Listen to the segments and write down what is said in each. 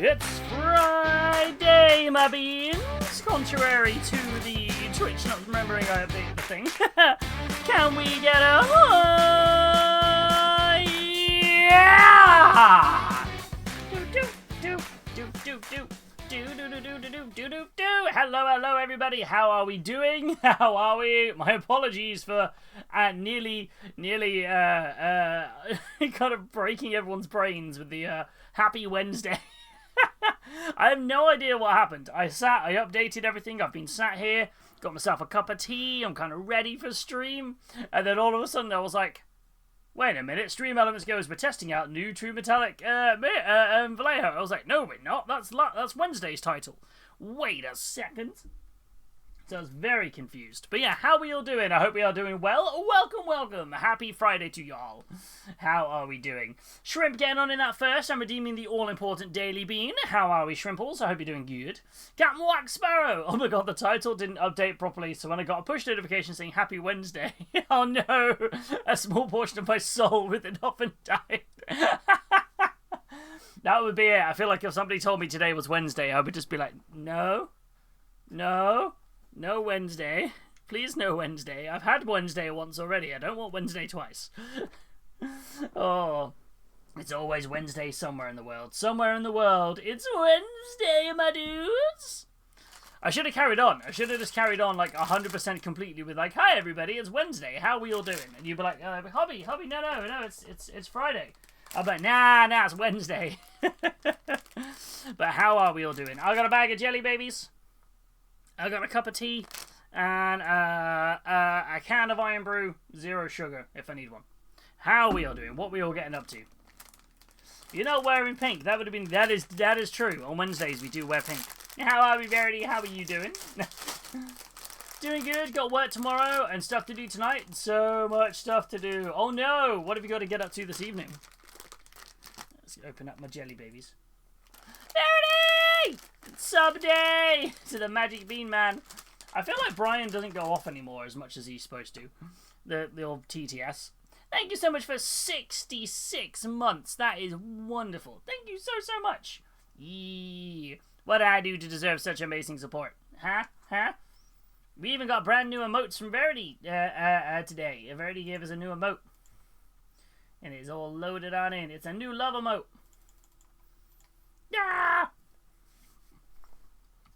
It's Friday, my beans! Contrary to the Twitch not remembering I updated the thing. Can we get a yeah! Hello, everybody. How are we doing? How are we? My apologies for nearly kind of breaking everyone's brains with the Happy Wednesday. I have no idea what happened. I updated everything. I've been sat here, got myself a cup of tea. I'm kind of ready for stream, and then all of a sudden I was like, wait a minute, Stream Elements goes, we're testing out new True Metallic Vallejo. I was like, no, we're not. That's Wednesday's title. Wait a second. So I was very confused. But yeah, how are we all doing? I hope we are doing well. Welcome. Happy Friday to y'all. How are we doing? Shrimp getting on in that first. I'm redeeming the all-important Daily Bean. How are we, Shrimples? I hope you're doing good. Captain Wax Sparrow. Oh my god, the title didn't update properly, so when I got a push notification saying Happy Wednesday, oh no, a small portion of my soul within often died. That would be it. I feel like if somebody told me today was Wednesday, I would just be like, no Wednesday. Please, no Wednesday. I've had Wednesday once already. I don't want Wednesday twice. Oh, it's always Wednesday somewhere in the world. Somewhere in the world, it's Wednesday, my dudes. I should have carried on. I should have just carried on like 100% completely with like, hi everybody, it's Wednesday. How are we all doing? And you'd be like, Hobby, no, it's Friday. I'm like, nah, it's Wednesday. But how are we all doing? I got a bag of jelly babies. I got a cup of tea and a can of Iron Brew, 0 sugar if I need one. How are we all doing? What are we all getting up to? You're not wearing pink. That would have been that is true. On Wednesdays we do wear pink. How are we, Verity? How are you doing? Doing good. Got work tomorrow and stuff to do tonight. So much stuff to do. Oh no! What have you got to get up to this evening? Let's open up my jelly babies. Verity! Sub day to the Magic Bean Man. I feel like Brian doesn't go off anymore as much as he's supposed to. The old TTS. Thank you so much for 66 months. That is wonderful. Thank you so much. Yee. What did I do to deserve such amazing support? Huh? We even got brand new emotes from Verity today. Verity gave us a new emote. And it's all loaded on in. It's a new love emote. Yeah!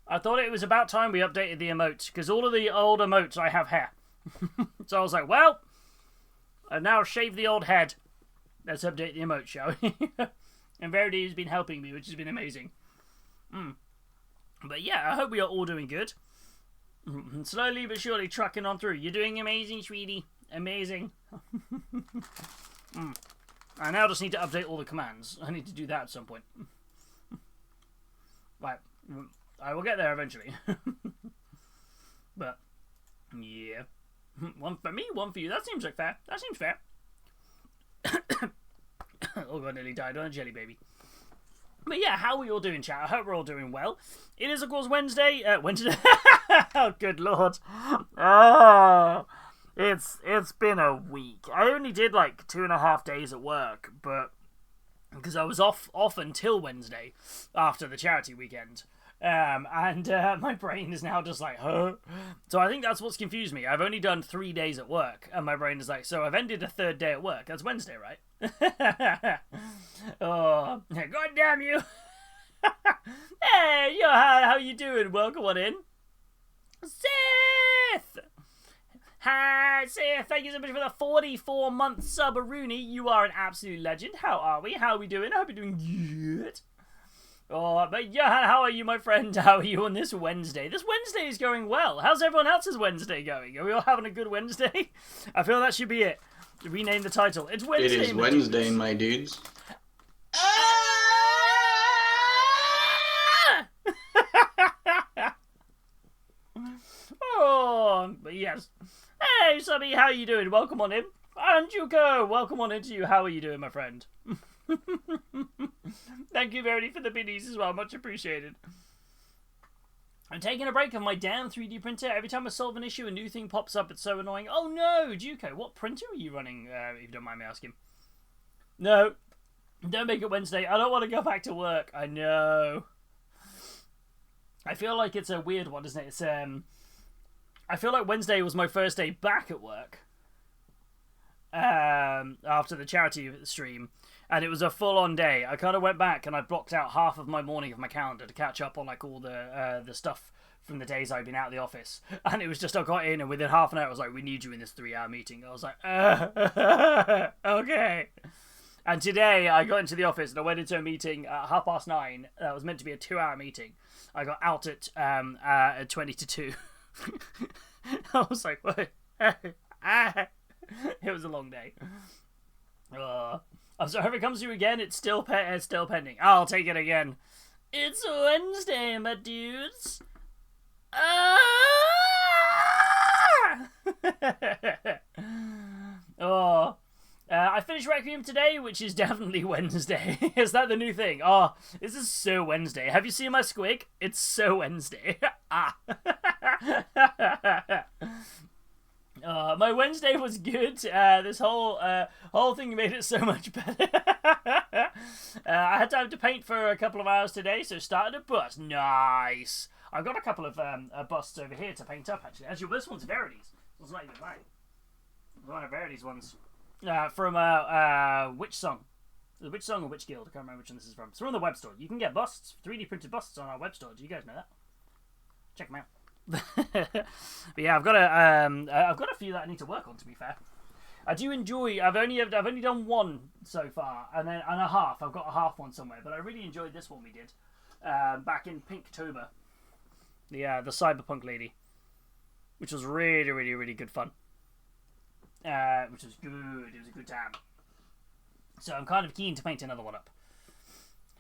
I thought it was about time we updated the emotes, because all of the old emotes I have hair. So I was like, well, I've now shaved the old head. Let's update the emote, shall we? And Verity has been helping me, which has been amazing. But yeah, I hope we are all doing good. Slowly but surely trucking on through. You're doing amazing, sweetie. Amazing. I now just need to update all the commands. I need to do that at some point. Right. I will get there eventually. But, yeah. One for me, one for you. That seems like fair. That seems fair. Oh god, nearly died on a jelly baby. But yeah, how are we all doing, chat? I hope we're all doing well. It is, of course, Wednesday. Wednesday. Oh, good lord. Oh, it's been a week. I only did like 2.5 days at work, but because I was off until Wednesday after the charity weekend. And my brain is now just like, huh? So I think that's what's confused me. I've only done 3 days at work, and my brain is like, so I've ended a 3rd day at work. That's Wednesday, right? Oh, god damn you. Hey, how you doing? Welcome on in. Sith! Hi, Sith. Thank you so much for the 44-month sub, Rooney. You are an absolute legend. How are we? How are we doing? I hope you're doing good. Oh, but Johan, how are you, my friend? How are you on this Wednesday? This Wednesday is going well. How's everyone else's Wednesday going? Are we all having a good Wednesday? I feel that should be it. Rename the title. It's Wednesday. It is Wednesday, my dudes. Oh, but yes. Hey, Subby, how are you doing? Welcome on in. And Juko, welcome on into you. How are you doing, my friend? Thank you, Verity, for the biddies as well. Much appreciated. I'm taking a break on my damn 3D printer. Every time I solve an issue, a new thing pops up. It's so annoying. Oh no, Juko, what printer are you running, if you don't mind me asking? No. Don't make it Wednesday. I don't want to go back to work. I know. I feel like it's a weird one, isn't it? It's I feel like Wednesday was my first day back at work. After the charity stream, and it was a full-on day. I kind of went back and I blocked out half of my morning of my calendar to catch up on like all the stuff from the days I've been out of the office. And it was just, I got in and within half an hour I was like, we need you in this 3-hour meeting. I was like, okay. And today I got into the office and I went into a meeting at 9:30. That was meant to be a 2-hour meeting. I got out at 20 to 2. I was like, what? It was a long day. I'm sorry if it comes to you again. It's still pending. I'll take it again. It's Wednesday, my dudes. I finished Requiem today, which is definitely Wednesday. Is that the new thing? Oh, this is so Wednesday. Have you seen my squig? It's so Wednesday. My Wednesday was good. This whole thing made it so much better. I had time to paint for a couple of hours today, so started a bust. Nice. I've got a couple of busts over here to paint up, actually. Actually, this one's Verity's. It's not even mine. It's one of Verity's ones. From which song? Which song or which guild? I can't remember which one this is from. It's from the web store. You can get busts, 3D printed busts on our web store. Do you guys know that? Check them out. But yeah, I've got a few that I need to work on. To be fair, I do enjoy. I've only done one so far, and a half. I've got a half one somewhere, but I really enjoyed this one we did back in Pinktober. The cyberpunk lady, which was really, really, really good fun. Which was good. It was a good time. So I'm kind of keen to paint another one up.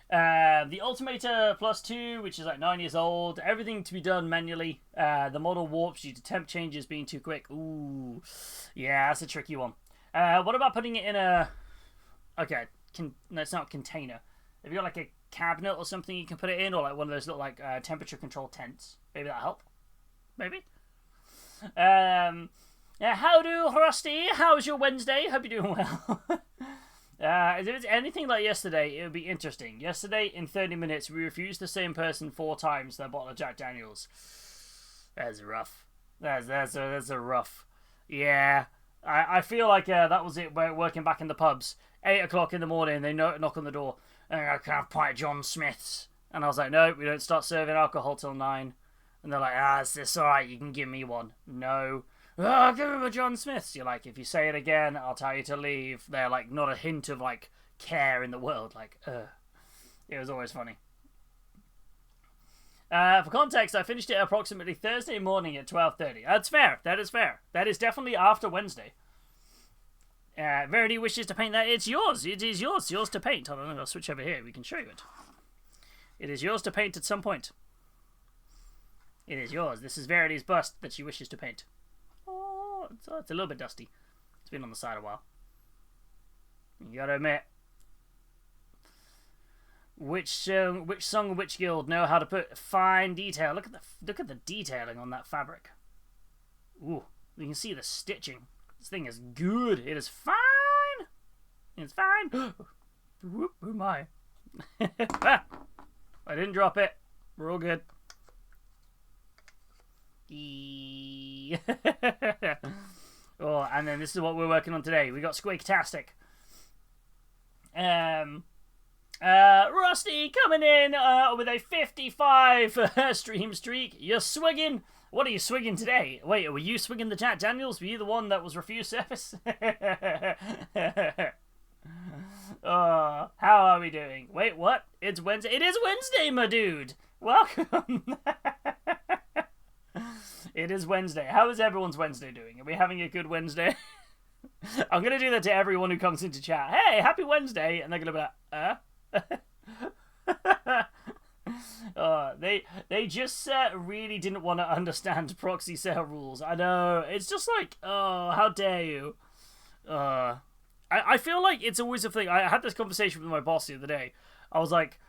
The Ultimator +2, which is like 9 years old. Everything to be done manually. The model warps due to temp changes being too quick. Ooh. Yeah, that's a tricky one. What about putting it in a... Okay, no, it's not a container. Have you got like a cabinet or something you can put it in? Or like one of those little like temperature control tents? Maybe that'll help? Maybe? Yeah, howdo, Rusty. How's your Wednesday? Hope you're doing well. If it's anything like yesterday, it would be interesting. Yesterday, in 30 minutes, we refused the same person 4 times their bottle of Jack Daniels. That's rough. That's a rough. Yeah, I feel like that was it. We're working back in the pubs. 8 o'clock in the morning, they knock on the door. And I can have a pint of John Smith's. And I was like, no, we don't start serving alcohol till 9. And they're like, it's alright, you can give me one. No. Oh, give him a John Smith's. You're like, if you say it again, I'll tell you to leave. They're like, not a hint of like care in the world. Like, it was always funny. For context, I finished it approximately Thursday morning at 12:30. That's fair. That is fair. That is definitely after Wednesday. Verity wishes to paint that. It's yours. It is yours. Yours to paint. Hold on, I'll switch over here. We can show you it. It is yours to paint at some point. It is yours. This is Verity's bust that she wishes to paint. Oh, it's a little bit dusty. It's been on the side a while. You gotta admit. Which song, which guild know how to put fine detail? Look at the detailing on that fabric. Ooh, you can see the stitching. This thing is good. It is fine. It's fine. Oh my. I didn't drop it. We're all good. Oh, and then this is what we're working on today. We got Squeaktastic. Rusty coming in with a 55 stream streak. You're swigging. What are you swigging today? Wait, were you swigging the Jack Daniels? Were you the one that was refused service? Oh, how are we doing? Wait, what? It's Wednesday. It is Wednesday, my dude. Welcome. It is Wednesday. How is everyone's Wednesday doing? Are we having a good Wednesday? I'm going to do that to everyone who comes into chat. Hey, happy Wednesday. And they're going to be like, they just really didn't want to understand proxy sale rules. I know. It's just like, oh, how dare you? I feel like it's always a thing. I had this conversation with my boss the other day. I was like,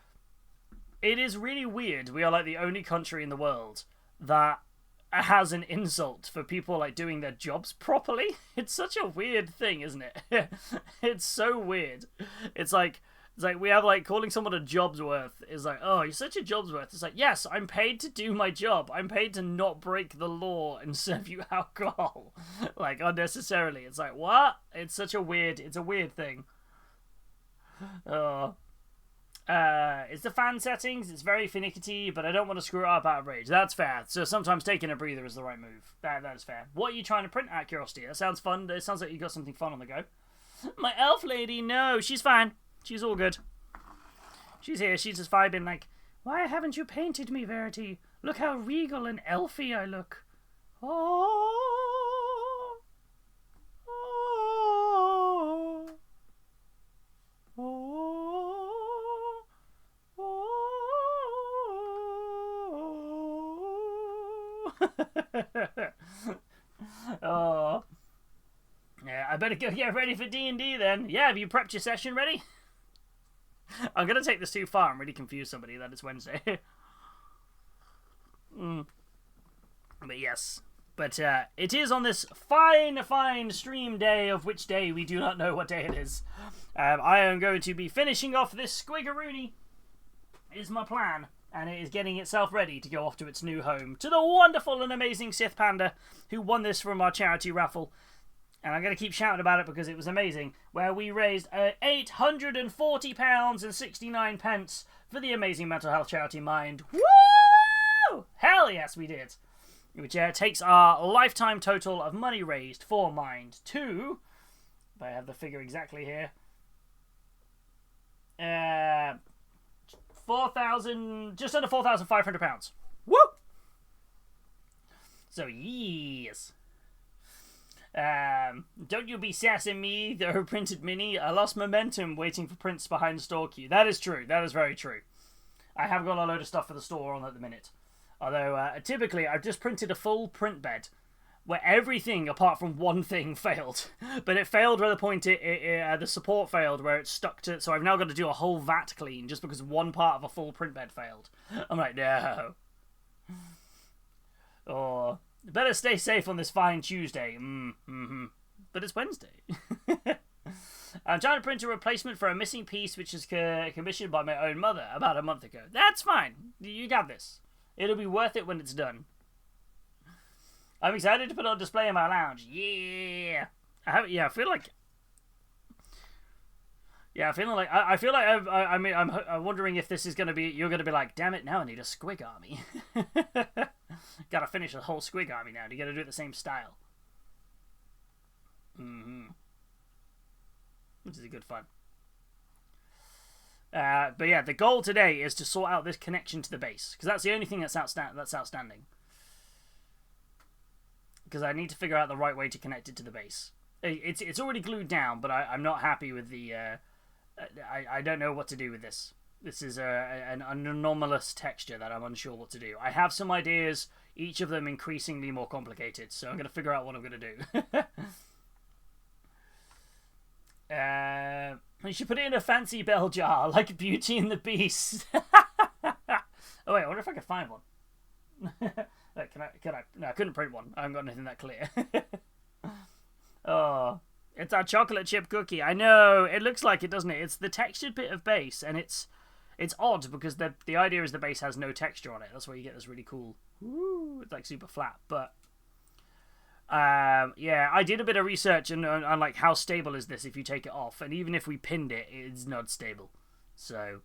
it is really weird. We are like the only country in the world that has an insult for people like doing their jobs properly. It's such a weird thing, isn't it? It's so weird. It's like It's like, we have, like, calling someone a Jobsworth is like, oh, you're such a Jobsworth. It's like, yes, I'm paid to do my job. I'm paid to not break the law and serve you alcohol. Like, unnecessarily. It's like, what? It's a weird thing. It's the fan settings. It's very finicky, but I don't want to screw it up out of rage. That's fair. So sometimes taking a breather is the right move. That is fair. What are you trying to print out, curiosity? That sounds fun. It sounds like you got something fun on the go. My elf lady, no, she's fine. She's all good. She's here. She's just vibing like, why haven't you painted me, Verity? Look how regal and elfy I look. Oh. Oh. Oh. Oh. Oh. Yeah, I better go get ready for D&D then. Yeah, have you prepped your session ready? I'm going to take this too far and really confuse somebody that it's Wednesday. But yes. But it is on this fine stream day, of which day we do not know what day it is. I am going to be finishing off this Squiggaroony, is my plan. And it is getting itself ready to go off to its new home. To the wonderful and amazing Sith Panda, who won this from our charity raffle. And I'm going to keep shouting about it because it was amazing, where we raised £840.69 for the amazing mental health charity Mind. Woo! Hell yes, we did. Which takes our lifetime total of money raised for Mind to, if I have the figure exactly here, just under £4,500. Woo! So yes. Don't you be sassing me, the printed mini. I lost momentum waiting for prints behind the store queue. That is true. That is very true. I have got a load of stuff for the store on at the minute. Although, typically, I've just printed a full print bed where everything apart from one thing failed. But it failed to the point the support failed where it stuck to... So I've now got to do a whole vat clean just because one part of a full print bed failed. I'm like, no. Oh... Better stay safe on this fine Tuesday. But it's Wednesday. I'm trying to print a replacement for a missing piece which is commissioned by my own mother about a month ago. That's fine. You got this. It'll be worth it when it's done. I'm excited to put on display in my lounge. Yeah. I feel like... Yeah, I'm wondering if this is going to be... You're going to be like, damn it, now I need a squig army. Gotta finish a whole squig army now. You gotta do it the same style. Which is a good fun. But yeah, the goal today is to sort out this connection to the base. Because that's the only thing that's outstanding. Because I need to figure out the right way to connect it to the base. It's already glued down, but I'm not happy with the... I don't know what to do with this. This is an anomalous texture that I'm unsure what to do. I have some ideas, each of them increasingly more complicated, so I'm going to figure out what I'm going to do. You should put it in a fancy bell jar, like Beauty and the Beast. Oh wait, I wonder if I can find one. Can I? No, I couldn't print one. I haven't got anything that clear. Oh... It's our chocolate chip cookie. I know, it looks like it, doesn't it? It's the textured bit of base, and it's odd because the idea is the base has no texture on it. That's why you get this really cool... Ooh, it's like super flat. But yeah, I did a bit of research on like how stable is this if you take it off, and even if we pinned it, it's not stable. So,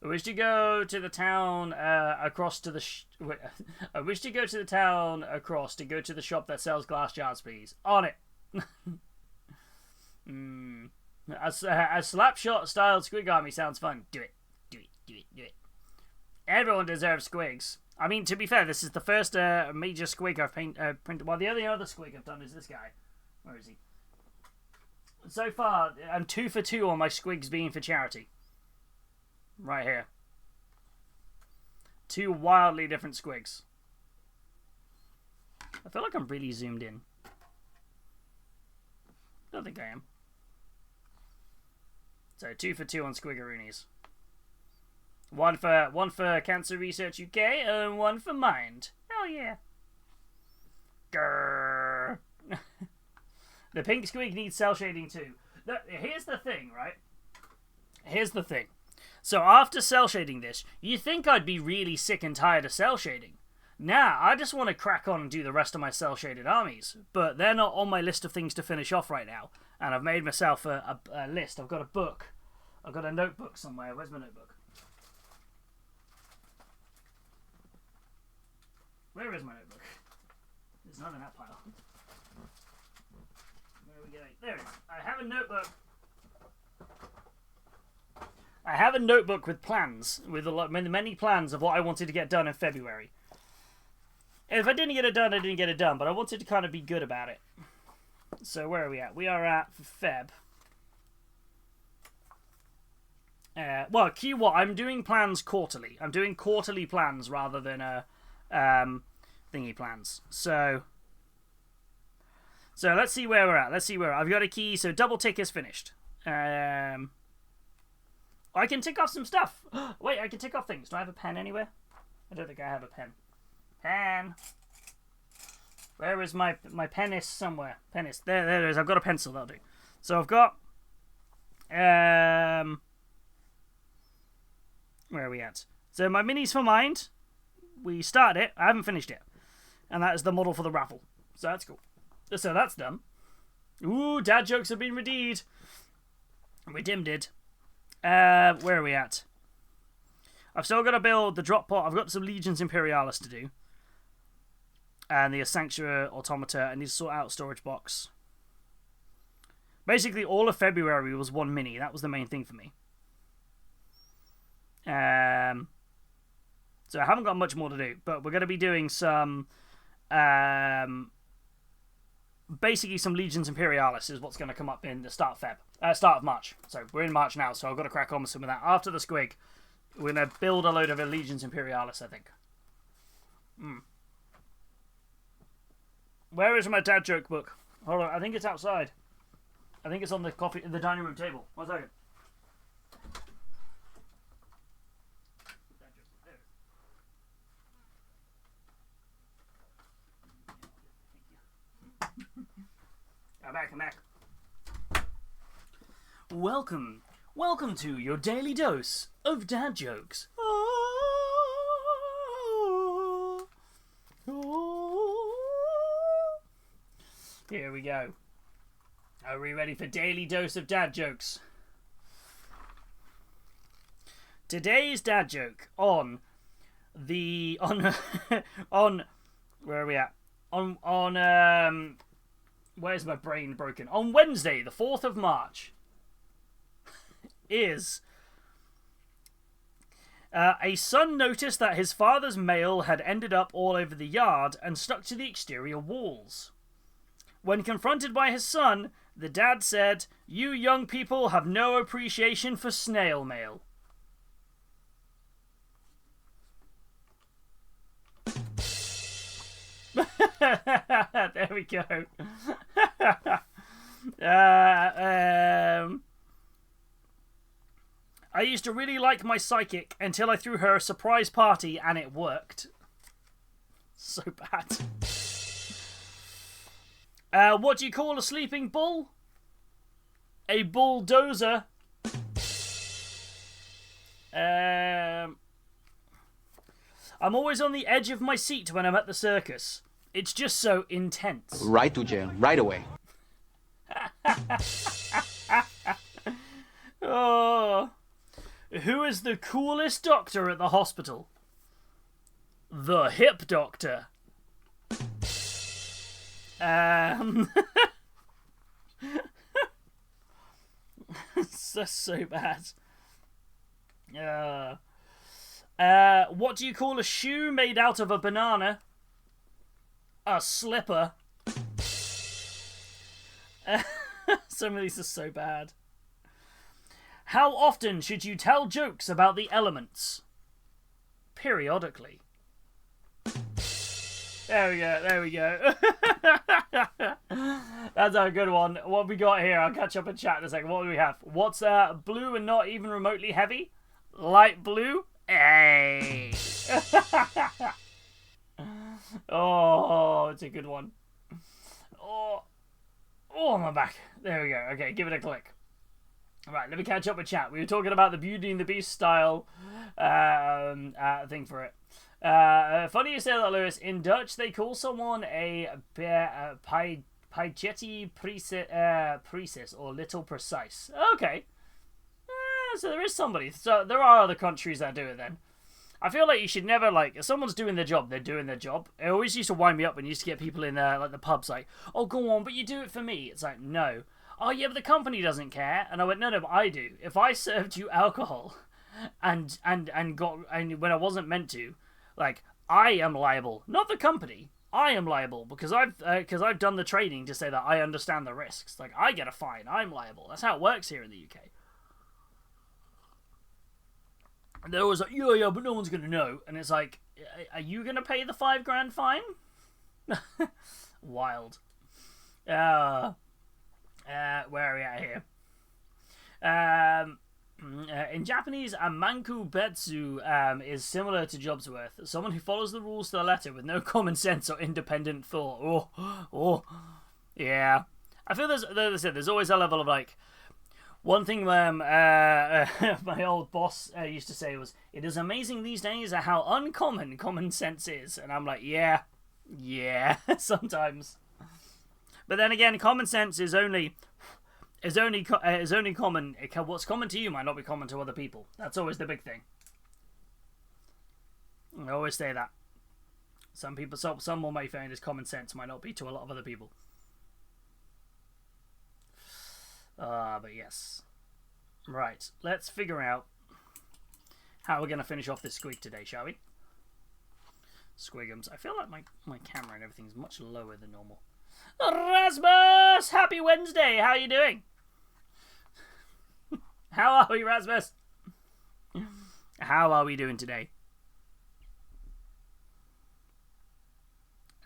I wish to go to the town across to the... I wish to go to the town across to go to the shop that sells glass jars, please. On it. A slapshot style squig army sounds fun. Do it. Do it. Do it. Do it. Everyone deserves squigs. I mean, to be fair, this is the first major squig I've printed. Well, the only other squig I've done is this guy. Where is he? So far, I'm 2 for 2 on my squigs being for charity. Right here. 2 wildly different squigs. I feel like I'm really zoomed in. Don't think I am. So 2 for 2 on Squiggaroonies. One for Cancer Research UK and 1 for Mind. Hell yeah. Grrr. The pink squig needs cel shading too. Here's the thing, right? Here's the thing. So after cell shading this, you think I'd be really sick and tired of cell shading. Nah, I just want to crack on and do the rest of my cel-shaded armies. But they're not on my list of things to finish off right now. And I've made myself a list. I've got a book. I've got a notebook somewhere. Where's my notebook? Where is my notebook? It's not in that pile. Where are we going? There it is. I have a notebook. I have a notebook with plans. With many plans of what I wanted to get done in February. If I didn't get it done, I didn't get it done. But I wanted to kind of be good about it. So where are we at? We are at Feb. Well, Q1, I'm doing plans quarterly. I'm doing quarterly plans rather than thingy plans. So let's see where we're at. I've got a key. So double tick is finished. I can tick off some stuff. Wait, I can tick off things. Do I have a pen anywhere? I don't think I have a pen. Pen. Where is my penis? Somewhere. Penis. There it is. I've got a pencil. That'll do. So I've got where are we at? So my minis for mind. We started it. I haven't finished it. And that is the model for the raffle. So that's cool. So that's done. Ooh, dad jokes have been redeemed. Redeemed. Where are we at? I've still got to build the drop pot. I've got some Legions Imperialis to do. And the Sanctuary Automata. I need to sort out storage box. Basically, all of February was one mini. That was the main thing for me. So I haven't got much more to do. But we're going to be doing some... basically some Legions Imperialis is what's going to come up in the start of March. So we're in March now, so I've got to crack on with some of that. After the squig, we're going to build a load of Legions Imperialis, I think. Where is my dad joke book? Hold on, I think it's outside. I think it's on the dining room table. 1 second. I'm back. Welcome to your daily dose of dad jokes. Here we go. Are we ready for daily dose of dad jokes? Today's dad joke on where are we at? On where's my brain broken? On Wednesday, the 4th of March, is a son noticed that his father's mail had ended up all over the yard and stuck to the exterior walls. When confronted by his son, the dad said, "You young people have no appreciation for snail mail." There we go. I used to really like my psychic until I threw her a surprise party and it worked. So bad. What do you call a sleeping bull? A bulldozer. I'm always on the edge of my seat when I'm at the circus. It's just so intense. Right to jail, right away. Oh. Who is the coolest doctor at the hospital? The hip doctor. That's so bad. What do you call a shoe made out of a banana? A slipper. Some of these are so bad. How often should you tell jokes about the elements? Periodically. There we go. That's a good one. What have we got here? I'll catch up in chat in a second. What do we have? What's blue and not even remotely heavy? Light blue? Hey! Oh, it's a good one. Oh, my back. There we go. Okay, give it a click. Right, let me catch up with chat. We were talking about the Beauty and the Beast style thing for it. Funny you say that, Lewis. In Dutch, they call someone a Paigetti Precis or Little Precise. Okay. So there is somebody. So there are other countries that do it then. I feel like you should never, like, if someone's doing their job, they're doing their job. It always used to wind me up when you used to get people in like the pubs like, oh, go on, but you do it for me. It's like, no. Oh, yeah, but the company doesn't care. And I went, no, but I do. If I served you alcohol and when I wasn't meant to, like, I am liable, not the company. I am liable because I've done the training to say that I understand the risks. Like, I get a fine. I'm liable. That's how it works here in the UK. And they're always like, yeah, but no one's going to know. And it's like, are you going to pay the $5,000 fine? Wild. Where are we at here? In Japanese, a manku betsu is similar to Jobsworth. Someone who follows the rules to the letter with no common sense or independent thought. Yeah. I feel there's always a level of, like, one thing my old boss used to say was, it is amazing these days how uncommon common sense is. And I'm like, yeah, sometimes. But then again, common sense is only common. What's common to you might not be common to other people. That's always the big thing. I always say that. Some will may find as common sense might not be to a lot of other people. But yes. Right, let's figure out how we're going to finish off this squig today, shall we? Squigums. I feel like my camera and everything's much lower than normal. Rasmus! Happy Wednesday! How are you doing? How are we, Rasmus? How are we doing today?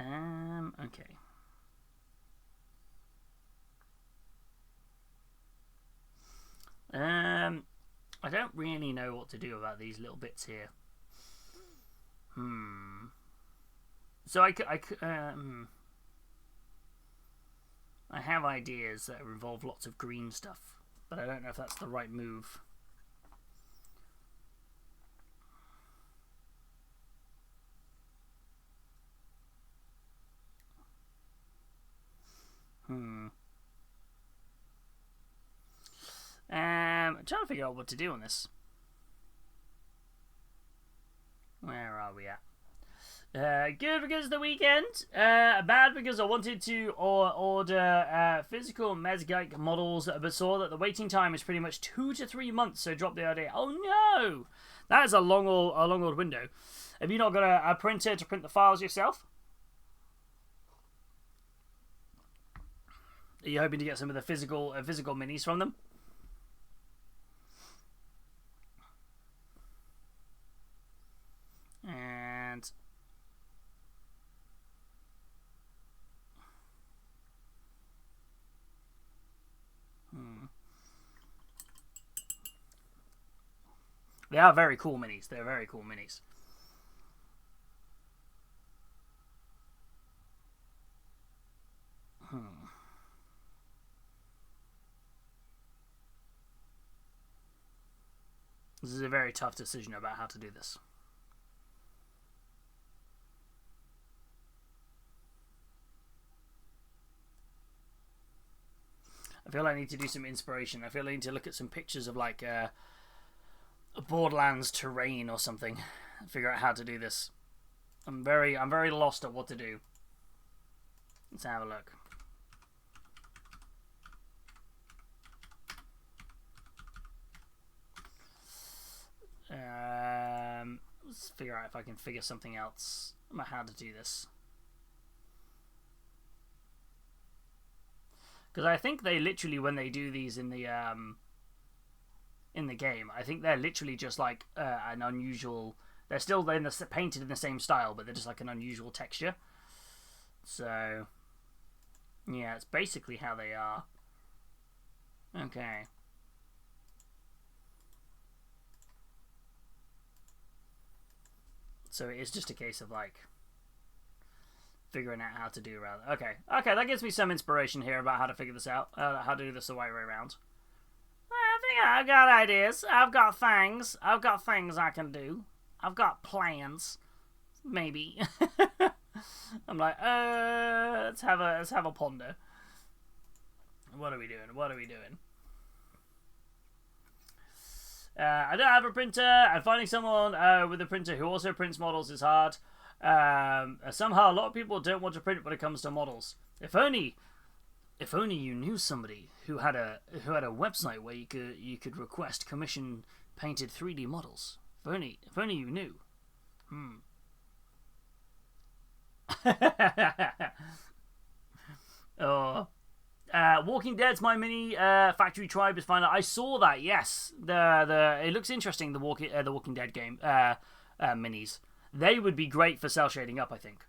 Okay. I don't really know what to do about these little bits here. So I have ideas that involve lots of green stuff, but I don't know if that's the right move. I'm trying to figure out what to do on this. Where are we at? Good because of the weekend. Bad because I wanted to order physical Mesgeik models, but saw that the waiting time is pretty much 2 to 3 months, so dropped the idea. Oh no! That is a long old window. Have you not got a printer to print the files yourself? Are you hoping to get some of the physical minis from them? And they are very cool minis. They're very cool minis. This is a very tough decision about how to do this. I feel I need to do some inspiration. I feel I need to look at some pictures of like a Borderlands terrain or something and figure out how to do this. I'm very lost at what to do. Let's have a look. Let's figure out if I can figure something else about how to do this. Because I think they literally, when they do these in the game, I think they're literally just like an unusual. They're still painted in the same style, but they're just like an unusual texture. So yeah, it's basically how they are. Okay. So it is just a case of like figuring out how to do rather. Okay, that gives me some inspiration here about how to figure this out. How to do this the right way around. I think Yeah, I've got ideas. I've got things. I've got things I can do. I've got plans. Maybe. I'm like, let's have a ponder. What are we doing? What are we doing? I don't have a printer, and finding someone with a printer who also prints models is hard. Somehow, a lot of people don't want to print when it comes to models. If only you knew somebody who had a website where you could request commission painted 3D models. If only you knew. Oh. Walking Dead's my mini factory tribe is fine. I saw that. Yes, it looks interesting. The Walking Dead game minis. They would be great for cell shading up. I think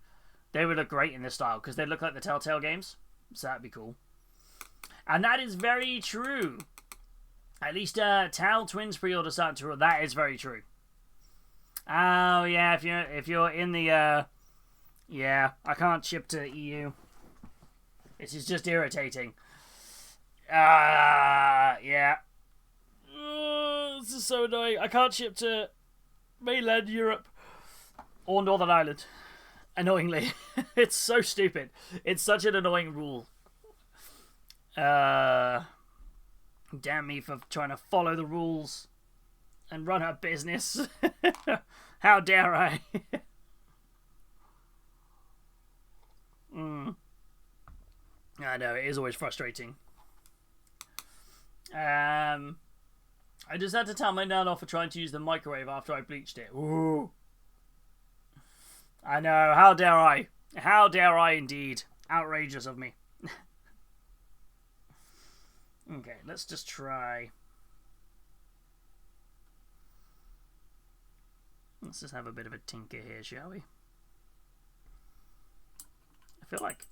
they would look great in this style because they look like the Telltale games. So that'd be cool. And that is very true. At least Tal Twins pre-order starting to. That is very true. Oh yeah, if you're in the yeah, I can't ship to EU. This is just irritating. Yeah. This is so annoying. I can't ship to mainland Europe or Northern Ireland. Annoyingly. It's so stupid. It's such an annoying rule. Damn me for trying to follow the rules and run a business. How dare I? I know, it is always frustrating. I just had to tell my nan off for trying to use the microwave after I bleached it. Ooh. I know, how dare I? How dare I indeed? Outrageous of me. Okay, let's just try. Let's just have a bit of a tinker here, shall we? I feel like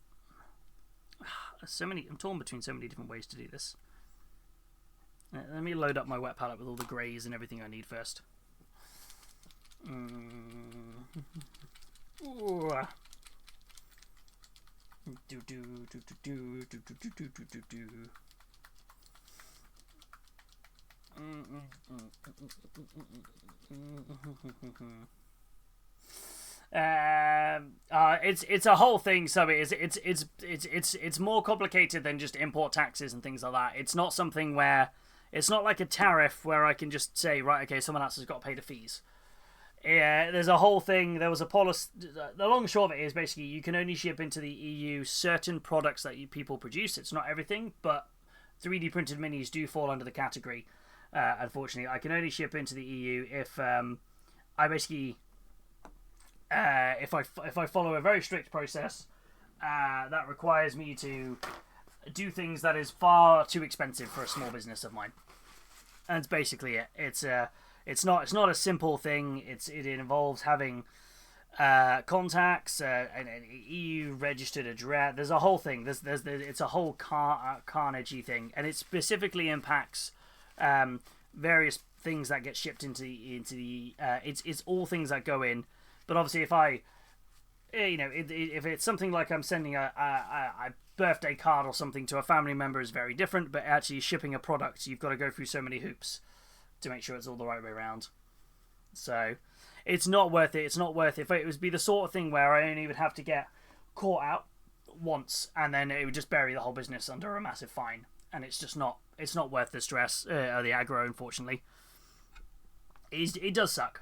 I'm torn between so many different ways to do this. Let me load up my wet palette with all the greys and everything I need first. It's a whole thing. So it's more complicated than just import taxes and things like that. It's not something where it's not like a tariff where I can just say, right, okay, someone else has got to pay the fees. Yeah, there's a whole thing. There was a policy. The long and short of it is basically you can only ship into the EU certain products that people produce. It's not everything, but 3D printed minis do fall under the category. Unfortunately, I can only ship into the EU if I basically if I follow a very strict process that requires me to do things that is far too expensive for a small business of mine. And that's basically it. It's not a simple thing. It involves having contacts, an EU registered address. There's a whole thing. It's a whole carnagey thing, and it specifically impacts various things that get shipped into the. It's all things that go in, but obviously if I, if it's something like I'm sending a birthday card or something to a family member is very different. But actually shipping a product, you've got to go through so many hoops to make sure it's all the right way around. So it's not worth it. It's not worth it. If it would be the sort of thing where I only would have to get caught out once and then it would just bury the whole business under a massive fine. And it's just not. It's not worth the stress or the aggro. Unfortunately, it does suck.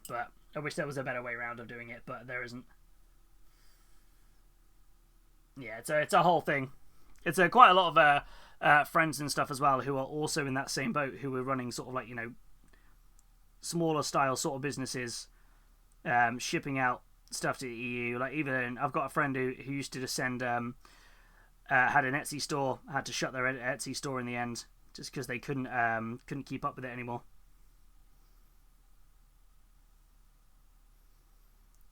But I wish there was a better way around of doing it. But there isn't. Yeah, it's a whole thing. It's quite a lot of friends and stuff as well who are also in that same boat, who are running sort of like, smaller style sort of businesses, shipping out stuff to the EU. Like even I've got a friend who used to just send had an Etsy store, had to shut their Etsy store in the end just because they couldn't keep up with it anymore.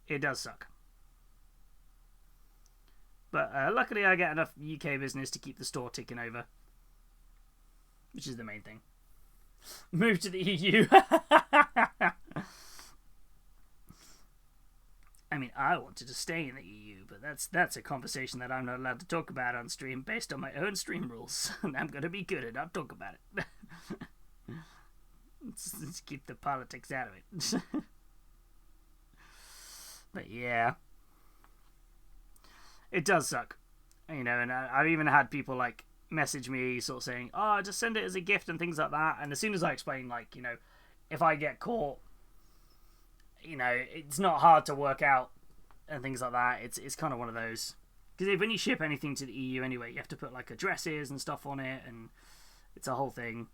It does suck. But luckily I get enough UK business to keep the store ticking over. Which is the main thing. Move to the EU. I mean, I wanted to stay in the EU, but that's a conversation that I'm not allowed to talk about on stream based on my own stream rules. And I'm going to be good and not talk about it. Let's keep the politics out of it. But yeah, it does suck, you know. And I've even had people like message me, sort of saying, "Oh, just send it as a gift" and things like that. And as soon as I explain, like, you know, if I get caught, you know, it's not hard to work out and things like that. It's kind of one of those, because when you ship anything to the EU anyway, you have to put like addresses and stuff on it, and it's a whole thing.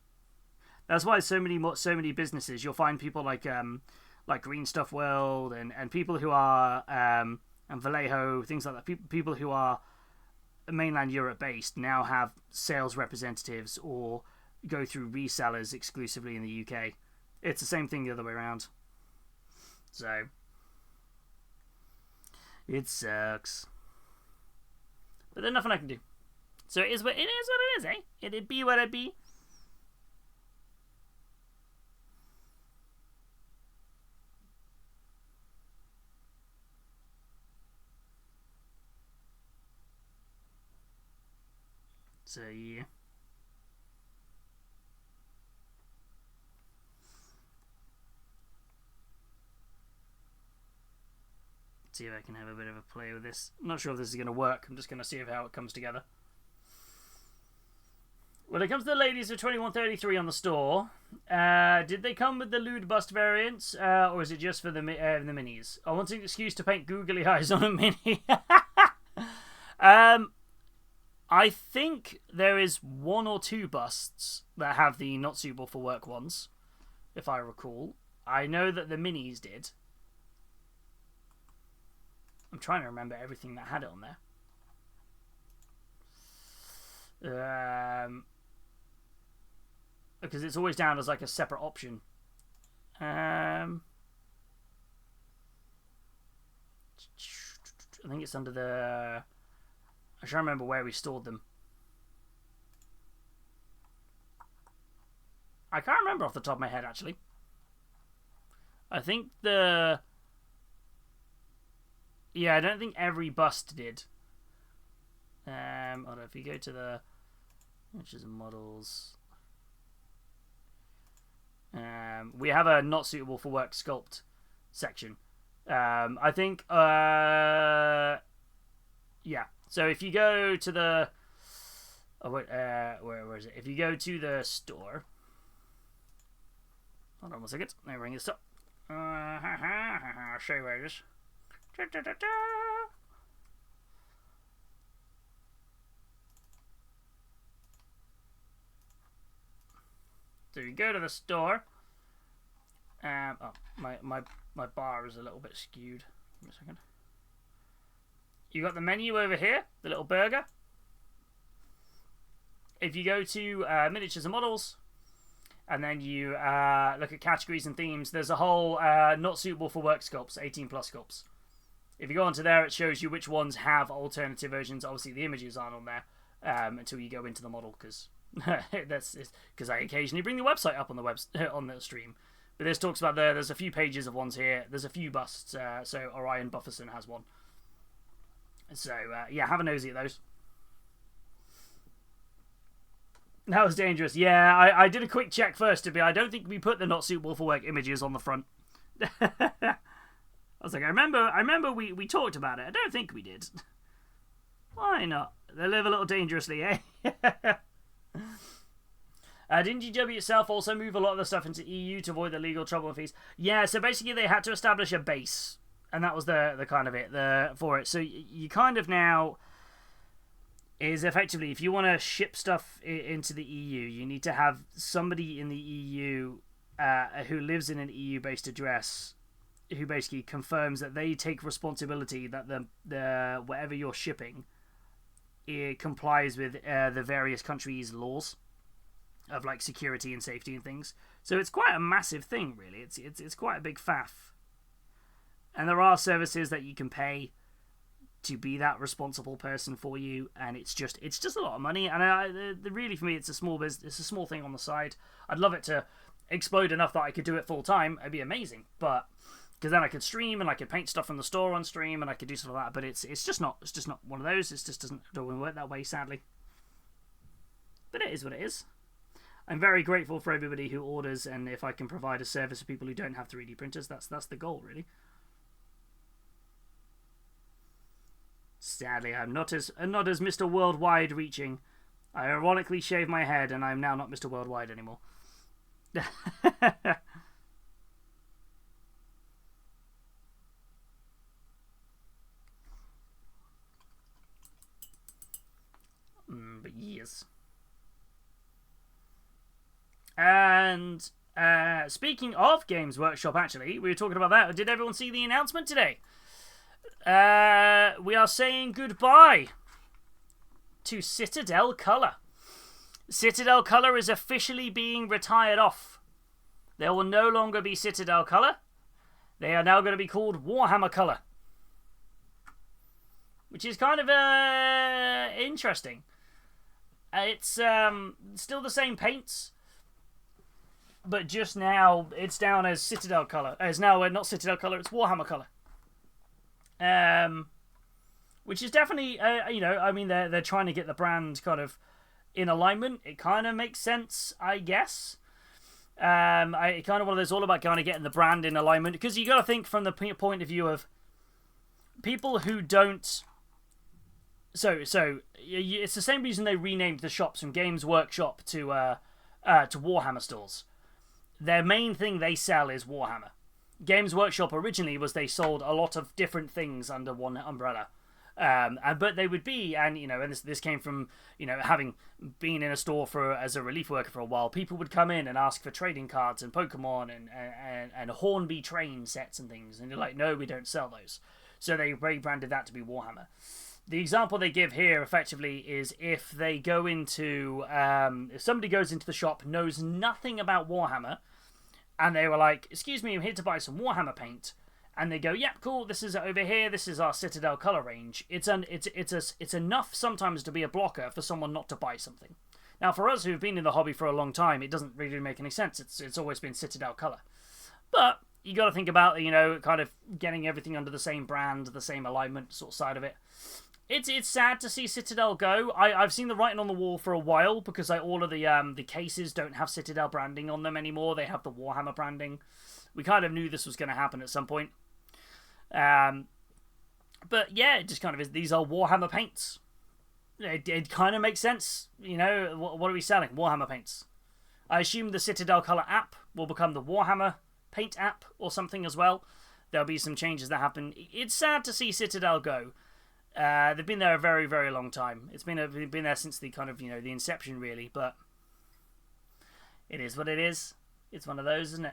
That's why so many businesses, you'll find people like Green Stuff World and people who are and Vallejo, things like that. People who are mainland Europe based now have sales representatives or go through resellers exclusively in the UK. It's the same thing the other way around. So it sucks, but there's nothing I can do. So it is what it is, eh? It'd be what it be. So yeah. See if I can have a bit of a play with this. I'm not sure if this is going to work. I'm just going to see how it comes together. When it comes to the ladies of 2133 on the store, did they come with the lewd bust variants, or is it just for the minis? I want an excuse to paint googly eyes on a mini. I think there is 1 or 2 busts that have the not suitable for work ones, if I recall. I know that the minis did. I'm trying to remember everything that had it on there. Because it's always down as like a separate option. I think it's under the... I can't remember where we stored them. I can't remember off the top of my head, actually. I think the... Yeah, I don't think every bust did. Hold on, if you go to the... Which is models... we have a not suitable for work sculpt section. I think... yeah. So if you go to the... Oh, wait, where is it? If you go to the store... Hold on 1 second. Let me bring this up. I'll show you where it is. So you go to the store. Oh, my bar is a little bit skewed. Give me a second. You got the menu over here, the little burger. If you go to miniatures and models, and then you look at categories and themes, there's a whole not suitable for work sculpts, 18 plus sculpts. If you go onto there, it shows you which ones have alternative versions. Obviously, the images aren't on there until you go into the model, because because I occasionally bring the website up on the on the stream. But this talks about there's a few pages of ones here. There's a few busts. So Orion Bufferson has one. So yeah, have a nosy at those. That was dangerous. Yeah, I did a quick check first to be. I don't think we put the not suitable for work images on the front. I was like, I remember we talked about it. I don't think we did. Why not? They live a little dangerously, eh? Didn't GW itself also move a lot of the stuff into EU to avoid the legal trouble and fees? Yeah, so basically they had to establish a base, and that was the kind of it for it. So you kind of now is effectively, if you want to ship stuff into the EU, you need to have somebody in the EU who lives in an EU-based address, who basically confirms that they take responsibility that the whatever you're shipping, it complies with the various countries' laws of like security and safety and things. So it's quite a massive thing, really. It's quite a big faff. And there are services that you can pay to be that responsible person for you, and it's just a lot of money. And really, for me, it's a small business. It's a small thing on the side. I'd love it to explode enough that I could do it full time. It'd be amazing, but because then I could stream and I could paint stuff from the store on stream and I could do stuff like that. But it's just not one of those. It just don't work that way, sadly. But it is what it is. I'm very grateful for everybody who orders, and if I can provide a service for people who don't have 3D printers, that's the goal, really. Sadly, I'm not as Mr. Worldwide reaching. I ironically shaved my head, and I'm now not Mr. Worldwide anymore. But yes. And speaking of Games Workshop, actually, we were talking about that. Did everyone see the announcement today? We are saying goodbye to Citadel Colour. Citadel Colour is officially being retired off. There will no longer be Citadel Colour. They are now going to be called Warhammer Colour, which is kind of interesting. It's still the same paints, but just now it's down as Citadel Colour. It's now not Citadel Colour, it's Warhammer Colour. Which is definitely, I mean, they're trying to get the brand kind of in alignment. It kind of makes sense, I guess. Kind of one of those all about kind of getting the brand in alignment, because you got to think from the point of view of people who don't. So it's the same reason they renamed the shops from Games Workshop to Warhammer stores. Their main thing they sell is Warhammer. Games Workshop originally was they sold a lot of different things under one umbrella. But they would be, and this came from having been in a store as a relief worker for a while. People would come in and ask for trading cards and Pokemon and Hornby train sets and things, and you're like, no, we don't sell those. So they rebranded that to be Warhammer. The example they give here effectively is if they go into if somebody goes into the shop, knows nothing about Warhammer, and they were like, excuse me, I'm here to buy some Warhammer paint. And they go, yeah, cool, this is over here, this is our Citadel colour range. It's enough sometimes to be a blocker for someone not to buy something. Now, for us who've been in the hobby for a long time, it doesn't really make any sense. It's always been Citadel colour. But you got to think about, kind of getting everything under the same brand, the same alignment sort of side of it. It's sad to see Citadel go. I've seen the writing on the wall for a while, because all of the cases don't have Citadel branding on them anymore. They have the Warhammer branding. We kind of knew this was going to happen at some point. But yeah, it just kind of is. These are Warhammer paints. It kind of makes sense. What are we selling? Warhammer paints. I assume the Citadel Colour app will become the Warhammer paint app or something as well. There'll be some changes that happen. It's sad to see Citadel go. They've been there a very, very long time. It's been there since the kind of the inception, really. But it is what it is. It's one of those, isn't it?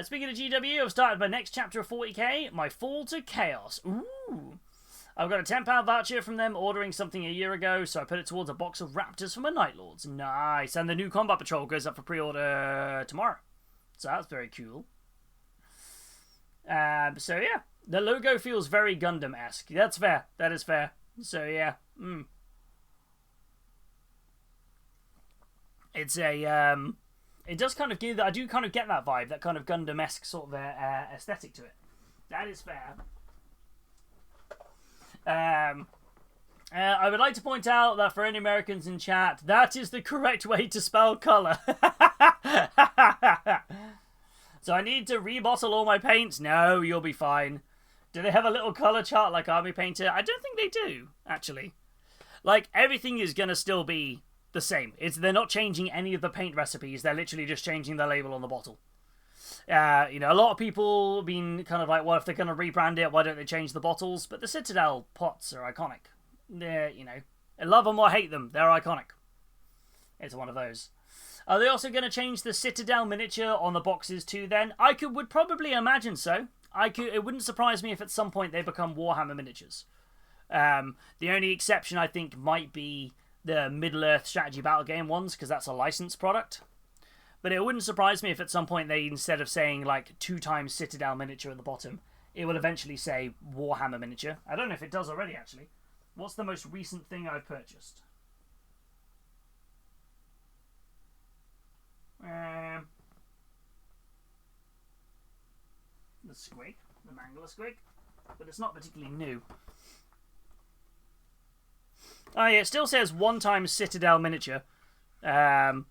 Speaking of GW, I've started my next chapter of 40k, my Fall to Chaos. Ooh! I've got a £10 voucher from them ordering something a year ago, so I put it towards a box of Raptors for my Night Lords. Nice! And the new Combat Patrol goes up for pre-order tomorrow. So that's very cool. So yeah, the logo feels very Gundam-esque. That's fair. That is fair. So yeah. It's a... It does kind of give that. I do kind of get that vibe, that kind of Gundam-esque sort of aesthetic to it. That is fair. I would like to point out that for any Americans in chat, that is the correct way to spell colour. So I need to rebottle all my paints? No, you'll be fine. Do they have a little colour chart like Army Painter? I don't think they do, actually. Like, everything is going to still be the same. They're not changing any of the paint recipes. They're literally just changing the label on the bottle. A lot of people have been kind of like, well, if they're going to rebrand it, why don't they change the bottles? But the Citadel pots are iconic. They're, I love them or hate them, they're iconic. It's one of those. Are they also going to change the Citadel miniature on the boxes too then? Would probably imagine so. It wouldn't surprise me if at some point they become Warhammer miniatures. The only exception I think might be the Middle-earth strategy battle game ones, because that's a licensed product. But it wouldn't surprise me if at some point they, instead of saying like 2x Citadel miniature at the bottom, it will eventually say Warhammer miniature. I don't know if it does already, actually. What's the most recent thing I've purchased? The squig, the Mangler squig, but it's not particularly new. Oh yeah, it still says 1x Citadel miniature, So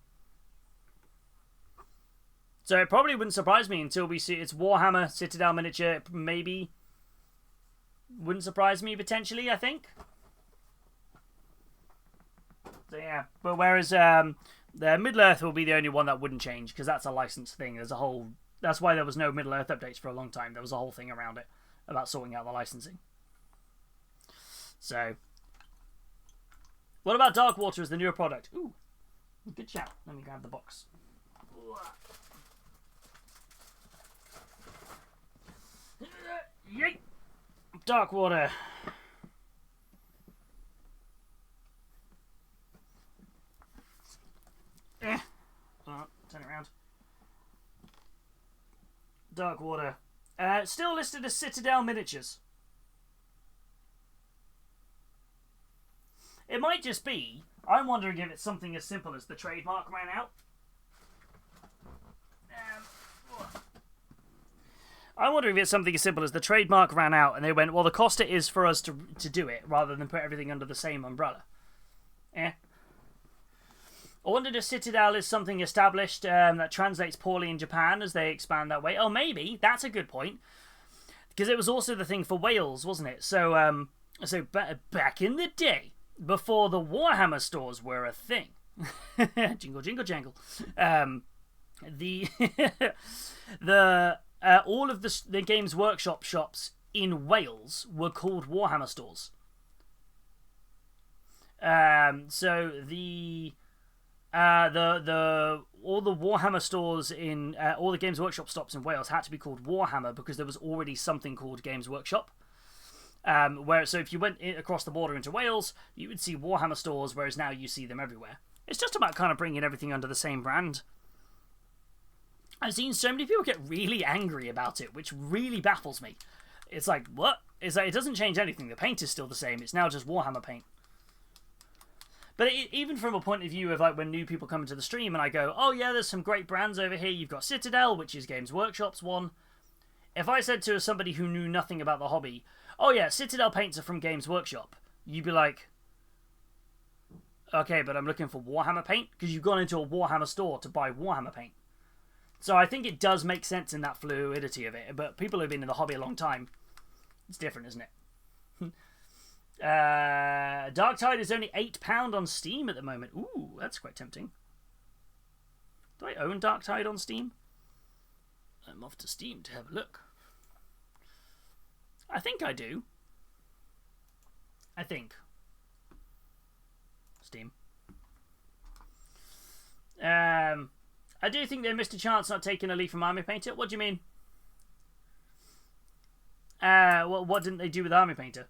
it probably wouldn't surprise me until we see it's Warhammer Citadel miniature. Maybe wouldn't surprise me potentially. I think. So yeah, but whereas the Middle Earth will be the only one that wouldn't change because that's a licensed thing. There's a whole. That's why there was no Middle Earth updates for a long time. There was a whole thing around it about sorting out the licensing. So, what about Darkwater as the newer product? Ooh, good shout. Let me grab the box. Yay! Darkwater. Turn it around. Darkwater. Still listed as Citadel miniatures. It might just be. I'm wondering if it's something as simple as the trademark ran out. I wonder if it's something as simple as the trademark ran out and they went, well, the cost it is for us to do it rather than put everything under the same umbrella. I wondered if Citadel is something established that translates poorly in Japan as they expand that way. Oh, maybe. That's a good point. Because it was also the thing for Wales, wasn't it? So, back in the day, before the Warhammer stores were a thing. Jingle, jingle, jangle. All of the Games Workshop shops in Wales were called Warhammer stores. So all the Warhammer stores in all the Games Workshop stops in Wales had to be called Warhammer because there was already something called Games Workshop. So if you went across the border into Wales, you would see Warhammer stores, whereas now you see them everywhere. It's just about kind of bringing everything under the same brand. I've seen so many people get really angry about it, which really baffles me. It's like, what? It's like, it doesn't change anything. The paint is still the same. It's now just Warhammer paint. But even from a point of view of like when new people come into the stream and I go, oh yeah, there's some great brands over here. You've got Citadel, which is Games Workshop's one. If I said to somebody who knew nothing about the hobby, oh yeah, Citadel paints are from Games Workshop, you'd be like, okay, but I'm looking for Warhammer paint because you've gone into a Warhammer store to buy Warhammer paint. So I think it does make sense in that fluidity of it. But people who've been in the hobby a long time, it's different, isn't it? Darktide is only £8 on Steam at the moment. Ooh, that's quite tempting. Do I own Darktide on Steam? I'm off to Steam to have a look. I think I do. I think. Steam. I do think they missed a chance not taking a leaf from Army Painter. What do you mean? What didn't they do with Army Painter?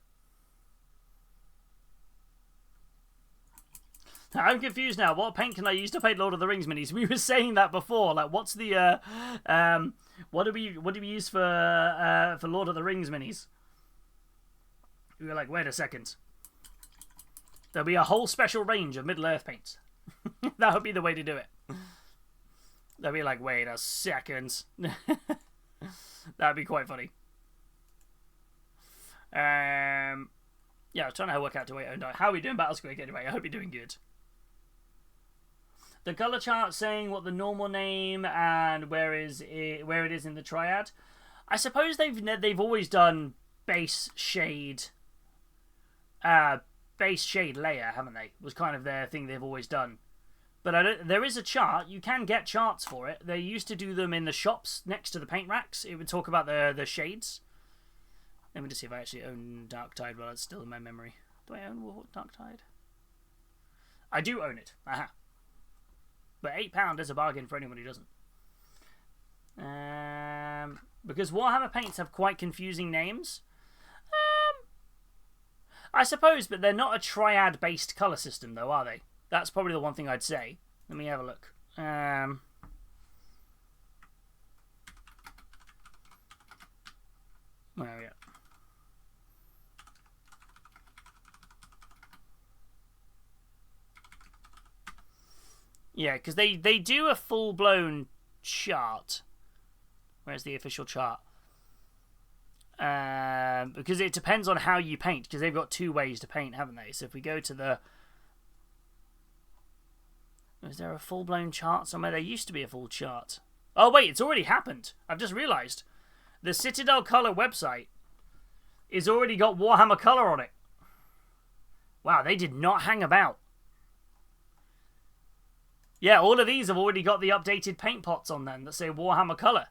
I'm confused now. What paint can I use to paint Lord of the Rings minis? We were saying that before. Like, what's the what do we use for Lord of the Rings minis? We were like, wait a second. There'll be a whole special range of Middle Earth paints. That would be the way to do it. They'll be like, wait a second. That'd be quite funny. Yeah, I was trying to work out to wait. How are we doing Battlesquake anyway? I hope you're doing good. The color chart saying what the normal name and where it is in the triad. I suppose they've always done base shade layer, haven't they? Was kind of their thing they've always done. But there is a chart. You can get charts for it. They used to do them in the shops next to the paint racks. It would talk about the shades. Let me just see if I actually own Darktide while it's still in my memory. Do I own Darktide? I do own it. Aha. But £8 is a bargain for anyone who doesn't. Because Warhammer paints have quite confusing names. I suppose, but they're not a triad-based colour system, though, are they? That's probably the one thing I'd say. Let me have a look. Where are we at? Yeah, because they do a full-blown chart. Where's the official chart? Because it depends on how you paint, because they've got two ways to paint, haven't they? So if we go to the... Is there a full-blown chart somewhere? There used to be a full chart. Oh, wait, it's already happened. I've just realised. The Citadel Colour website is already got Warhammer Colour on it. Wow, they did not hang about. Yeah, all of these have already got the updated paint pots on them that say Warhammer Colour.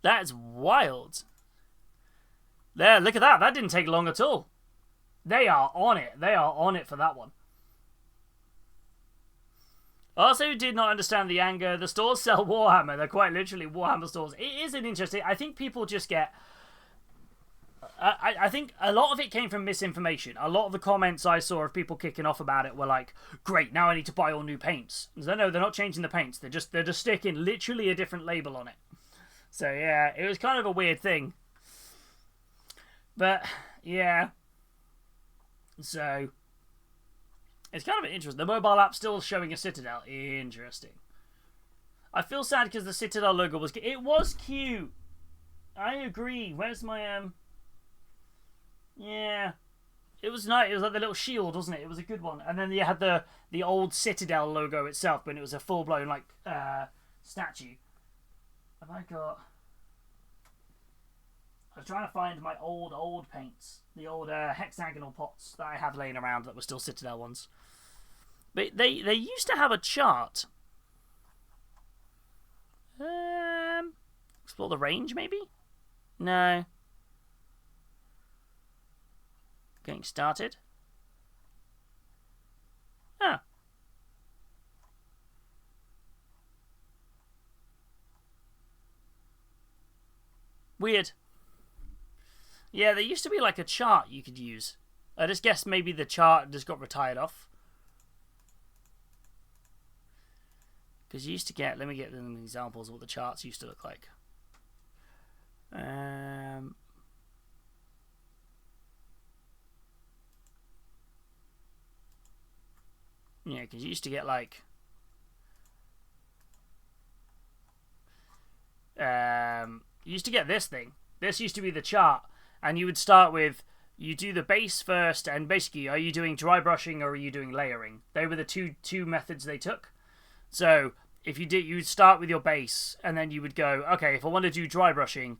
That's wild. There, look at that. That didn't take long at all. They are on it. They are on it for that one. Also did not understand the anger. The stores sell Warhammer. They're quite literally Warhammer stores. It is an interesting... I think people just get... I think a lot of it came from misinformation. A lot of the comments I saw of people kicking off about it were like, great, now I need to buy all new paints. No, they're not changing the paints. They're just sticking literally a different label on it. So yeah, it was kind of a weird thing. But yeah. So it's kind of interesting. The mobile app still showing a Citadel. Interesting. I feel sad because the Citadel logo was... It was cute. I agree. Where's my... Yeah. It was nice. It was like the little shield, wasn't it? It was a good one. And then you had the old Citadel logo itself when it was a full-blown, like, statue. Have I got... I was trying to find my old paints. The old hexagonal pots that I have laying around that were still Citadel ones. But they used to have a chart. Explore the range, maybe? No. Getting started. Ah. Weird. Yeah, there used to be like a chart you could use. I just guess maybe the chart just got retired off. Because you used to get... Let me get them examples of what the charts used to look like. Yeah, because you used to get like... you used to get this thing. This used to be the chart. And you would start with... You do the base first, and basically, are you doing dry brushing or are you doing layering? They were the two methods they took. So, if you did, you'd start with your base, and then you would go, okay, if I want to do dry brushing,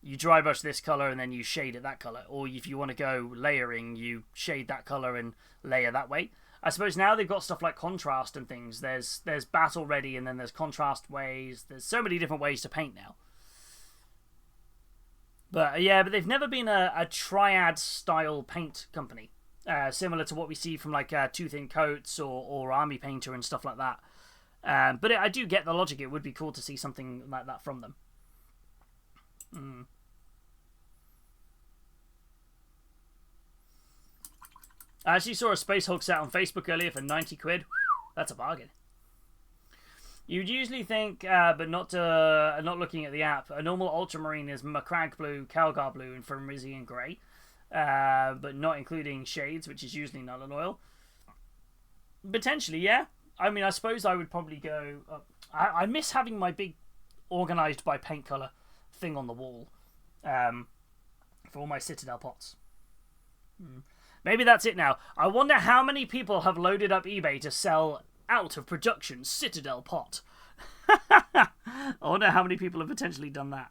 you dry brush this color and then you shade it that color. Or if you want to go layering, you shade that color and layer that way. I suppose now they've got stuff like contrast and things. There's battle ready, and then there's contrast ways. There's so many different ways to paint now. But yeah, but they've never been a triad style paint company, similar to what we see from like Two Thin Coats or Army Painter and stuff like that. But I do get the logic. It would be cool to see something like that from them. I actually saw a Space Hulk set on Facebook earlier for 90 quid. That's a bargain. You'd usually think, but not looking at the app, a normal Ultramarine is Macragge Blue, Calgar Blue, and Frimrizian Grey, but not including shades, which is usually null and oil. Potentially, yeah. I mean, I suppose I would probably go... I miss having my big organised by paint colour thing on the wall for all my Citadel pots. Maybe that's it now. I wonder how many people have loaded up eBay to sell out of production Citadel pot. I wonder how many people have potentially done that.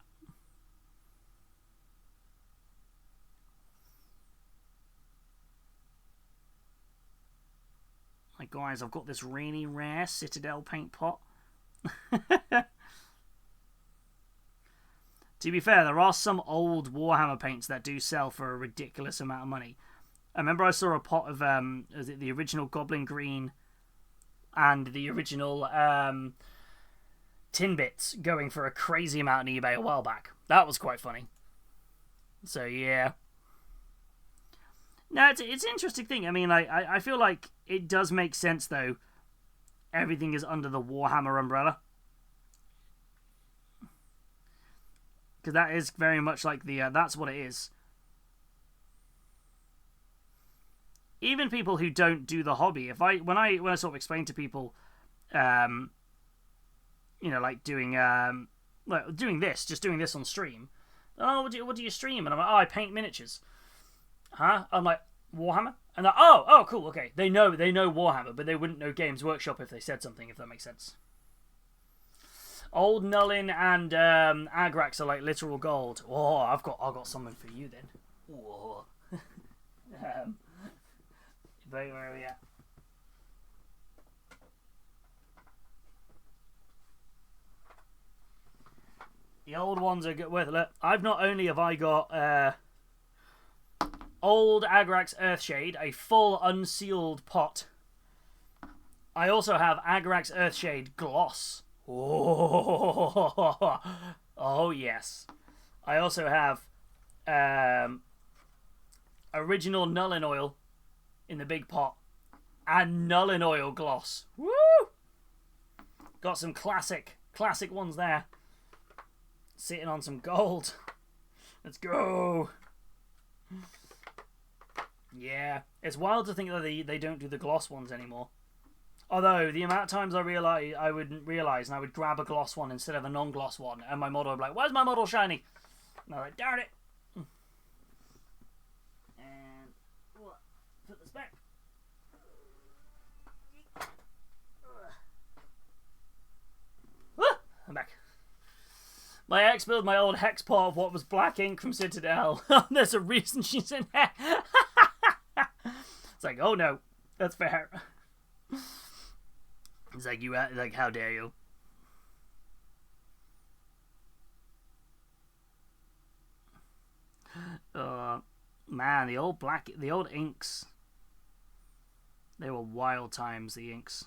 Like, guys, I've got this really rare Citadel paint pot. To be fair, there are some old Warhammer paints that do sell for a ridiculous amount of money. I remember I saw a pot of was it the original Goblin Green and the original Tin Bits going for a crazy amount on eBay a while back. That was quite funny. So yeah. No, it's an interesting thing. I mean, I feel like it does make sense though. Everything is under the Warhammer umbrella. Because that is very much like the that's what it is. Even people who don't do the hobby, when I sort of explain to people, you know, like doing this on stream. Oh, what do you stream? And I'm like, oh, I paint miniatures. Huh? I'm like, Warhammer? And oh, cool, okay. They know Warhammer, but they wouldn't know Games Workshop if they said something, if that makes sense. Old Nullin and Agrax are like literal gold. Oh, I've got something for you then. Whoa. Where are we at? The old ones are good. Wait, look. I've not only have I got old Agrax Earthshade, a full unsealed pot. I also have Agrax Earthshade Gloss. Oh, oh yes. I also have original Nullin Oil in the big pot and Nullin Oil Gloss. Woo! Got some classic ones there. Sitting on some gold. Let's go. Yeah, it's wild to think that they don't do the gloss ones anymore. Although the amount of times I wouldn't realise and I would grab a gloss one instead of a non-gloss one, and my model would be like, "Where's my model shiny?" And I'm like, "Darn it!" And what? Put this back. I'm back. My ex built my old hex pot of what was black ink from Citadel. There's a reason she's in there. It's like, oh no, that's fair. It's like, like, how dare you? Man, the old inks. They were wild times, the inks.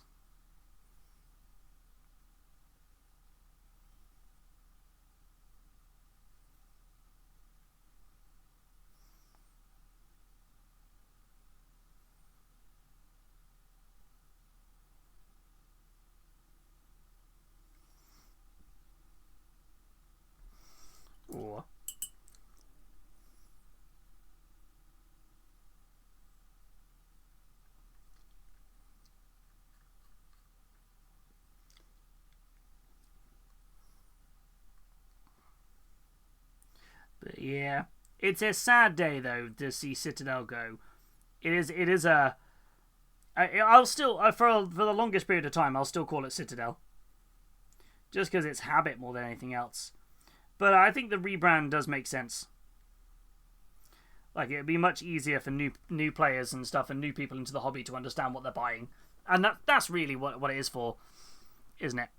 Ooh. But yeah, it's a sad day though to see Citadel go. It is a. I'll still for the longest period of time I'll still call it Citadel. Just because it's habit more than anything else. But I think the rebrand does make sense. Like, it'd be much easier for new players and stuff and new people into the hobby to understand what they're buying. And that's really what it is for, isn't it?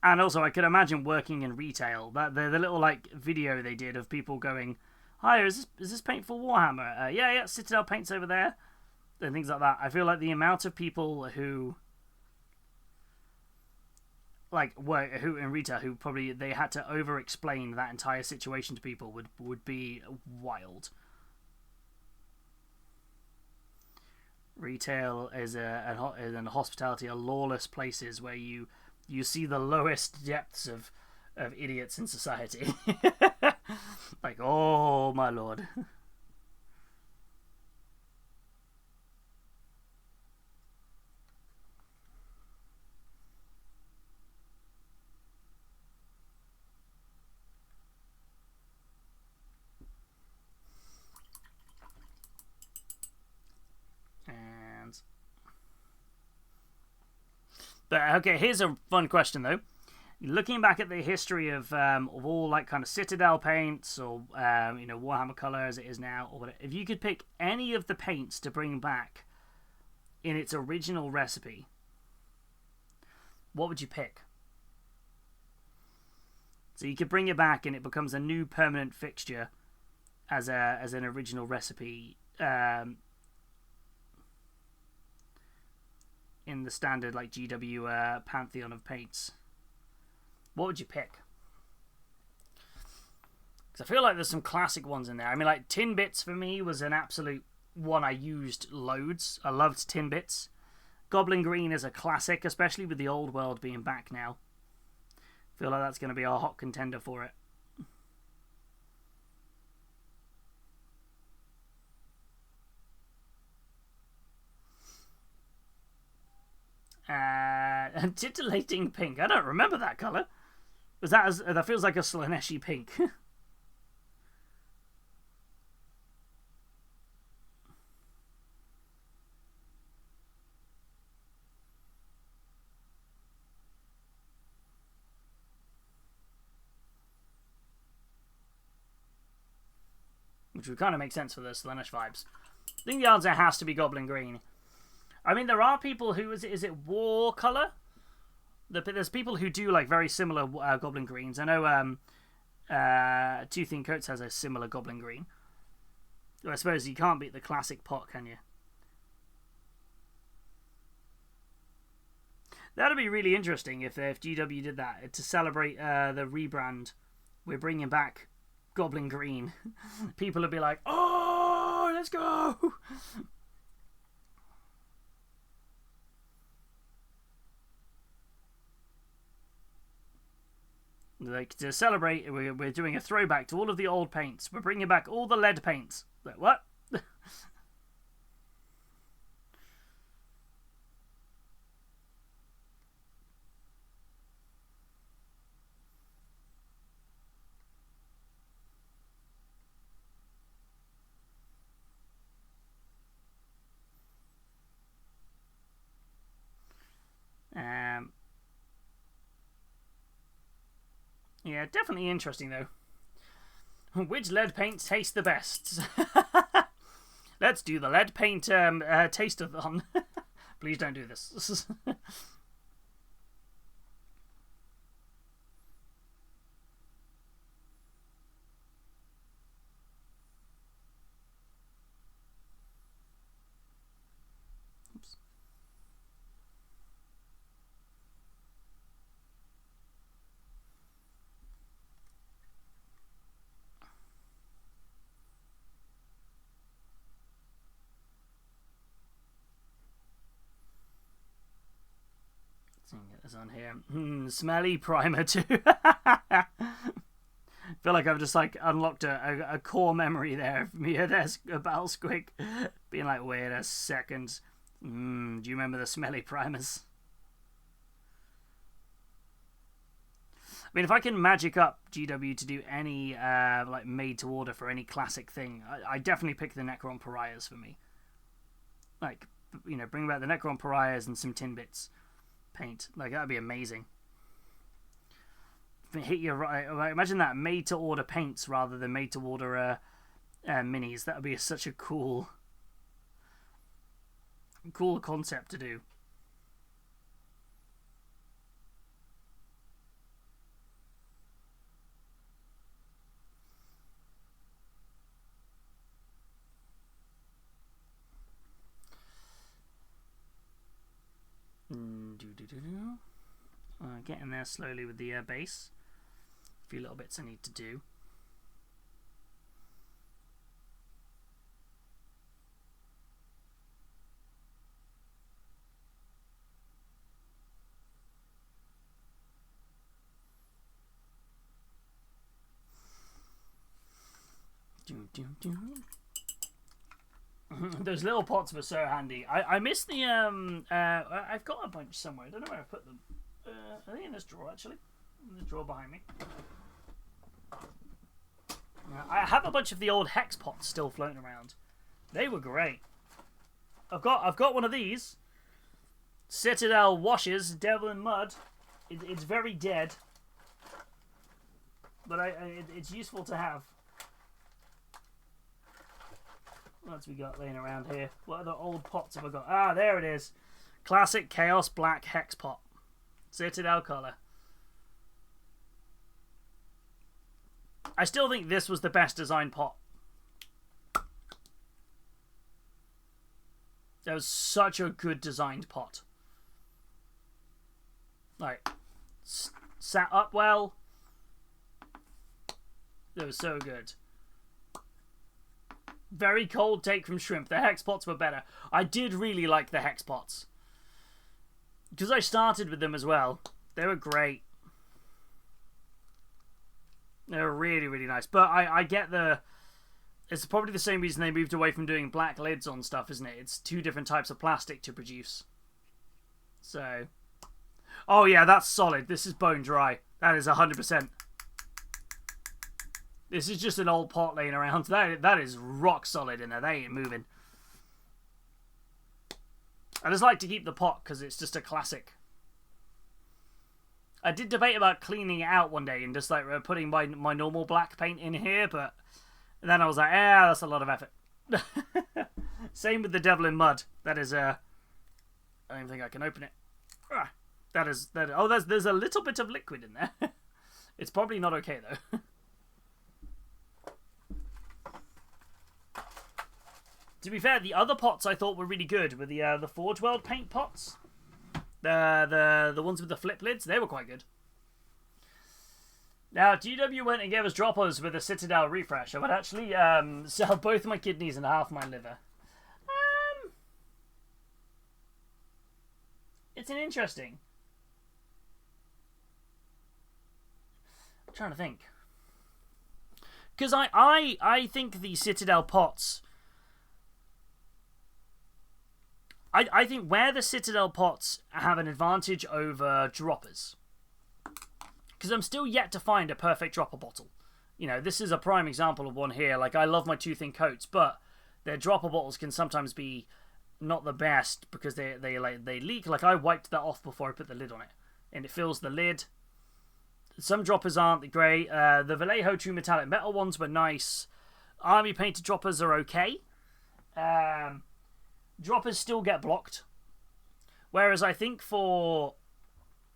And also, I could imagine working in retail. That the little like video they did of people going, "Hi, is this paint for Warhammer? Yeah, Citadel paint's over there," and things like that. I feel like the amount of people who who in retail who probably they had to over explain that entire situation to people would be wild. Retail is and hospitality are lawless places where you see the lowest depths of idiots in society. Like, oh my lord. But okay, here's a fun question though. Looking back at the history of all like kind of Citadel paints or Warhammer color as it is now, or whatever, if you could pick any of the paints to bring back in its original recipe, what would you pick? So you could bring it back and it becomes a new permanent fixture as an original recipe. In the standard like GW pantheon of paints, what would you pick? Because I feel like there's some classic ones in there. I mean, like Tin Bits for me was an absolute one I used loads. I loved Tin Bits. Goblin Green is a classic, especially with the old world being back now. I feel like that's going to be a hot contender for it. Titillating pink. I don't remember that colour. That feels like a Slaneshi pink. which would kind of make sense for the Slaanesh vibes. I think the answer has to be Goblin Green. I mean, there are people who... Is it War Colour? There's people who do, like, very similar Goblin Greens. I know Two Thin Coats has a similar Goblin Green. I suppose you can't beat the classic pot, can you? That'd be really interesting if GW did that. To celebrate the rebrand, we're bringing back Goblin Green. People would be like, oh, let's go! Like, to celebrate, we're doing a throwback to all of the old paints. We're bringing back all the lead paints. Like, what? Yeah, definitely interesting, though. Which lead paints taste the best? Let's do the lead paint taste-a-thon. Please don't do this. Oops. Get this on here. Smelly primer too. I feel like I've just like unlocked a core memory there of me at a Battle Squig being like, wait a second. Do you remember the smelly primers? I mean, if I can magic up GW to do any like made to order for any classic thing, I definitely pick the Necron Pariahs for me. Like, you know, bring back the Necron Pariahs and some tin bits paint. Like, that'd be amazing. Hit you right. Imagine that, made to order paints rather than made to order minis. That would be such a cool concept to do. Getting there slowly with the base. A few little bits I need to do. Those little pots were so handy. I miss the I've got a bunch somewhere. I don't know where I put them. I think in this drawer, actually. In the drawer behind me. I have a bunch of the old hex pots still floating around. They were great. I've got one of these. Citadel Washes Devil in Mud. It's very dead, but it's useful to have. What else we got laying around here? What other old pots have I got? Ah, there it is. Classic Chaos Black Hex Pot. Citadel colour. I still think this was the best designed pot. That was such a good designed pot. Like, sat up well. That was so good. Very cold take from Shrimp. The hex pots were better. I did really like the hex pots. Because I started with them as well. They were great. They were really, really nice. But I get the... It's probably the same reason they moved away from doing black lids on stuff, isn't it? It's two different types of plastic to produce. So... Oh yeah, that's solid. This is bone dry. That is 100%. This is just an old pot laying around. That is rock solid in there. They ain't moving. I just like to keep the pot because it's just a classic. I did debate about cleaning it out one day and just like putting my normal black paint in here, but And then I was like, that's a lot of effort. Same with the Devil in Mud. That is, I don't even think I can open it. Oh, there's a little bit of liquid in there. It's probably not okay, though. To be fair, the other pots I thought were really good were the Forge World paint pots. The ones with the flip lids, they were quite good. Now, GW went and gave us droppers with a Citadel refresh. I would actually sell both my kidneys and half my liver. It's an interesting. I'm trying to think. Because I think the Citadel pots... I think where the Citadel pots have an advantage over droppers. Because I'm still yet to find a perfect dropper bottle. You know, this is a prime example of one here. Like, I love my two thin coats, but their dropper bottles can sometimes be not the best because they leak. Like, I wiped that off before I put the lid on it, and it fills the lid. Some droppers aren't great. The Vallejo True Metallic Metal ones were nice. Army painted droppers are okay. Droppers still get blocked. Whereas I think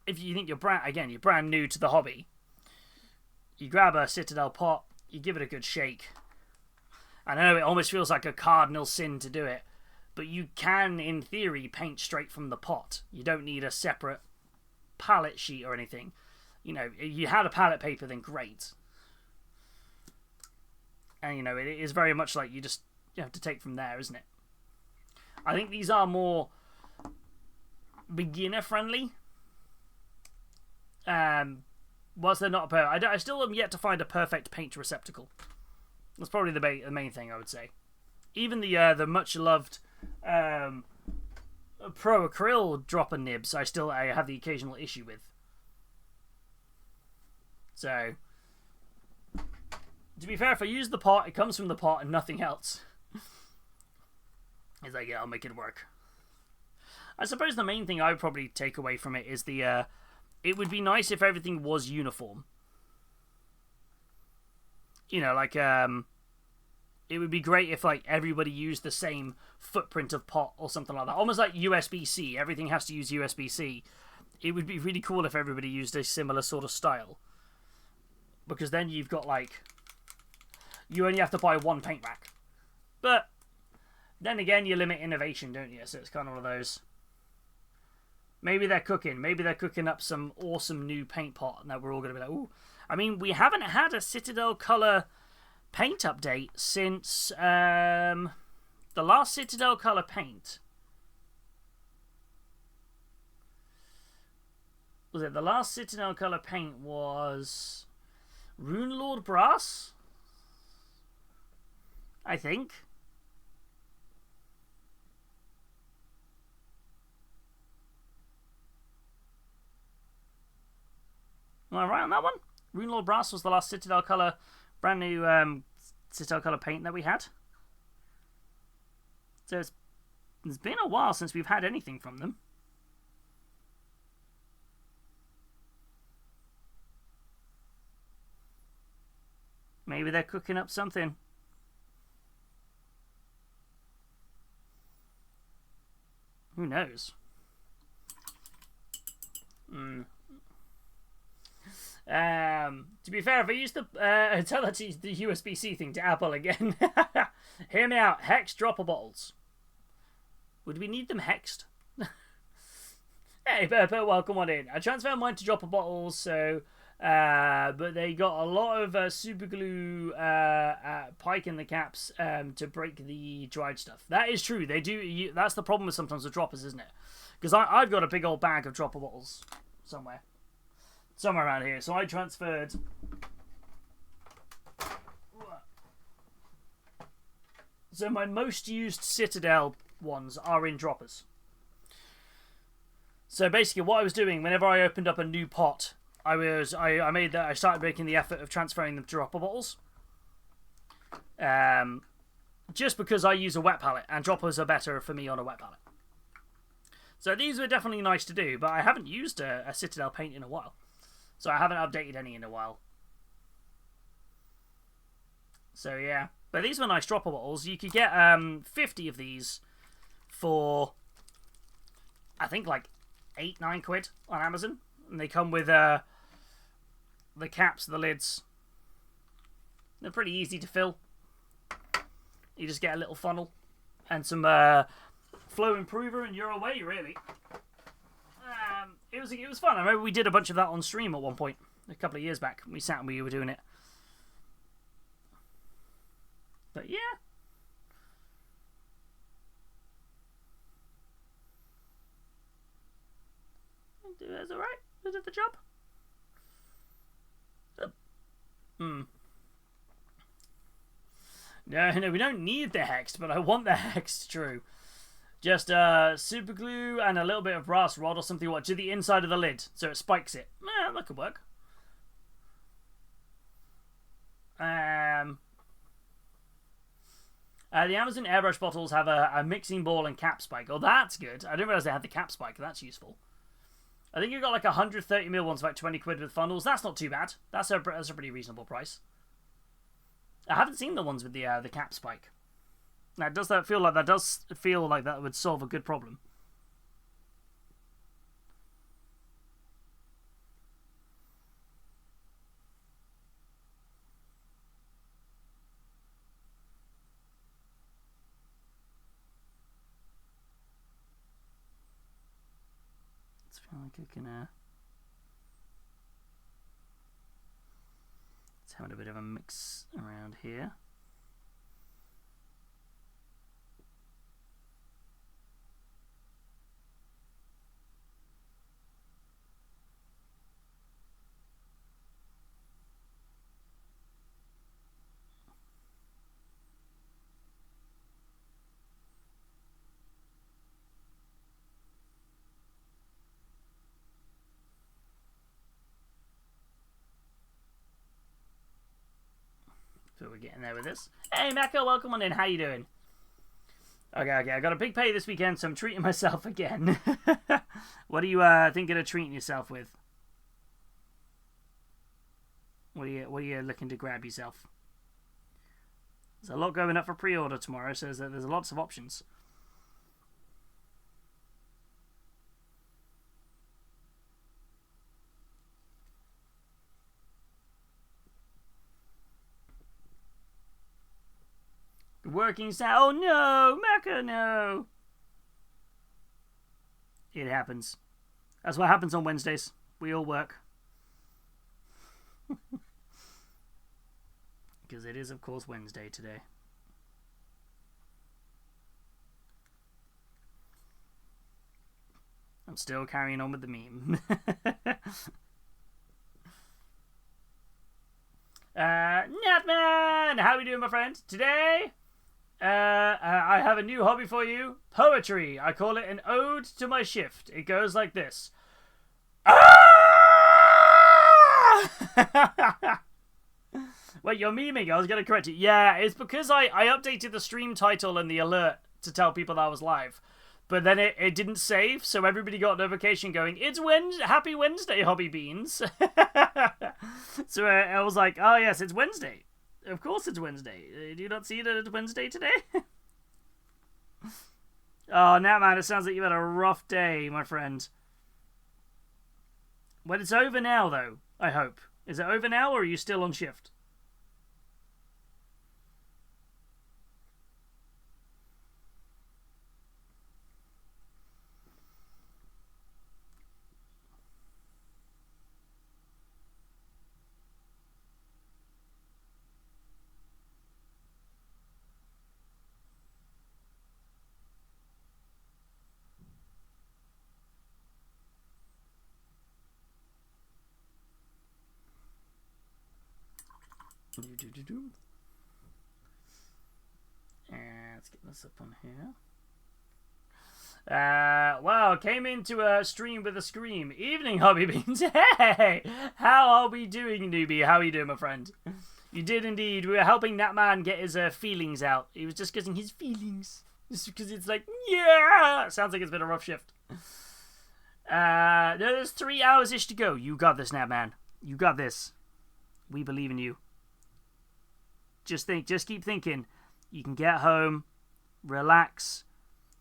if you think you're brand new to the hobby, you grab a Citadel pot, you give it a good shake. I know it almost feels like a cardinal sin to do it, but you can, in theory, paint straight from the pot. You don't need a separate palette sheet or anything. You know, if you had a palette paper, then great. And, you know, it is very much like you have to take from there, isn't it? I think these are more beginner-friendly. Whilst they're not I still am yet to find a perfect paint receptacle. That's probably the main thing I would say. Even the much-loved Pro Acryl dropper nibs, I have the occasional issue with. So, to be fair, if I use the pot, it comes from the pot and nothing else. It's like, yeah, I'll make it work. I suppose the main thing I would probably take away from it is it would be nice if everything was uniform. You know, like, it would be great if, like, everybody used the same footprint of pot or something like that. Almost like USB-C. Everything has to use USB-C. It would be really cool if everybody used a similar sort of style. Because then you've got, like, you only have to buy one paint rack. But then again, you limit innovation, don't you? So it's kind of one of those. Maybe they're cooking up some awesome new paint pot, and that we're all going to be like, ooh. I mean, we haven't had a Citadel Color paint update since the last Citadel Color paint. Was it the last Citadel Color paint was Rune Lord Brass? I think. Am I right on that one? Rune Lord Brass was the last Citadel Color, brand new Citadel Color paint that we had. So it's been a while since we've had anything from them. Maybe they're cooking up something. Who knows? To be fair, if I use the tell her to use the USB-C thing to Apple again. Hear me out. Hex dropper bottles. Would we need them hexed? Hey, Purple, welcome on in. I transferred mine to dropper bottles, so but they got a lot of super glue pike in the caps to break the dried stuff. That is true. They do. That's the problem with sometimes with droppers, isn't it? Because I've got a big old bag of dropper bottles somewhere around here. So I transferred. So my most used Citadel ones are in droppers. So basically, what I was doing whenever I opened up a new pot, I started making the effort of transferring them to dropper bottles. Just because I use a wet palette, and droppers are better for me on a wet palette. So these were definitely nice to do, but I haven't used a Citadel paint in a while. So I haven't updated any in a while. So yeah. But these were nice dropper bottles. You could get 50 of these for, I think, like 8-9 quid on Amazon. And they come with the caps, the lids. They're pretty easy to fill. You just get a little funnel and some flow improver and you're away, really. It was fun. I remember we did a bunch of that on stream at one point, a couple of years back. We sat and we were doing it. But yeah. That's alright. Is it the job? No, we don't need the hex, but I want the hex, true. Just super glue and a little bit of brass rod or something to the inside of the lid, so it spikes it. That could work. The Amazon airbrush bottles have a mixing ball and cap spike. Oh, that's good. I didn't realize they had the cap spike. That's useful. I think you got like 130ml ones, about 20 quid with funnels. That's not too bad. That's a pretty reasonable price. I haven't seen the ones with the cap spike. Now, does that feel like that would solve a good problem? It's feel like I can let's have a bit of a mix around here. So we're getting there with this. Hey, Mecca, welcome on in. How you doing? Okay. I got a big pay this weekend, so I'm treating myself again. What are you thinking of treating yourself with? What are you looking to grab yourself? There's a lot going up for pre-order tomorrow, so there's lots of options. Working sound. Oh no, Mecca, no. It happens. That's what happens on Wednesdays. We all work. Because it is, of course, Wednesday today. I'm still carrying on with the meme. Natman! How are we doing, my friend? Today, I have a new hobby for you. Poetry. I call it an ode to my shift. It goes like this. Wait, you're memeing. I was going to correct you. Yeah, it's because I updated the stream title and the alert to tell people that I was live. But then it didn't save, so everybody got a notification going, it's Happy Wednesday, Hobby Beans. So I was like, oh yes, it's Wednesday. Of course it's Wednesday. Do you not see that it's Wednesday today? Oh, now, man, it sounds like you've had a rough day, my friend. Well, it's over now, though, I hope. Is it over now, or are you still on shift? And let's get this up on here. Wow, came into a stream with a scream. Evening, Hobby Beans. Hey, how are we doing, newbie? How are you doing, my friend? You did indeed. We were helping that man get his feelings out. He was just getting his feelings. Just because it's like, yeah! Sounds like it's been a rough shift. There's 3 hours-ish to go. You got this now, man. You got this. We believe in you. just keep thinking. You can get home, relax,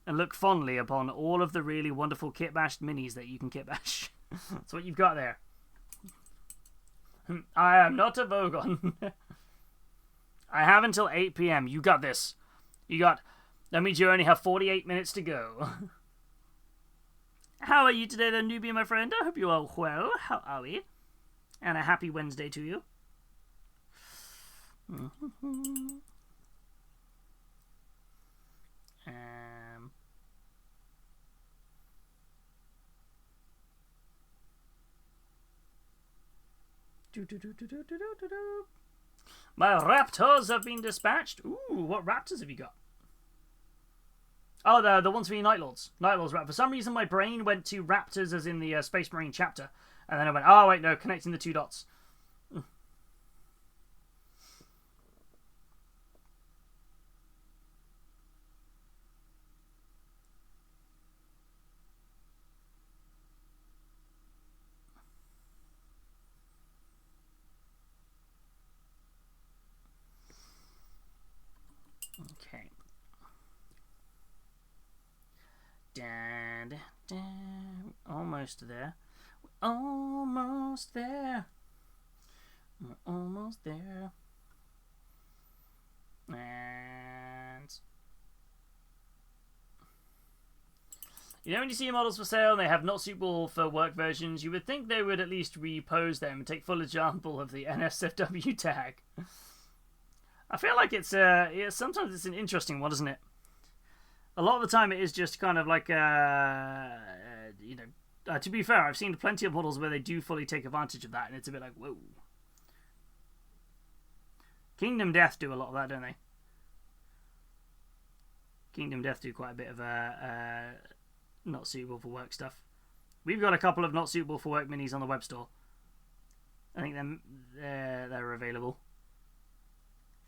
and look fondly upon all of the really wonderful kit-bashed minis that you can kit-bash. That's what you've got there. I am not a Vogon. I have until 8 p.m. You got this. That means you only have 48 minutes to go. How are you today then, newbie, my friend? I hope you are well. How are we? And a happy Wednesday to you. My raptors have been dispatched. Ooh, what raptors have you got? Oh, the ones for your Night Lords. Night Lords. For some reason, my brain went to raptors as in the Space Marine chapter. And then I went, oh, wait, no, connecting the 2 dots. Okay. Almost there. Almost there. We're almost there. And you know, when you see models for sale and they have not suitable for work versions, you would think they would at least repose them and take full example of the NSFW tag. I feel like it's sometimes it's an interesting one, isn't it? A lot of the time it is just kind of like you know, to be fair, I've seen plenty of models where they do fully take advantage of that, and it's a bit like, whoa. Kingdom Death do a lot of that, don't they? Kingdom Death do quite a bit of not suitable for work stuff. We've got a couple of not suitable for work minis on the web store. I think they're available.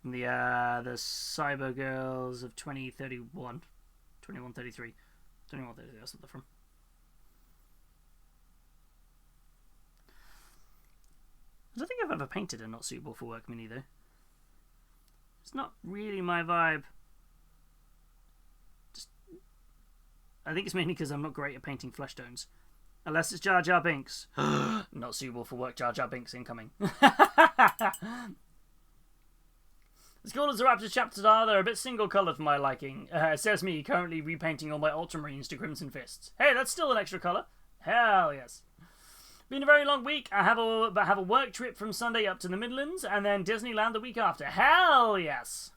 From the Cyber Girls of 2031. 2133. 2133, that's what they're from. I don't think I've ever painted a not suitable for work mini though. It's not really my vibe. I think it's mainly because I'm not great at painting flesh tones. Unless it's Jar Jar Binks. Not suitable for work, Jar Jar Binks incoming. As cool as the Raptors chapters are, they're a bit single-coloured for my liking. It says me currently repainting all my Ultramarines to Crimson Fists. Hey, that's still an extra colour. Hell yes. Been a very long week. I have a work trip from Sunday up to the Midlands, and then Disneyland the week after. Hell yes.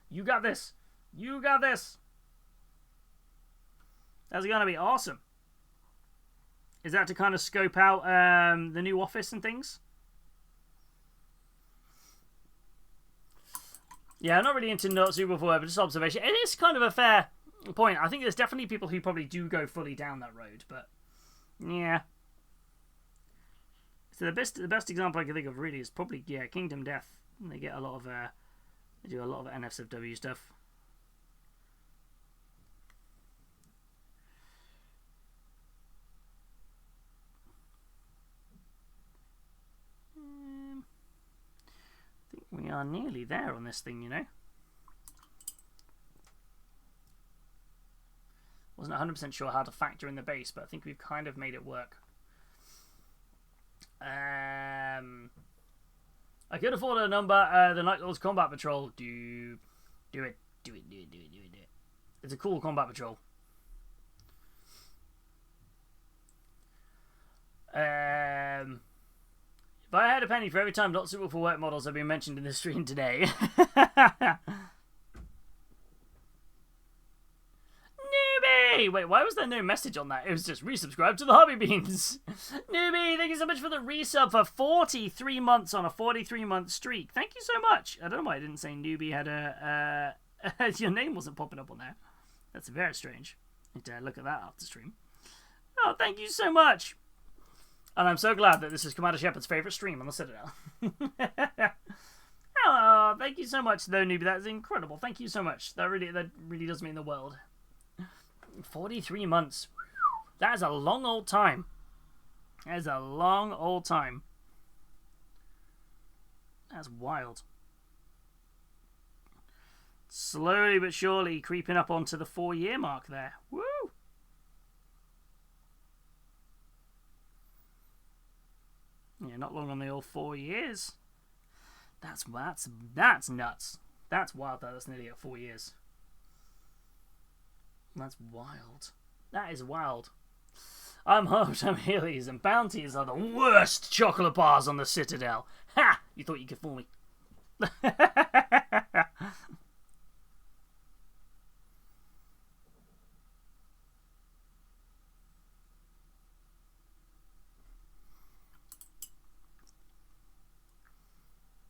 You got this. You got this. That's going to be awesome. Is that to kind of scope out the new office and things? Yeah, I'm not really into not suitable for work, but just observation. It is kind of a fair point. I think there's definitely people who probably do go fully down that road, but yeah. So the best example I can think of really is probably Kingdom Death. They get a lot of they do a lot of NSFW stuff. I think we are nearly there on this thing, you know. Wasn't 100% sure how to factor in the base, but I think we've kind of made it work. I could afford a number. The Night Lord's Combat Patrol. Do it. It's a cool combat patrol. If I had a penny for every time not suitable for work models have been mentioned in this stream today. Newbie! Wait, why was there no message on that? It was just resubscribe to the Hobby Beans. Newbie, thank you so much for the resub for 43 months on a 43-month streak. Thank you so much. I don't know why I didn't say Newbie had a... your name wasn't popping up on there. That's very strange. I need to look at that after stream. Oh, thank you so much. And I'm so glad that this is Commander Shepard's favourite stream on the Citadel. Oh, thank you so much, though, Newbie. That is incredible. Thank you so much. That really does mean the world. 43 months. That is a long old time. That is a long old time. That's wild. Slowly but surely creeping up onto the 4-year mark there. Woo! Yeah, not long on the old 4 years. That's nuts. That's wild that that's nearly at 4 years. That's wild. That is wild. I'm Hobbytime Healys, and bounties are the worst chocolate bars on the Citadel. Ha! You thought you could fool me.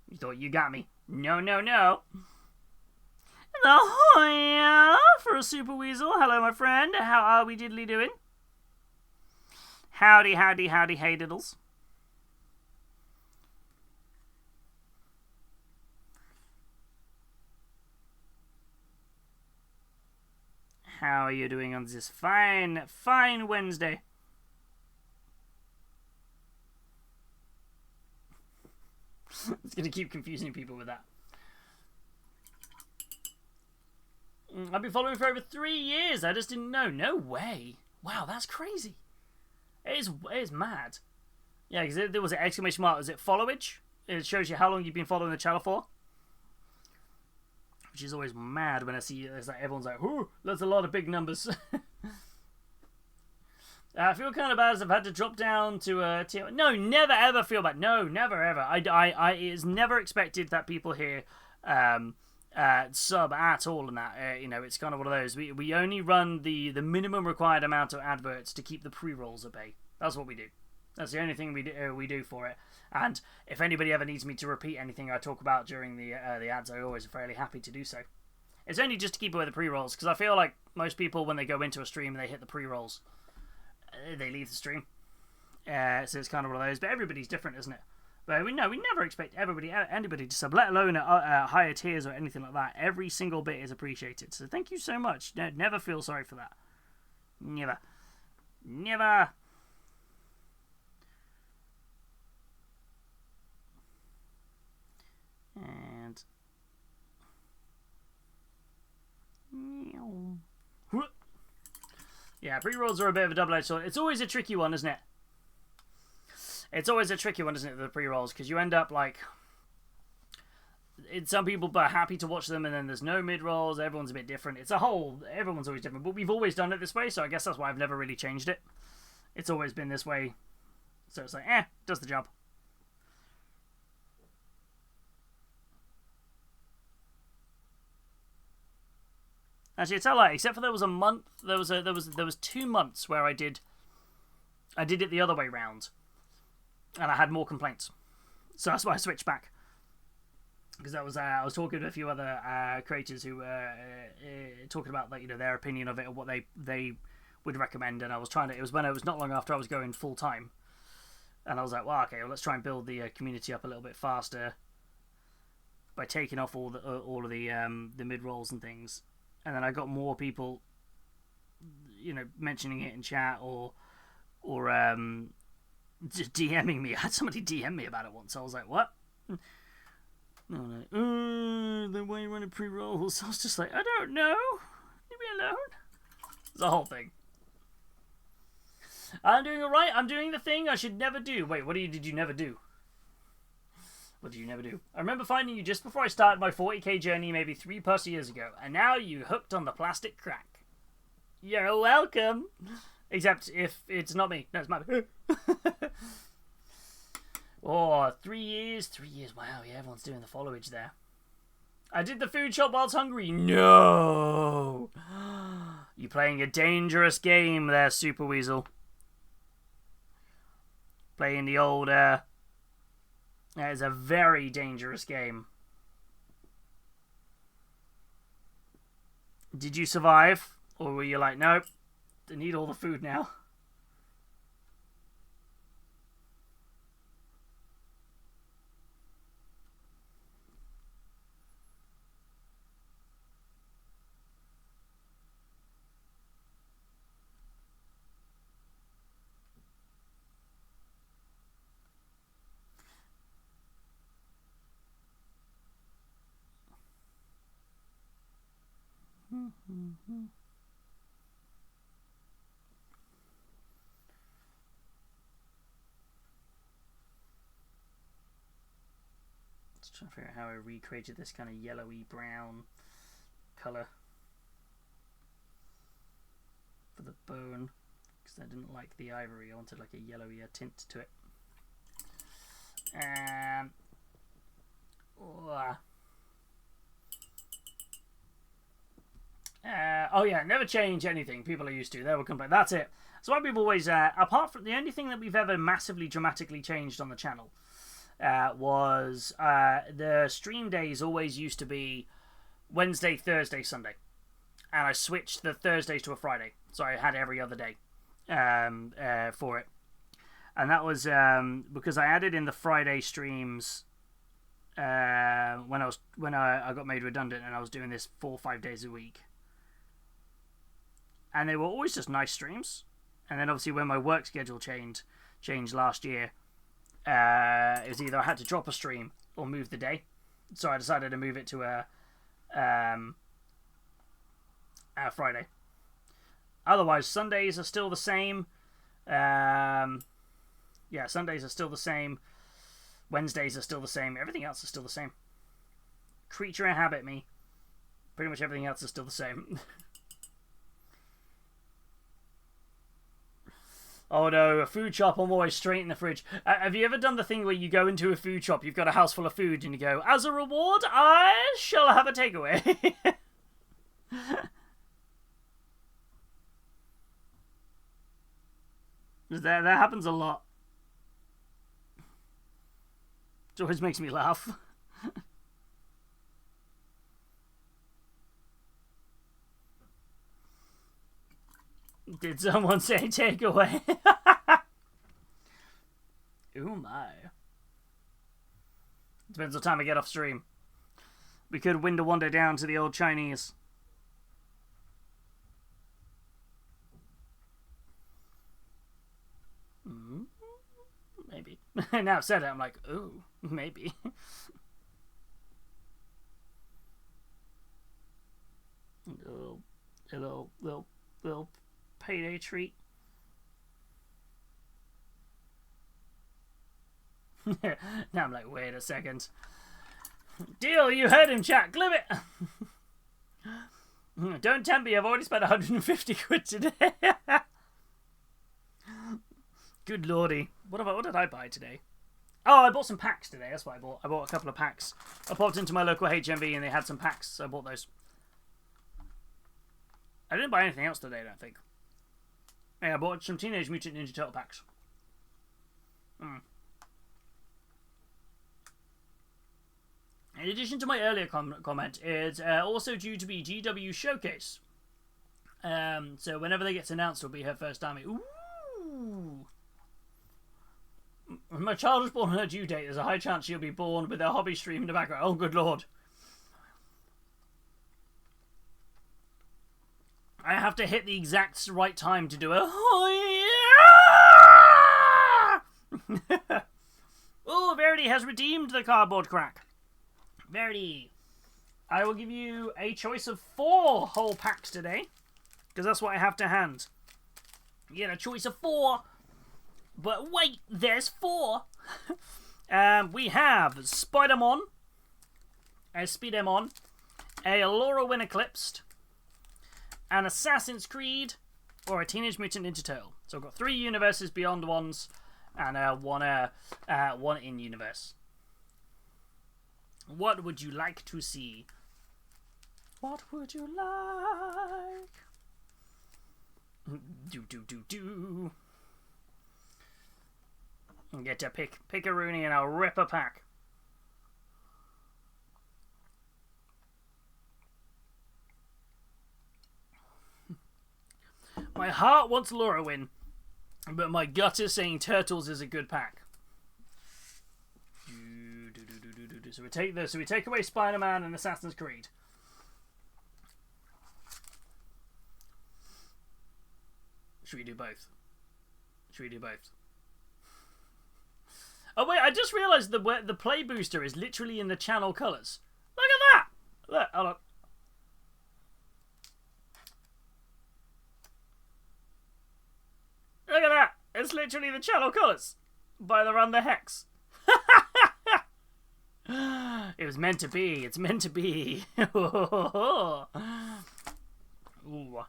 You thought you got me. No, no, no. The Hoya for a Super Weasel. Hello, my friend. How are we diddly doing? Howdy, howdy, howdy, hey diddles. How are you doing on this fine, fine Wednesday? It's going to keep confusing people with that. I've been following for over 3 years. I just didn't know. No way. Wow, that's crazy. It is mad. Yeah, because there was an exclamation mark. Was it followage? It shows you how long you've been following the channel for. Which is always mad when I see it's like everyone's like, "Ooh, that's a lot of big numbers." I feel kind of bad as I've had to drop down to a tier. No, never ever feel bad. No, never ever. It's never expected that people here sub at all, and that you know, it's kind of one of those. We only run the minimum required amount of adverts to keep the pre-rolls at bay. That's what we do. That's the only thing we do for it. And if anybody ever needs me to repeat anything I talk about during the ads, I'm always fairly happy to do so. It's only just to keep away the pre-rolls, because I feel like most people, when they go into a stream and they hit the pre-rolls, they leave the stream. So it's kind of one of those. But everybody's different, isn't it? But we never expect anybody to sub, let alone at higher tiers or anything like that. Every single bit is appreciated. So thank you so much. Never feel sorry for that. Never. Never. And yeah, pre-rolls are a bit of a double-edged sword. It's always a tricky one, isn't it? It's always a tricky one, isn't it, the pre-rolls, because you end up like, some people are happy to watch them, and then there's no mid-rolls. Everyone's a bit different. Everyone's always different, but we've always done it this way, so I guess that's why I've never really changed it. It's always been this way, so it's like, does the job. Actually, it's all right. Except for there was a month. There was 2 months where I did it the other way round, and I had more complaints. So that's why I switched back. Because that was I was talking to a few other creators who talking about, like, you know, their opinion of it, or what they would recommend, and I was trying to. It was not long after I was going full time, and I was like, well, okay, well, let's try and build the community up a little bit faster by taking off all of the mid rolls and things. And then I got more people, you know, mentioning it in chat or just DMing me. I had somebody DM me about it once. I was like, what? Like, the way you run pre-rolls. I was just like, I don't know. Leave me alone. It's the whole thing. I'm doing alright. I'm doing the thing I should never do. Wait, what did you never do? What did you never do? I remember finding you just before I started my 40k journey maybe 3+ years ago, and now you hooked on the plastic crack. You're welcome. Except if it's not me. No, it's my... Oh, 3 years. 3 years. Wow, yeah, everyone's doing the followage there. I did the food shop whilst hungry. No. You're playing a dangerous game there, Super Weasel. Playing the old... That is a very dangerous game. Did you survive? Or were you like, nope, I need all the food now? Just trying to figure out how I recreated this kind of yellowy brown colour for the bone, because I didn't like the ivory. I wanted like a yellowier tint to it. Oh yeah, never change anything. People are used to. They will complain. That's it. So why people always, apart from the only thing that we've ever massively dramatically changed on the channel was the stream days always used to be Wednesday, Thursday, Sunday, and I switched the Thursdays to a Friday, so I had every other day for it, and that was because I added in the Friday streams when I got made redundant, and I was doing this 4 or 5 days a week, and they were always just nice streams. And then obviously when my work schedule changed last year, it was either I had to drop a stream or move the day, so I decided to move it to a Friday. Otherwise, Sundays are still the same. Yeah, Sundays are still the same. Wednesdays are still the same. Everything else is still the same. Creature and habit me. Pretty much everything else is still the same. Oh no, a food shop, I'm always straight in the fridge. Have you ever done the thing where you go into a food shop, you've got a house full of food, and you go, as a reward, I shall have a takeaway? That happens a lot. It always makes me laugh. Did someone say takeaway? Ooh my. Depends what time I get off stream. We could window wander down to the old Chinese. Maybe. Now I've said it, I'm like, ooh, maybe. A little payday treat. Now I'm like, wait a second. Deal, you heard him, chat. Clip it. Don't tempt me, I've already spent 150 quid today. Good lordy. What did I buy today? Oh, I bought some packs today. That's what I bought. I bought a couple of packs. I popped into my local HMV and they had some packs, so I bought those. I didn't buy anything else today, I don't think. Yeah, I bought some Teenage Mutant Ninja Turtle packs. In addition to my earlier comment, it's also due to be GW Showcase. So whenever they get announced, it'll be her first time. Ooh! When my child was born on her due date, there's a high chance she'll be born with her hobby stream in the background. Oh, good lord. I have to hit the exact right time to do it. Oh, Verity has redeemed the cardboard crack. Verity, I will give you a choice of 4 whole packs today, because that's what I have to hand. You get a choice of 4, but wait, there's 4. We have Spider-Man, a Speedemon, a Laura Win Eclipsed, an Assassin's Creed, or a Teenage Mutant Ninja Turtle. So I've got 3 universes beyond ones, and one in universe. What would you like to see? What would you like? Do. And get to pick a Rooney and I'll rip a pack. My heart wants Laura Win, but my gut is saying Turtles is a good pack. So we take this. So we take away Spider-Man and Assassin's Creed. Should we do both? Oh wait, I just realised the play booster is literally in the channel colours. Look at that! Look, hold on. That's literally the channel colours by around the hex. It was meant to be. It's meant to be. Ooh. Do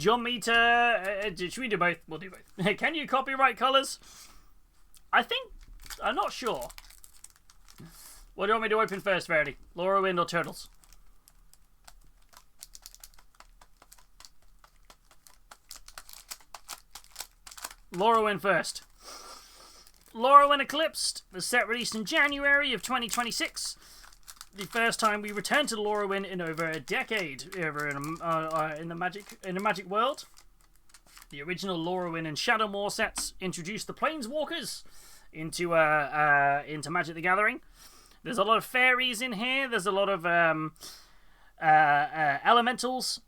you want me to... should we do both? We'll do both. Can you copyright colours? I'm not sure. What do you want me to open first, Verity? Lorwyn or Turtles? Lorwyn first. Lorwyn Eclipsed. The set released in January of 2026. The first time we returned to Lorwyn in over a decade, in the Magic world. The original Lorwyn and Shadowmoor sets introduced the Planeswalkers into Magic the Gathering. There's a lot of fairies in here. There's a lot of elementals,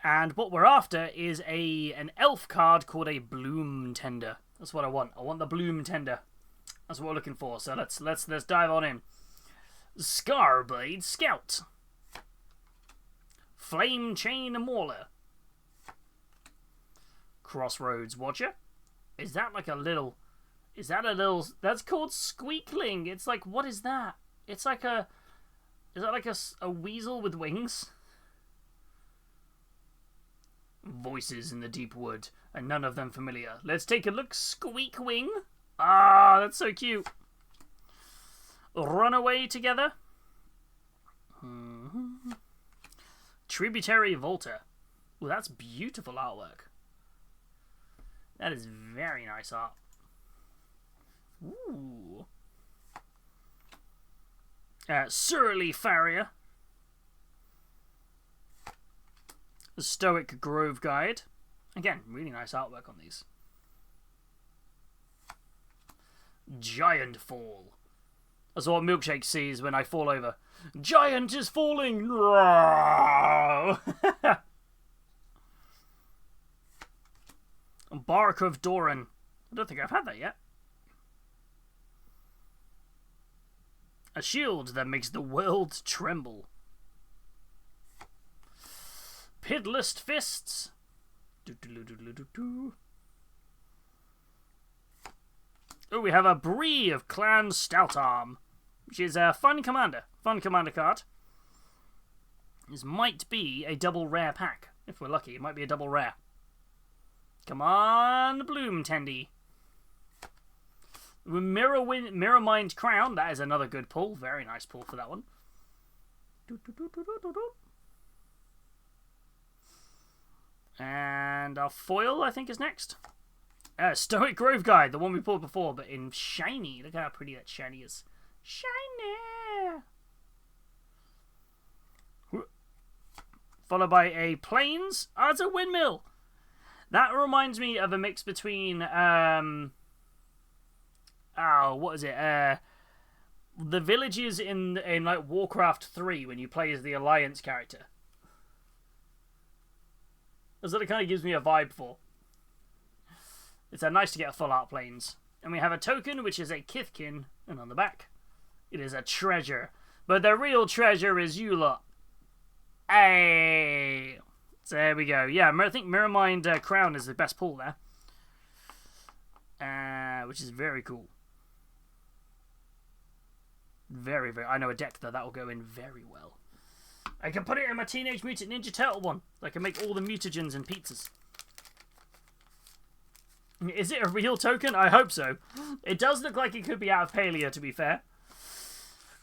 and what we're after is an elf card called a Bloom Tender. That's what I want. I want the Bloom Tender. That's what we're looking for. So let's dive on in. Scarblade Scout, Flame Chain Mauler, Crossroads Watcher. Is that like a little? Is that a little? That's called Squeakling. It's like, what is that? It's like a. Is that like a weasel with wings? Voices in the deep wood, and none of them familiar. Let's take a look. Squeakwing. Ah, that's so cute. Runaway Together. Tributary Volta. Well, that's beautiful artwork. That is very nice art. Ooh. Surly Farrier. The Stoic Grove Guide. Again, really nice artwork on these. Giant Fall. That's what Milkshake sees when I fall over. Giant is falling! Bark of Doran. I don't think I've had that yet. A shield that makes the world tremble. Pidless Fists. Oh, we have a Bree of Clan Stoutarm, which is a fun commander card. This might be a double rare pack. If we're lucky, it might be a double rare. Come on, Bloom Tendy. Mirrormind Crown. That is another good pull. Very nice pull for that one. And our foil, I think, is next. Stoic Grove Guide, the one we pulled before, but in shiny. Look how pretty that shiny is. Shiny! Followed by a Plains. Oh, it's a windmill! That reminds me of a mix between, what is it? The villages in like Warcraft 3 when you play as the Alliance character. That's what it kind of gives me a vibe for. It's nice to get a full art Plains. And we have a token, which is a Kithkin, and on the back, it is a treasure. But the real treasure is you lot. Hey! So there we go. Yeah, I think Mirrormind Crown is the best pull there. Which is very cool. Very, very... I know a deck that will go in very well. I can put it in my Teenage Mutant Ninja Turtle one. I can make all the mutagens and pizzas. Is it a real token? I hope so. It does look like it could be out of Paleo, to be fair.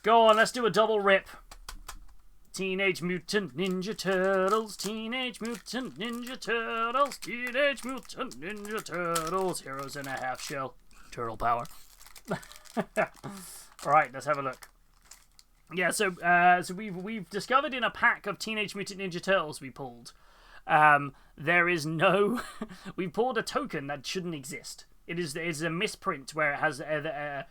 Go on, let's do a double rip. Teenage Mutant Ninja Turtles, Teenage Mutant Ninja Turtles, Teenage Mutant Ninja Turtles, Heroes in a Half Shell. Turtle power. Alright, let's have a look. Yeah, so we've discovered in a pack of Teenage Mutant Ninja Turtles we pulled. There is no... we pulled a token that shouldn't exist. It's a misprint where it has the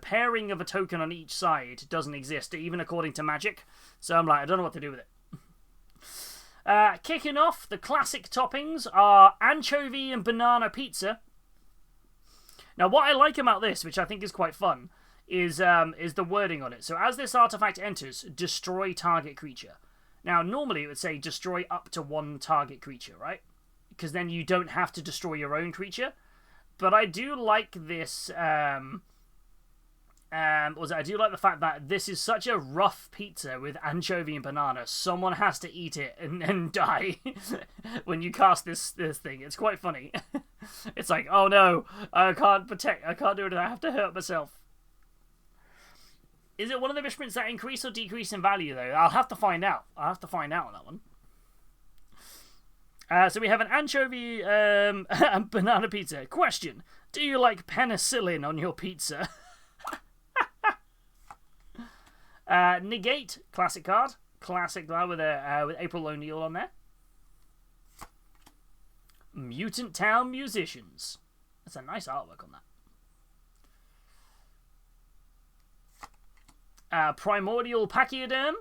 pairing of a token on each side doesn't exist, even according to Magic. So I'm like, I don't know what to do with it. Kicking off, the classic toppings are anchovy and banana pizza. Now, what I like about this, which I think is quite fun, is the wording on it. So as this artifact enters, destroy target creature. Now, normally it would say destroy up to one target creature, right? Because then you don't have to destroy your own creature. But I do like this. I do like the fact that this is such a rough pizza with anchovy and banana. Someone has to eat it and die when you cast this thing. It's quite funny. It's like, oh no, I can't do it. I have to hurt myself. Is it one of the bishoprints that increase or decrease in value though? I'll have to find out. I'll have to find out on that one. So we have an anchovy and banana pizza. Question: do you like penicillin on your pizza? Negate, classic card. Classic card with April O'Neil on there. Mutant Town Musicians. That's a nice artwork on that. Primordial Pachyderm.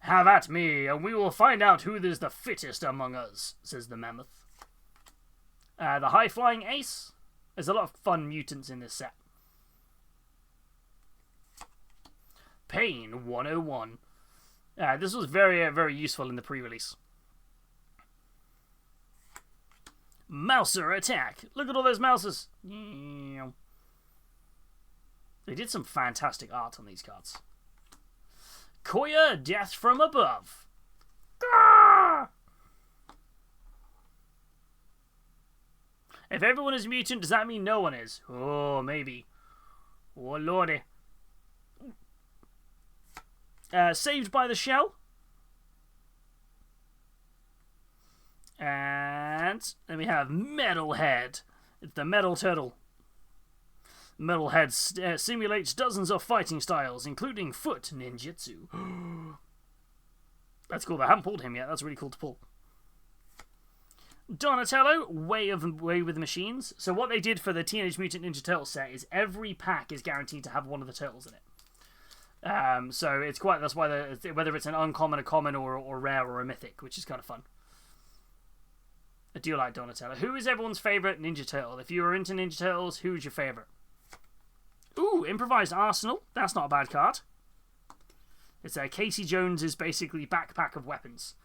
Have at me, and we will find out who is the fittest among us, says the mammoth. The High Flying Ace. There's a lot of fun mutants in this set. Pain 101. This was very, very useful in the pre-release. Mouser Attack. Look at all those mouses. They did some fantastic art on these cards. Koya, Death from Above. Gah! If everyone is mutant, does that mean no one is? Oh, maybe. Oh, lordy. Saved by the Shell. And then we have Metalhead. It's the Metal Turtle. Metalhead simulates dozens of fighting styles, including foot ninjutsu. That's cool. I haven't pulled him yet. That's really cool to pull. Donatello, Way with the Machines. So what they did for the Teenage Mutant Ninja Turtles set is every pack is guaranteed to have one of the turtles in it. So it's quite. That's why whether it's an uncommon, a common, or rare, or a mythic, which is kind of fun. I do like Donatello. Who is everyone's favorite Ninja Turtle? If you were into Ninja Turtles, who's your favorite? Ooh, Improvised Arsenal. That's not a bad card. It's Casey Jones's basically backpack of weapons.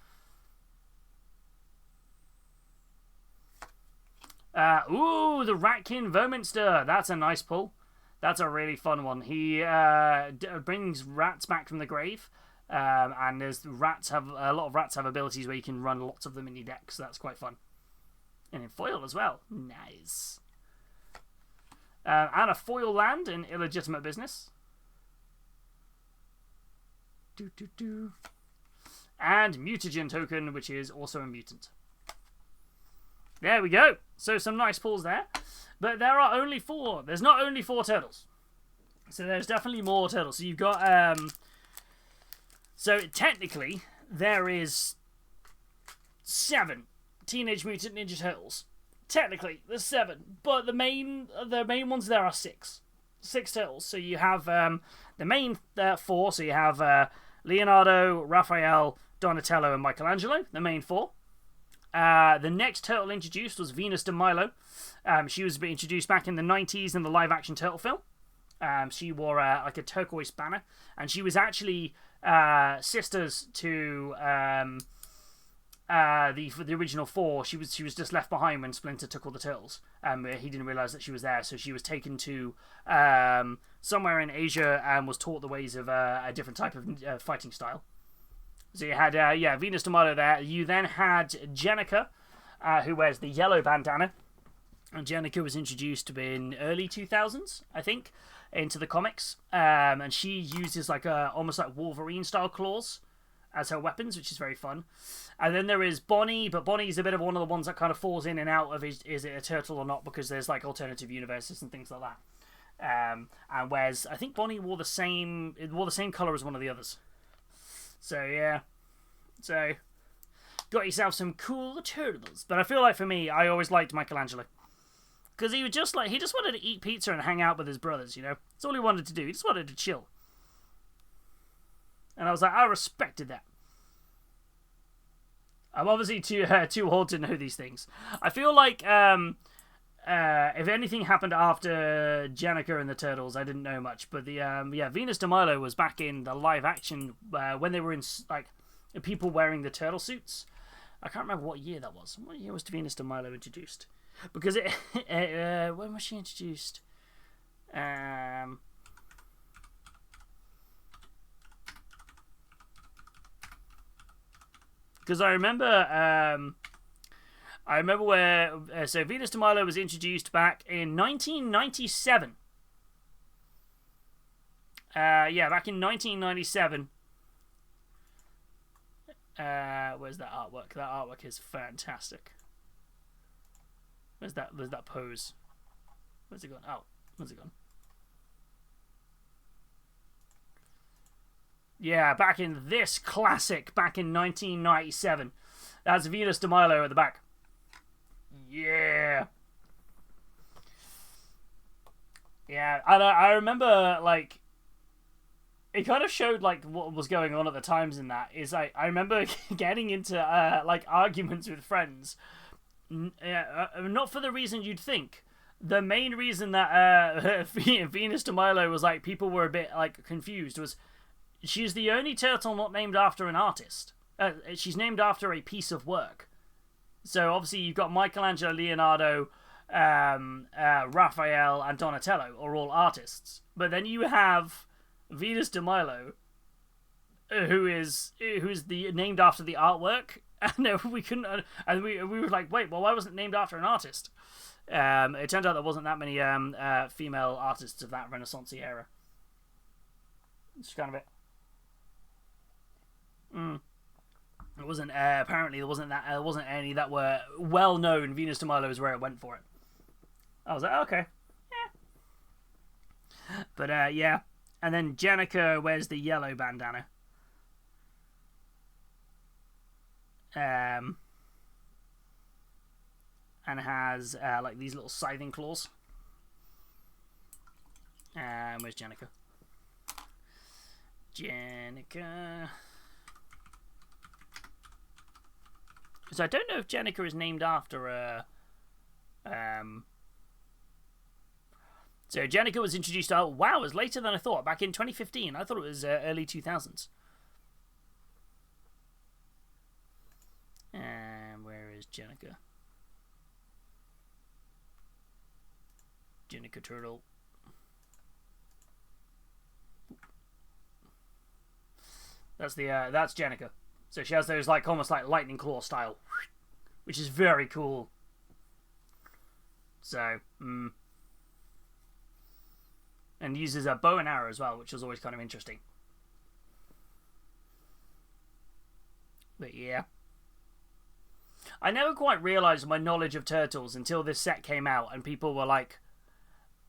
Ooh, the Ratkin Verminster. That's a nice pull. That's a really fun one. He brings rats back from the grave, and a lot of rats have abilities where you can run lots of them in your deck, so that's quite fun. And in foil as well. Nice. And a foil land in Illegitimate Business. And Mutagen token, which is also a mutant. There we go. So some nice pulls there. But there are only 4. There's not only 4 turtles. So there's definitely more turtles. So you've got... So technically, there is 7 Teenage Mutant Ninja Turtles. Technically, there's 7. But the main ones there are 6. 6 turtles. So you have the main 4. So you have Leonardo, Raphael, Donatello, and Michelangelo. The main 4. The next turtle introduced was Venus de Milo. She was introduced back in the 90s in the live-action Turtle film. She wore like a turquoise banner, and she was actually sisters to the original 4. She was just left behind when Splinter took all the turtles. He didn't realize that she was there, so she was taken to somewhere in Asia and was taught the ways of a different type of fighting style. So you had, Venus de Milo there. You then had Jenica, who wears the yellow bandana. And Jenica was introduced in early 2000s, I think, into the comics. And she uses almost like Wolverine-style claws as her weapons, which is very fun. And then there is Bonnie, but Bonnie's a bit of one of the ones that kind of falls in and out of is it a turtle or not, because there's like alternative universes and things like that. And whereas I think Bonnie wore the same color as one of the others. So, yeah. So, got yourself some cool turtles. But I feel like for me, I always liked Michelangelo. Because he just wanted to eat pizza and hang out with his brothers, you know? That's all he wanted to do. He just wanted to chill. And I was like, I respected that. I'm obviously too old to know these things. I feel like if anything happened after Jenica and the Turtles, I didn't know much. But Venus de Milo was back in the live action when they were in people wearing the turtle suits. I can't remember what year that was. What year was Venus de Milo introduced? Because when was she introduced? Because I remember where so Venus de Milo was introduced back in 1997. Back in 1997. Where's that artwork? That artwork is fantastic. Where's that pose? Where's it gone? Oh, where's it gone? Yeah, back in this classic, back in 1997. That's Venus de Milo at the back. Yeah. Yeah, and I remember, like, it kind of showed, like, what was going on at the times in that. Is I remember getting into, like, arguments with friends. Not for the reason you'd think. The main reason that Venus de Milo was, like, people were a bit, like, confused was she's the only turtle not named after an artist. She's named after a piece of work. So, obviously, you've got Michelangelo, Leonardo, Raphael, and Donatello are all artists. But then you have Venus de Milo, who's named after the artwork, and we couldn't, and we were like, wait, well, why wasn't it named after an artist? It turns out there wasn't that many female artists of that Renaissance era. It's kind of it. It wasn't apparently there wasn't any that were well known. Venus de Milo is where it went for it. I was like, okay, yeah. But yeah. And then Jennica wears the yellow bandana. And has like these little scything claws. Where's Jennica? Jennica. So I don't know if Jennica is named after a. So Jennica was introduced. Oh wow, it was later than I thought. Back in 2015, I thought it was early 2000s. Where is Jennica? Jennica Turtle. That's Jennica. So she has those like almost like lightning claw style, which is very cool. So, and uses a bow and arrow as well, which was always kind of interesting. But yeah, I never quite realised my knowledge of turtles until this set came out and people were like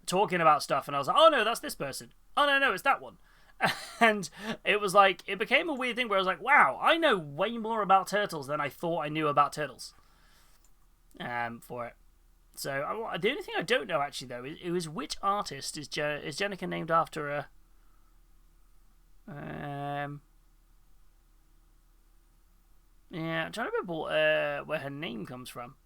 talking about stuff, and I was like, oh no, that's this person. Oh no, it's that one. And it was like, it became a weird thing where I was like, wow, I know way more about turtles than I thought I knew about turtles. For it. So the only thing I don't know actually though is which artist is Jennica named after a. Yeah, I'm trying to remember where her name comes from.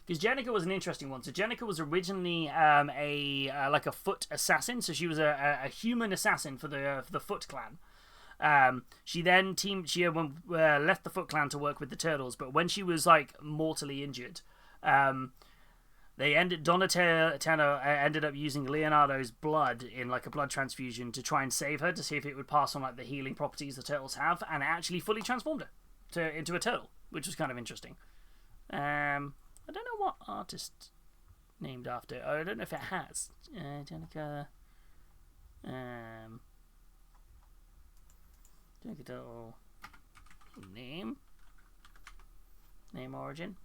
Because Jennica was an interesting one. So Jennica was originally like a foot assassin. So she was a human assassin for the Foot Clan. She then left the Foot Clan to work with the Turtles. But when she was like mortally injured, Donatello ended up using Leonardo's blood in like a blood transfusion to try and save her, to see if it would pass on like the healing properties the turtles have, and it actually fully transformed her into a turtle, which was kind of interesting. I don't know what artist named after. I don't know if it has. Jennica. Jennica Turtle. Name origin.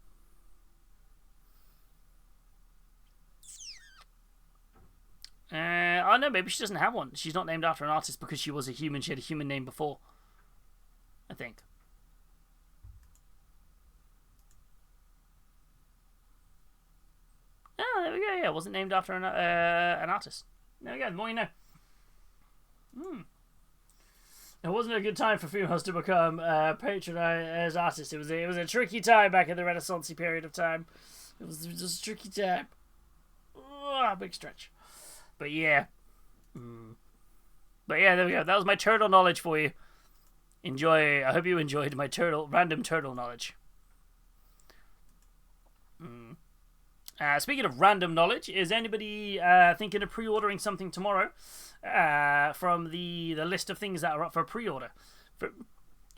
Oh no, maybe she doesn't have one. She's not named after an artist because she was a human. She had a human name before, I think. Oh, there we go. Yeah, it wasn't named after an artist. There we go. The more you know. It wasn't a good time for females to become patronized as artists. It was a tricky time back in the Renaissance period of time. It was just a tricky time. Big stretch. But yeah. But yeah, there we go. That was my turtle knowledge for you. Enjoy. I hope you enjoyed my random turtle knowledge. Speaking of random knowledge, is anybody thinking of pre-ordering something tomorrow from the list of things that are up for pre-order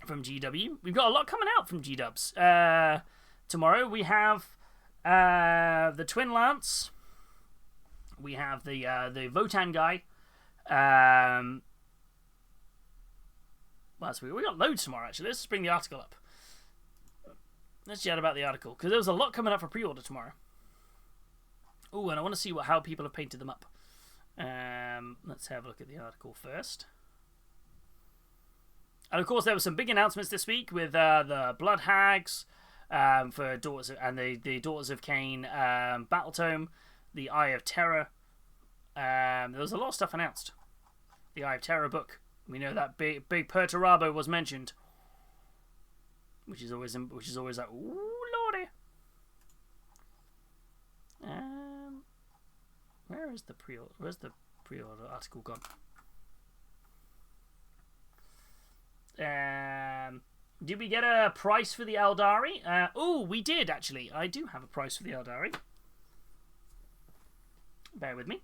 from GW? We've got a lot coming out from G-Dubs. Tomorrow we have the Twin Lance. We have the Votan guy. We got loads tomorrow, actually. Let's bring the article up. Let's chat about the article, because there was a lot coming up for pre-order tomorrow. Oh, and I want to see how people have painted them up. Let's have a look at the article first. And of course, there were some big announcements this week with the Blood Hags for Daughters and the Daughters of Cain Battle Tome, the Eye of Terror. There was a lot of stuff announced. The Eye of Terror book. We know that big Perturabo was mentioned, which is always like, ooh lordy. Where's the pre-order article gone? Did we get a price for the Eldari? Oh, we did actually. I do have a price for the Eldari. Bear with me.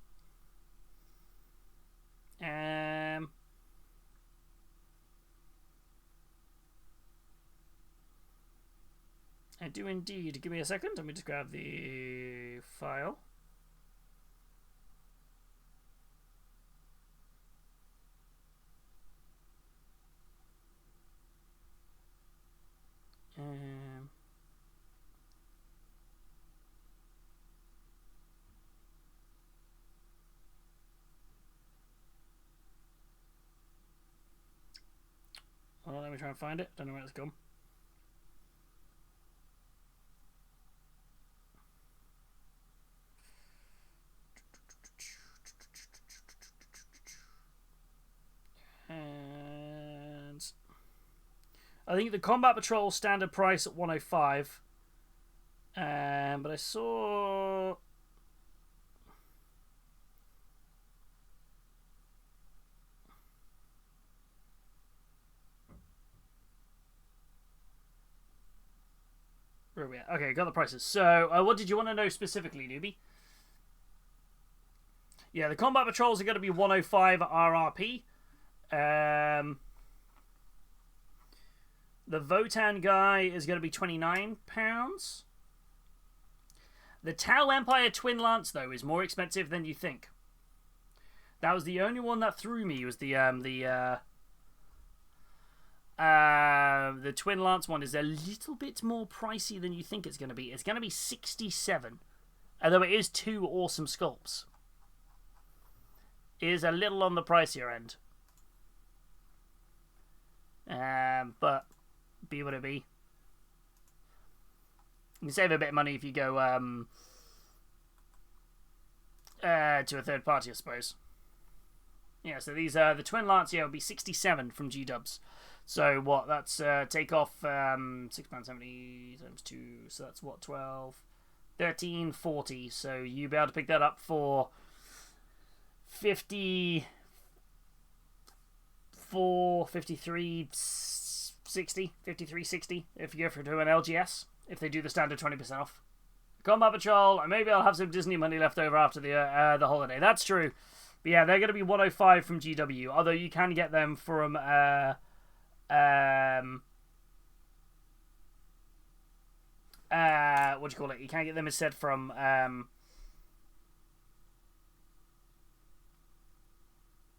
I do indeed. Give me a second. Let me just grab the file. Hold on, let me try and find it. Don't know where it's gone. And I think the Combat Patrol standard price at 105. But I saw where are we at? Okay, got the prices. So, what did you want to know specifically, newbie? Yeah, the Combat Patrols are going to be 105 RRP. The Votan guy is going to be £29. The Tau Empire Twin Lance, though, is more expensive than you think. That was the only one that threw me. Was the Twin Lance one is a little bit more pricey than you think it's going to be. It's going to be 67, although it is two awesome sculpts. It is a little on the pricier end. But be what it be. You can save a bit of money if you go to a third party, I suppose. Yeah, so these the Twin Lance here will be 67 from G-Dubs. So what? That's take off £6.70 times 2. So that's what, 12, 13.40. So you'll be able to pick that up for 53.60 if you go to an LGS, if they do the standard 20% off. Combat Patrol, and maybe I'll have some Disney money left over after the holiday. That's true. But yeah, they're going to be 105 from GW, although you can get them from what do you call it? You can get them instead from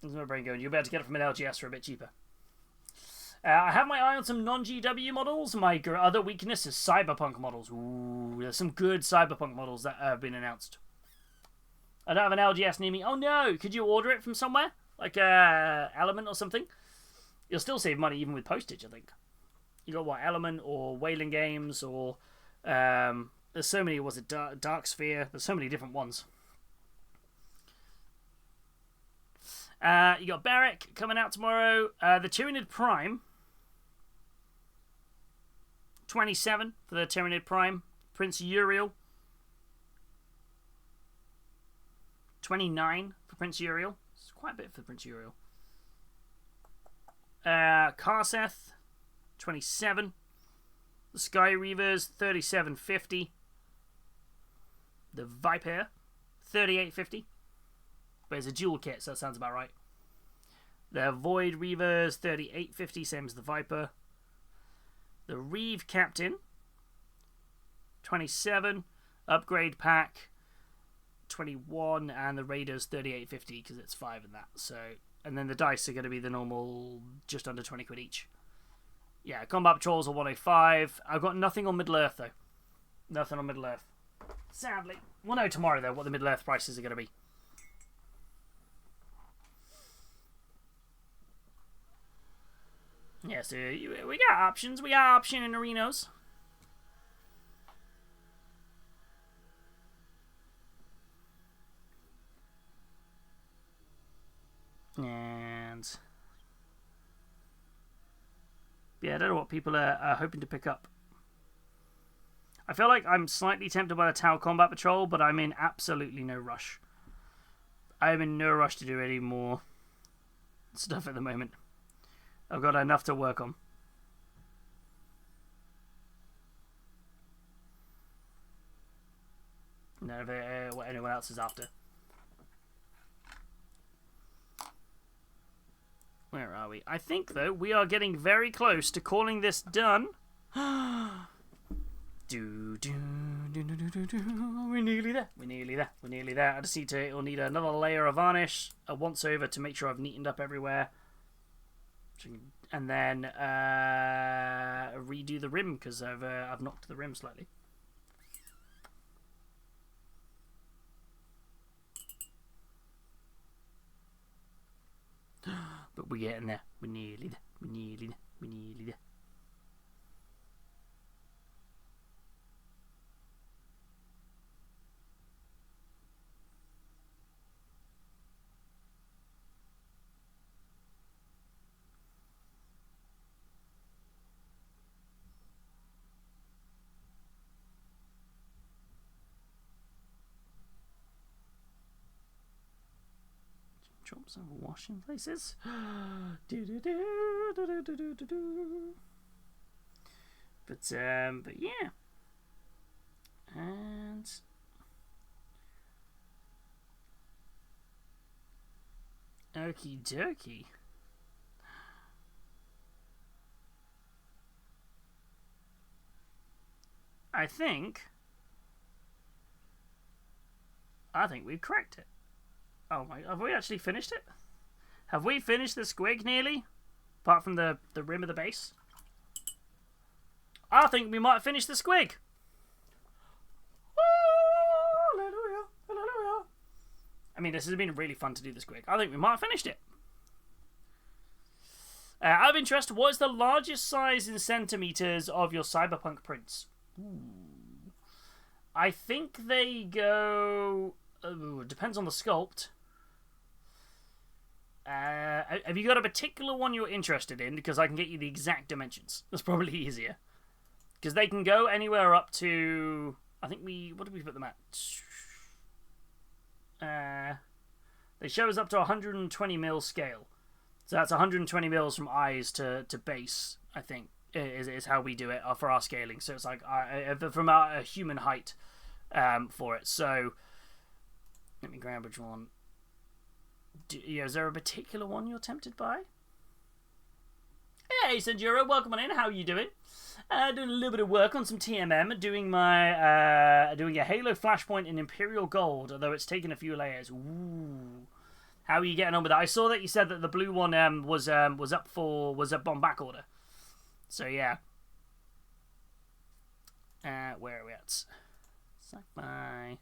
there's my brain going. You'll be able to get it from an LGS for a bit cheaper. I have my eye on some non-GW models. My other weakness is cyberpunk models. Ooh, there's some good cyberpunk models that have been announced. I don't have an LGS near me. Oh no! Could you order it from somewhere? Like Element or something? You'll still save money even with postage, I think. You got what? Element or Whaling Games or... there's so many... Was it Dark Sphere? There's so many different ones. You got Barrack coming out tomorrow. The Tyranid Prime. 27 for the Tyranid Prime. Prince Uriel. 29 for Prince Uriel. It's quite a bit for Prince Uriel. Karseth, 27. The Sky Reavers, 37.50. The Viper, 38.50. But it's a dual kit, so that sounds about right. The Void Reavers, 38.50, same as the Viper. The Reeve Captain, 27. Upgrade pack, 21. And the Raiders, 38.50, because it's 5 in that. So, and then the dice are going to be the normal, just under 20 quid each. Yeah, Combat Patrols are 105. I've got nothing on Middle-earth, though. Nothing on Middle-earth. Sadly. We'll know tomorrow, though, what the Middle-earth prices are going to be. Yeah, so we got options. We got option in Arenos. And yeah, I don't know what people are hoping to pick up. I feel like I'm slightly tempted by the Tau Combat Patrol, but I'm in absolutely no rush. I'm in no rush to do any more stuff at the moment. I've got enough to work on. None of it, what anyone else is after. Where are we? I think, though, we are getting very close to calling this done. We're nearly there. We're nearly there. We're nearly there. I just need to. It'll need another layer of varnish, a once over to make sure I've neatened up everywhere, and then redo the rim because I've knocked the rim slightly. But we're getting there. We're nearly there. We're nearly there. We're nearly there. Drops over washing places. But yeah. And okie dokie. I think we've cracked it. Oh my, have we actually finished it? Have we finished the squig nearly? Apart from the rim of the base? I think we might finish the squig. Hallelujah, hallelujah. I mean, this has been really fun to do the squig. I think we might have finished it. Out of interest, what is the largest size in centimeters of your cyberpunk prints? Ooh. I think they go... depends on the sculpt. Have you got a particular one you're interested in? Because I can get you the exact dimensions. That's probably easier. Because they can go anywhere up to... I think we... What did we put them at? They show us up to 120 mil scale. So that's 120 mils from eyes to base, I think, is how we do it for our scaling. So it's like from our human height for it. So let me grab which one. Is there a particular one you're tempted by? Hey, Sanjuro, welcome on in. How are you doing? Doing a little bit of work on some TMM. Doing my doing a Halo Flashpoint in Imperial Gold, although it's taken a few layers. Ooh, how are you getting on with that? I saw that you said that the blue one was up on back order. So yeah. Where are we at? Sci-fi.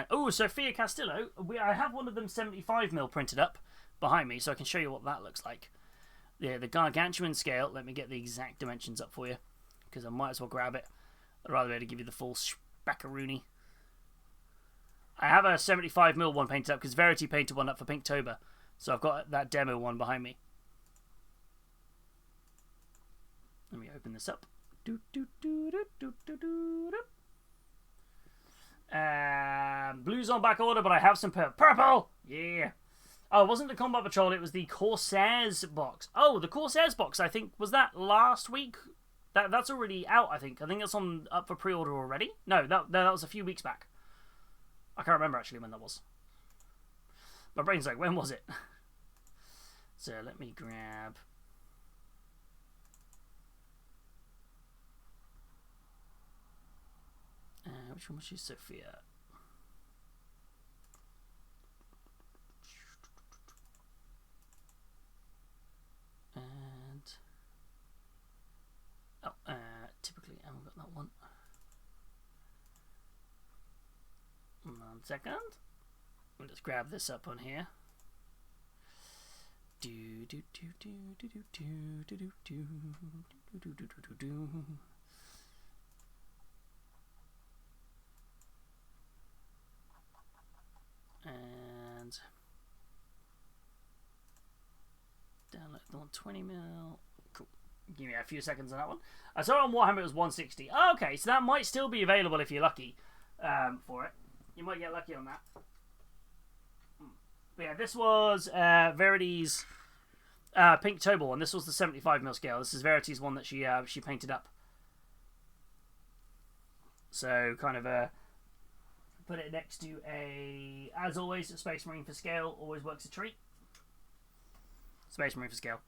Oh, Sophia Castillo. I have one of them 75mm printed up behind me, so I can show you what that looks like. Yeah, the gargantuan scale. Let me get the exact dimensions up for you, because I might as well grab it. I'd rather be able to give you the full spackaroony. I have a 75mm one painted up, because Verity painted one up for Pinktober, so I've got that demo one behind me. Let me open this up. Do, do, do, do, do, do, do, do. Blue's on back order, but I have some purple. Yeah. Oh, it wasn't the Combat Patrol, it was the Corsairs box. Oh, the Corsairs box, I think, was that last week? That's already out, I think. I think it's up for pre-order already. No, that was a few weeks back. I can't remember, actually, when that was. My brain's like, when was it? So, let me grab... which one was she, Sophia? And typically I haven't got that one. 1 second. We'll just grab this up on here. Do do do do do do do do do do do do do do. And download the 120 mil. Cool. Give me a few seconds on that one. I saw on Warhammer it was 160. Oh, okay, so that might still be available if you're lucky for it. You might get lucky on that. But yeah, this was Verity's Pink Tobal, and this was the 75 mil scale. This is Verity's one that she painted up. So kind of put it next to as always, a Space Marine for scale always works a treat. Space Marine for scale.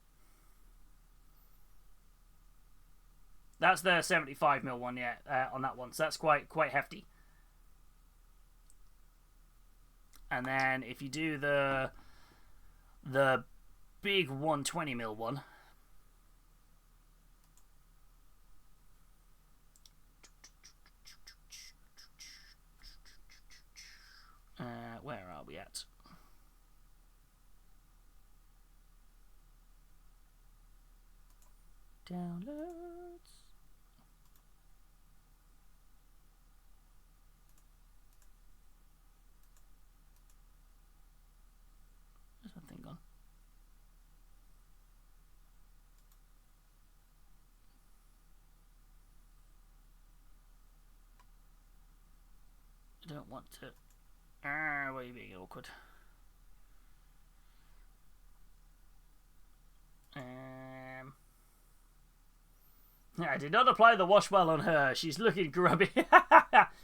That's the 75 mil one, yeah, on that one. So that's quite hefty. And then if you do the big 120 mil one, where are we at? Downloads. Where's my thing gone? I don't want to. Why are you being awkward? I did not apply the wash well on her. She's looking grubby.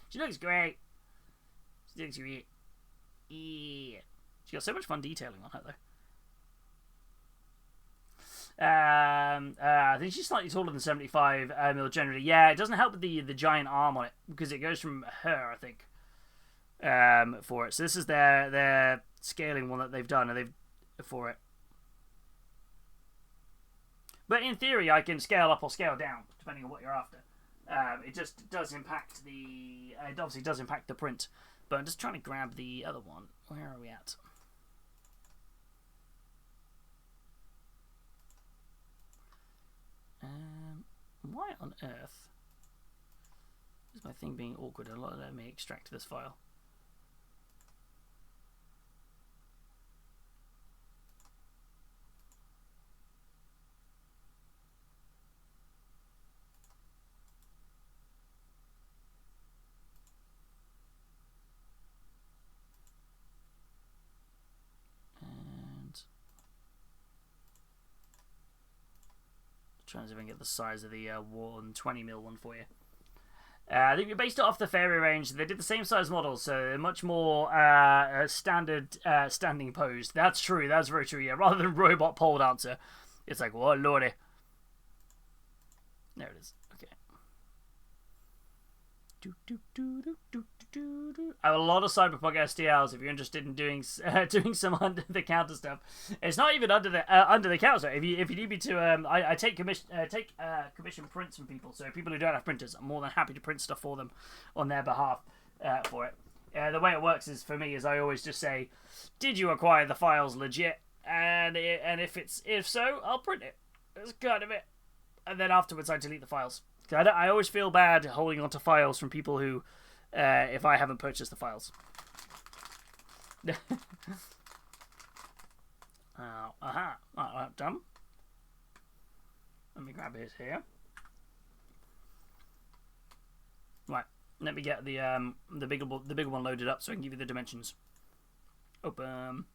She looks great. She looks great. Yeah. She got so much fun detailing on her, though. I think she's slightly taller than 75 mil generally. Yeah, it doesn't help with the giant arm on it because it goes from her, I think, for it. So this is their scaling one that they've done, and for it. But in theory, I can scale up or scale down depending on what you're after. It just does impact it obviously does impact the print. But I'm just trying to grab the other one. Where are we at? Why on earth is my thing being awkward and not letting me extract this file? Trying to see if I can get the size of the 120 mil one for you. I think we based it off the fairy range. They did the same size models, so they're much more standard standing posed. That's true. That's very true. Yeah, rather than robot pole dancer, it's like, oh lordy. There it is. Okay. I have a lot of Cyberpunk STLs if you're interested in doing some under the counter stuff. It's not even under the counter stuff. If you need me to, I take commission prints from people. So people who don't have printers, I'm more than happy to print stuff for them on their behalf for it. The way it works is for me is I always just say, did you acquire the files legit? And if so, I'll print it. That's kind of it. And then afterwards I delete the files. I always feel bad holding on to files from people who, if I haven't purchased the files. Done. Let me grab it here. Let me get the bigger one loaded up so I can give you the dimensions. Open.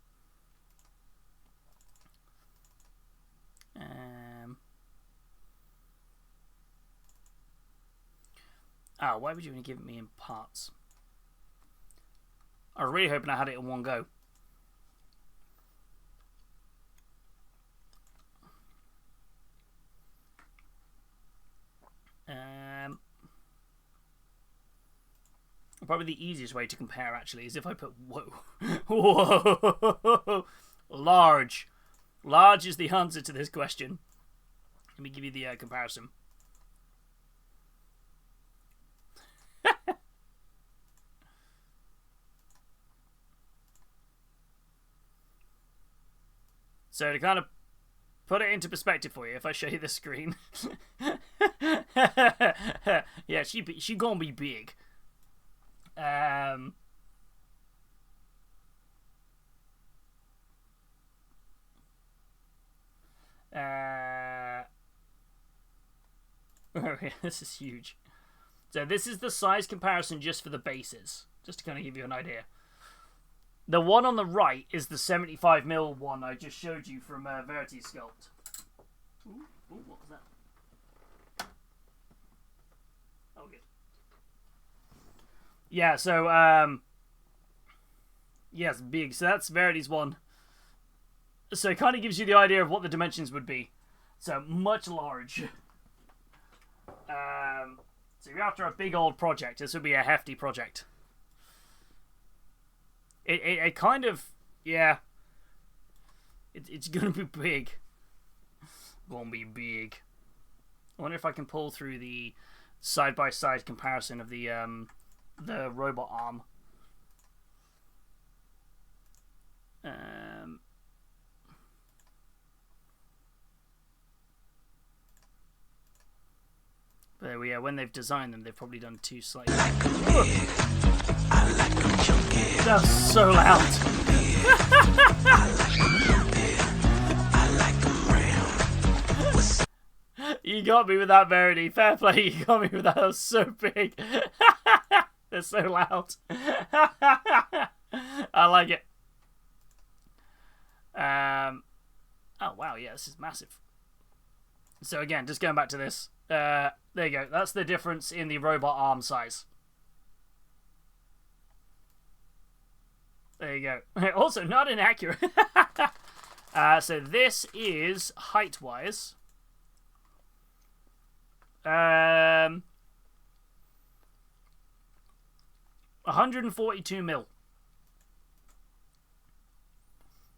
Oh, why would you only give it me in parts? I was really hoping I had it in one go. Probably the easiest way to compare, actually, is if I put whoa. Whoa! Large. Large is the answer to this question. Let me give you the comparison. So to kind of put it into perspective for you, if I show you the screen. Yeah, she gonna be big. This is huge. So this is the size comparison just for the bases, just to kind of give you an idea. The one on the right is the 75mm one I just showed you from Verity Sculpt. Ooh, what was that? Oh, good. Yeah, so, yes, big. So that's Verity's one. So it kind of gives you the idea of what the dimensions would be. So, much large. So you're after a big old project. This would be a hefty project. It kind of, yeah. It's gonna be big. Gonna be big. I wonder if I can pull through the side-by-side comparison of the robot arm. But yeah, when they've designed them, they've probably done two slightly. That's so loud. You got me with that, Verity. Fair play, you got me with that. That was so big. They're so loud. I like it. Oh wow, yeah, this is massive. So again, just going back to this. There you go. That's the difference in the robot arm size. There you go. Also, not inaccurate. So this is height-wise. 142mm.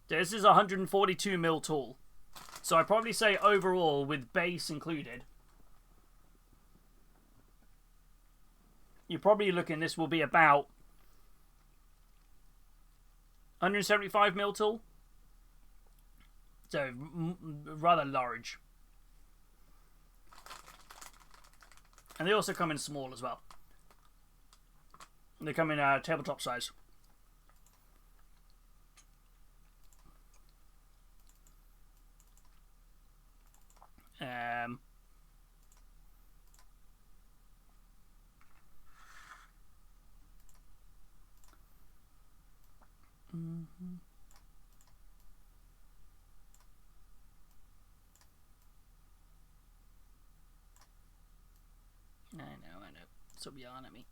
This is 142mm tall. So I'd probably say overall, with base included, you're probably looking, this will be about 175mm tall. So, rather large. And they also come in small as well. They come in tabletop size. I know. Stop yelling at me.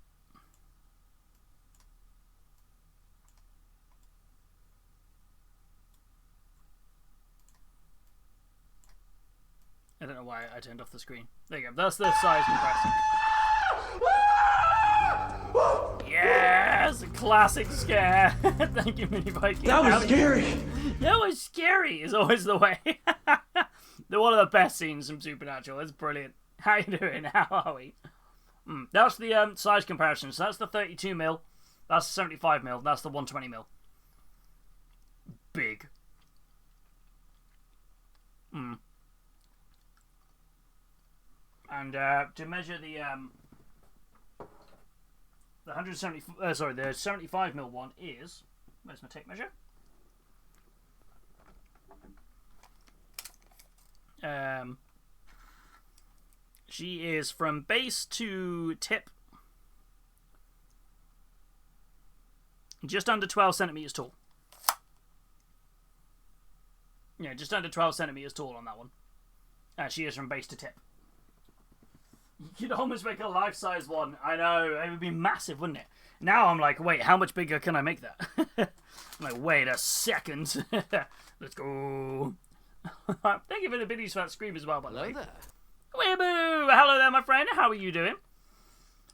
I don't know why I turned off the screen. There you go. That's the size comparison. Yes! A classic scare. Thank you, Mini Viking. That was scary. That was scary is always the way. They're one of the best scenes from Supernatural. It's brilliant. How you doing? How are we? That's the size comparison. So that's the 32mm. That's the 75mm. That's the 120mm. Big. And to measure the 75mm one is, where's my tape measure? She is from base to tip Just under 12 centimeters tall. Yeah, just under 12 centimeters tall on that one. She is from base to tip. You could almost make a life-size one. I know, it would be massive, wouldn't it? Now I'm like, wait, how much bigger can I make that? I'm like, wait a second. Let's go. Thank you for the biddies for that scream as well, by the way. Hello there. Weeboo! Hello there, my friend. How are you doing?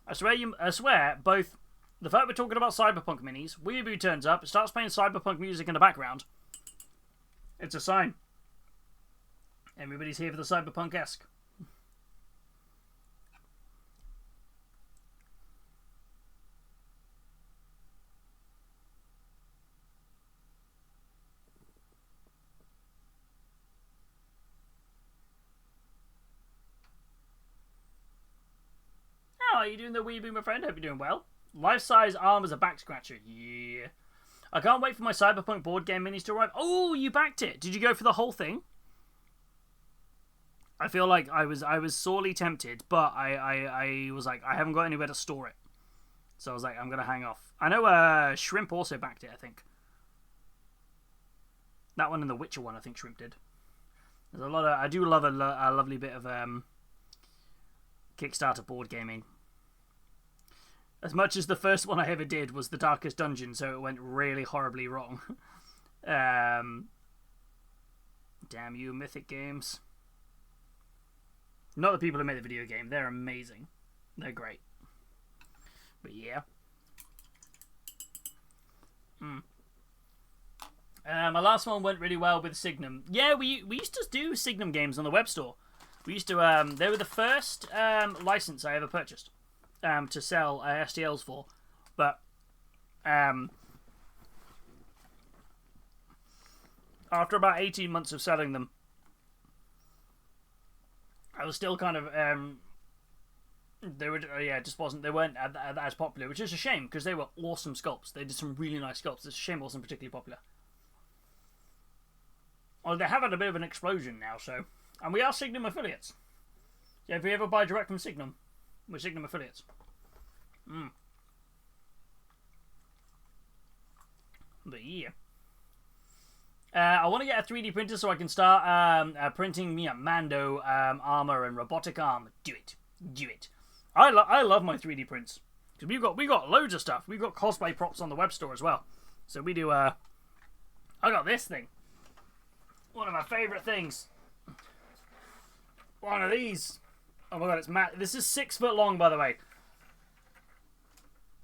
I swear, both the fact we're talking about Cyberpunk minis, Weeboo turns up, starts playing Cyberpunk music in the background. It's a sign. Everybody's here for the Cyberpunk-esque. How are you doing, the Weeboo, my friend? Hope you're doing well. Life-size arm as a back scratcher. Yeah. I can't wait for my Cyberpunk board game minis to arrive. Oh, you backed it. Did you go for the whole thing? I feel like I was sorely tempted, but I was like, I haven't got anywhere to store it. So I was like, I'm going to hang off. I know Shrimp also backed it, I think. That one and the Witcher one, I think Shrimp did. There's a lot of... I do love a lovely bit of Kickstarter board gaming. As much as the first one I ever did was the Darkest Dungeon, so it went really horribly wrong. Damn you, Mythic Games. Not the people who made the video game. They're amazing. They're great. But yeah. My last one went really well with Signum. Yeah, we used to do Signum games on the web store. We used to... they were the first license I ever purchased to sell STLs for. But... after about 18 months of selling them, I was still kind of they weren't as popular, which is a shame because they were awesome sculpts. They did some really nice sculpts. It's a shame it wasn't particularly popular. Well, they have had a bit of an explosion now, so, and we are Signum affiliates. Yeah, if you ever buy direct from Signum, we're Signum affiliates. But yeah. I want to get a 3D printer so I can start printing me a Mando armor and robotic arm. Do it. I love my 3D prints because we got loads of stuff. We've got cosplay props on the web store as well. So we do. I got this thing. One of my favorite things. One of these. Oh my god, it's mad. This is 6 foot long, by the way.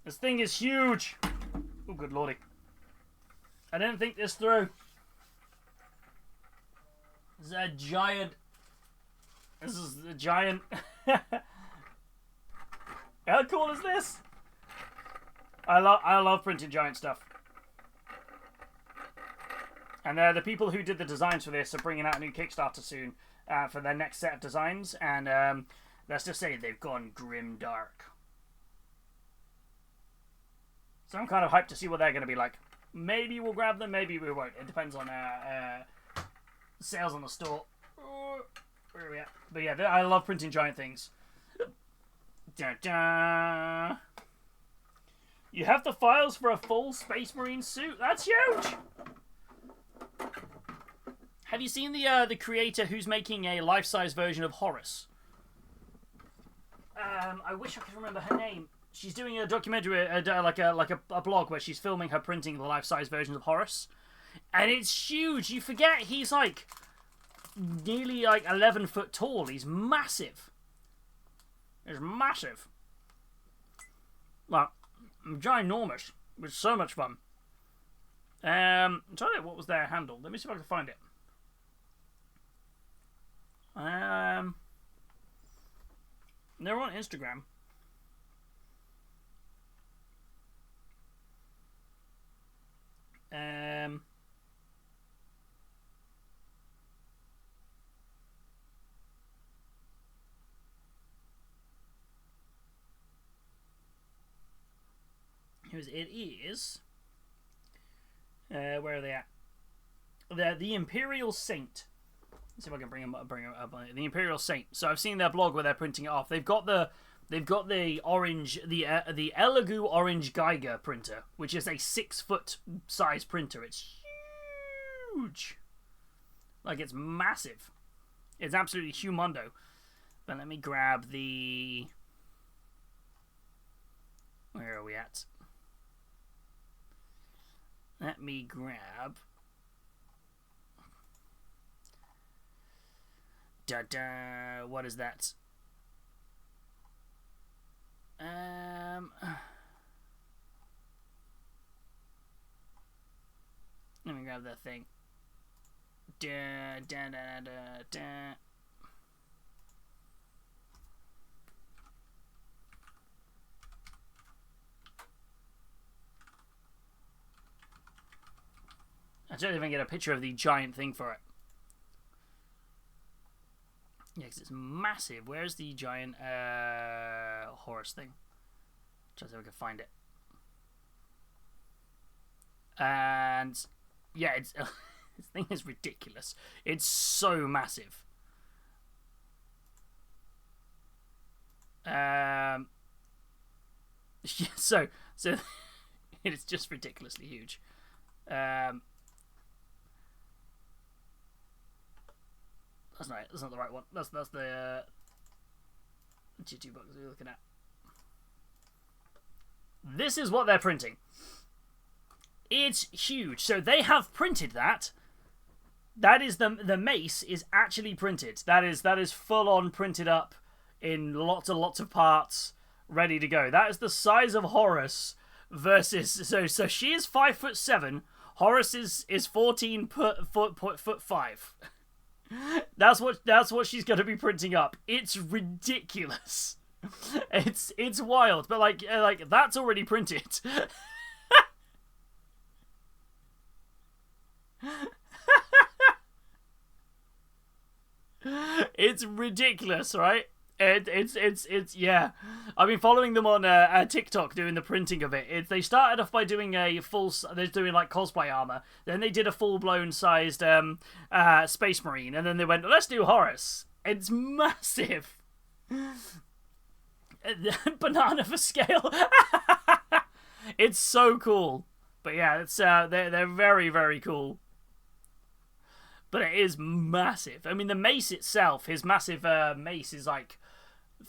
This thing is huge. Oh, good lordy. I didn't think this through. This is a giant. This is a giant. How cool is this? I love printing giant stuff. And the people who did the designs for this are bringing out a new Kickstarter soon for their next set of designs. And let's just say they've gone grim dark. So I'm kind of hyped to see what they're going to be like. Maybe we'll grab them, maybe we won't. It depends on sales on the store. Where are we at? But yeah, I love printing giant things. Da -da. You have the files for a full Space Marine suit? That's huge! Have you seen the creator who's making a life-size version of Horus? I wish I could remember her name. She's doing a documentary, like a blog where she's filming her printing the life-size version of Horus. And it's huge. You forget he's like nearly like 11 foot tall. He's massive. He's massive. Well, ginormous. It was so much fun. I'm trying to think what was their handle. Let me see if I can find it. They're on Instagram. It is. Where are they at? The Imperial Saint. Let's see if I can bring them up. The Imperial Saint. So I've seen their blog where they're printing it off. They've got the They've got the Elegoo Orange Geiger printer, which is a 6-foot size printer. It's huge. Like, it's massive. It's absolutely humondo. But let me grab the... Where are we at? Let me grab... What is that? Let me grab that thing. I don't even get a picture of the giant thing for it. Yeah, because it's massive. Where's the giant horse thing? Try to see if I can find it. And yeah, it's this thing is ridiculous. It's so massive. Yeah, so it's just ridiculously huge. That's not the right one. That's the G2 box we're looking at. This is what they're printing. It's huge. So they have printed that. That is the mace is actually printed. That is full on printed up in lots and lots of parts, ready to go. That is the size of Horus versus so she is 5'7". Horus is 14 foot 5. That's what she's going to be printing up. It's ridiculous. It's wild, but like that's already printed. It's ridiculous, right? It's yeah. I've been following them on TikTok doing the printing of it. They started off by doing a full. They're doing like cosplay armor. Then they did a full-blown sized Space Marine, and then they went, let's do Horus. It's massive. Banana for scale. It's so cool. But yeah, it's they're very, very cool. But it is massive. I mean, the mace itself, his massive mace is like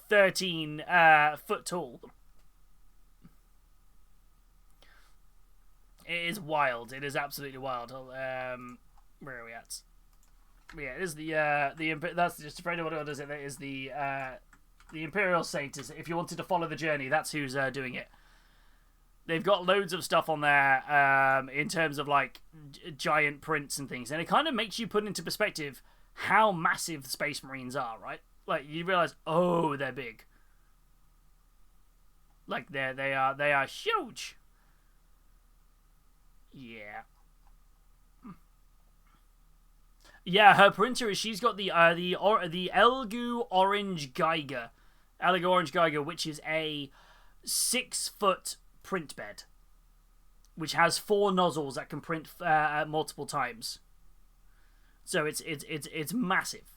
13 foot tall. It is wild. It is absolutely wild. Where are we at? Yeah, it is the that's just for anyone who does it. That is the Imperial Saint. Is if you wanted to follow the journey, that's who's doing it. They've got loads of stuff on there in terms of like giant prints and things, and it kind of makes you put into perspective how massive the Space Marines are, right? Like you realize, oh, they're big. Like they are huge. Yeah. Yeah, her printer is she's got the Elegoo Orange Geiger, Elegoo Orange Geiger, which is a 6-foot print bed, which has 4 nozzles that can print multiple times. So it's massive.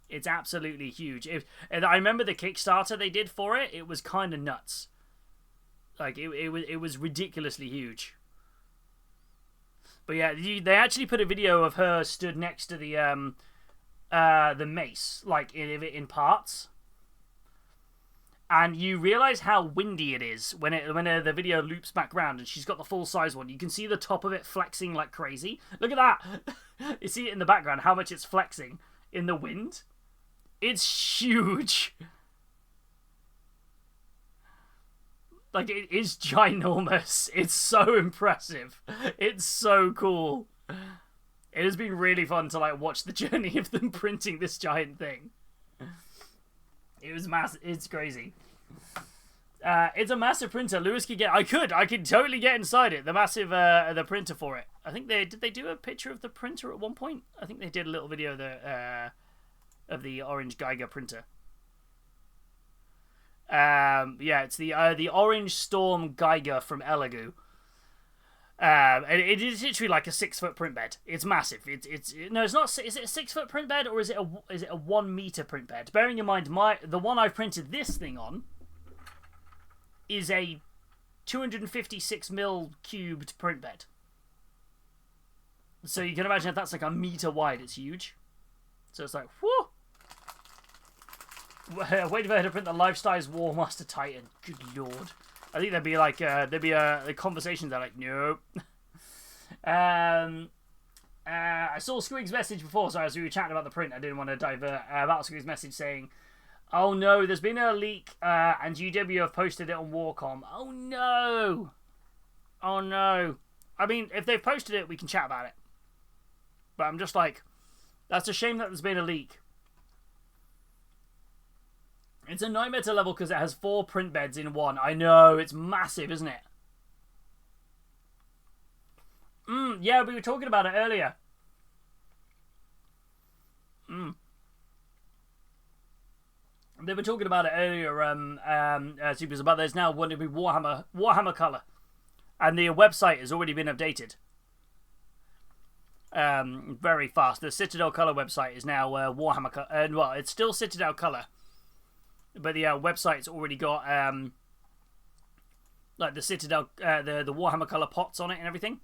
It's absolutely huge. And I remember the Kickstarter they did for it. It was kind of nuts. Like it was ridiculously huge. But yeah, they actually put a video of her stood next to the mace, like in parts. And you realise how windy it is when the video loops back round and she's got the full size one. You can see the top of it flexing like crazy. Look at that! You see it in the background, how much it's flexing in the wind. It's huge. Like, it is ginormous. It's so impressive. It's so cool. It has been really fun to like watch the journey of them printing this giant thing. It was massive. It's crazy. It's a massive printer. Lewis could get. I could totally get inside it. The massive, the printer for it. I think did they do a picture of the printer at one point? I think they did a little video of the Orange Geiger printer. Yeah, it's the Orange Storm Geiger from Elegoo. And it is literally like a 6-foot print bed. It's massive. It's not. Is it a 6-foot print bed or is it a 1 meter print bed? Bearing in mind the one I've printed this thing on is a 256mm cubed print bed. So you can imagine if that's like a meter wide, it's huge. So it's like, whoo! Wait for her to print the life-size War Master Titan. Good lord. I think there'd be like a conversation there like, nope. I saw Squig's message before, so as we were chatting about the print, I didn't want to divert, about Squig's message saying, oh no, there's been a leak, and GW have posted it on Warcom. Oh no! Oh no. I mean, if they've posted it, we can chat about it. But I'm just like, that's a shame that there's been a leak. It's a nightmare to level because it has 4 print beds in one. I know, it's massive, isn't it? Yeah, we were talking about it earlier. They were talking about it earlier, Supers, about there's now going to be Warhammer colour. And the website has already been updated. Very fast. The Citadel colour website is now Warhammer colour. Well, it's still Citadel colour. But the website's already got like the Citadel, the Warhammer colour pots on it and everything.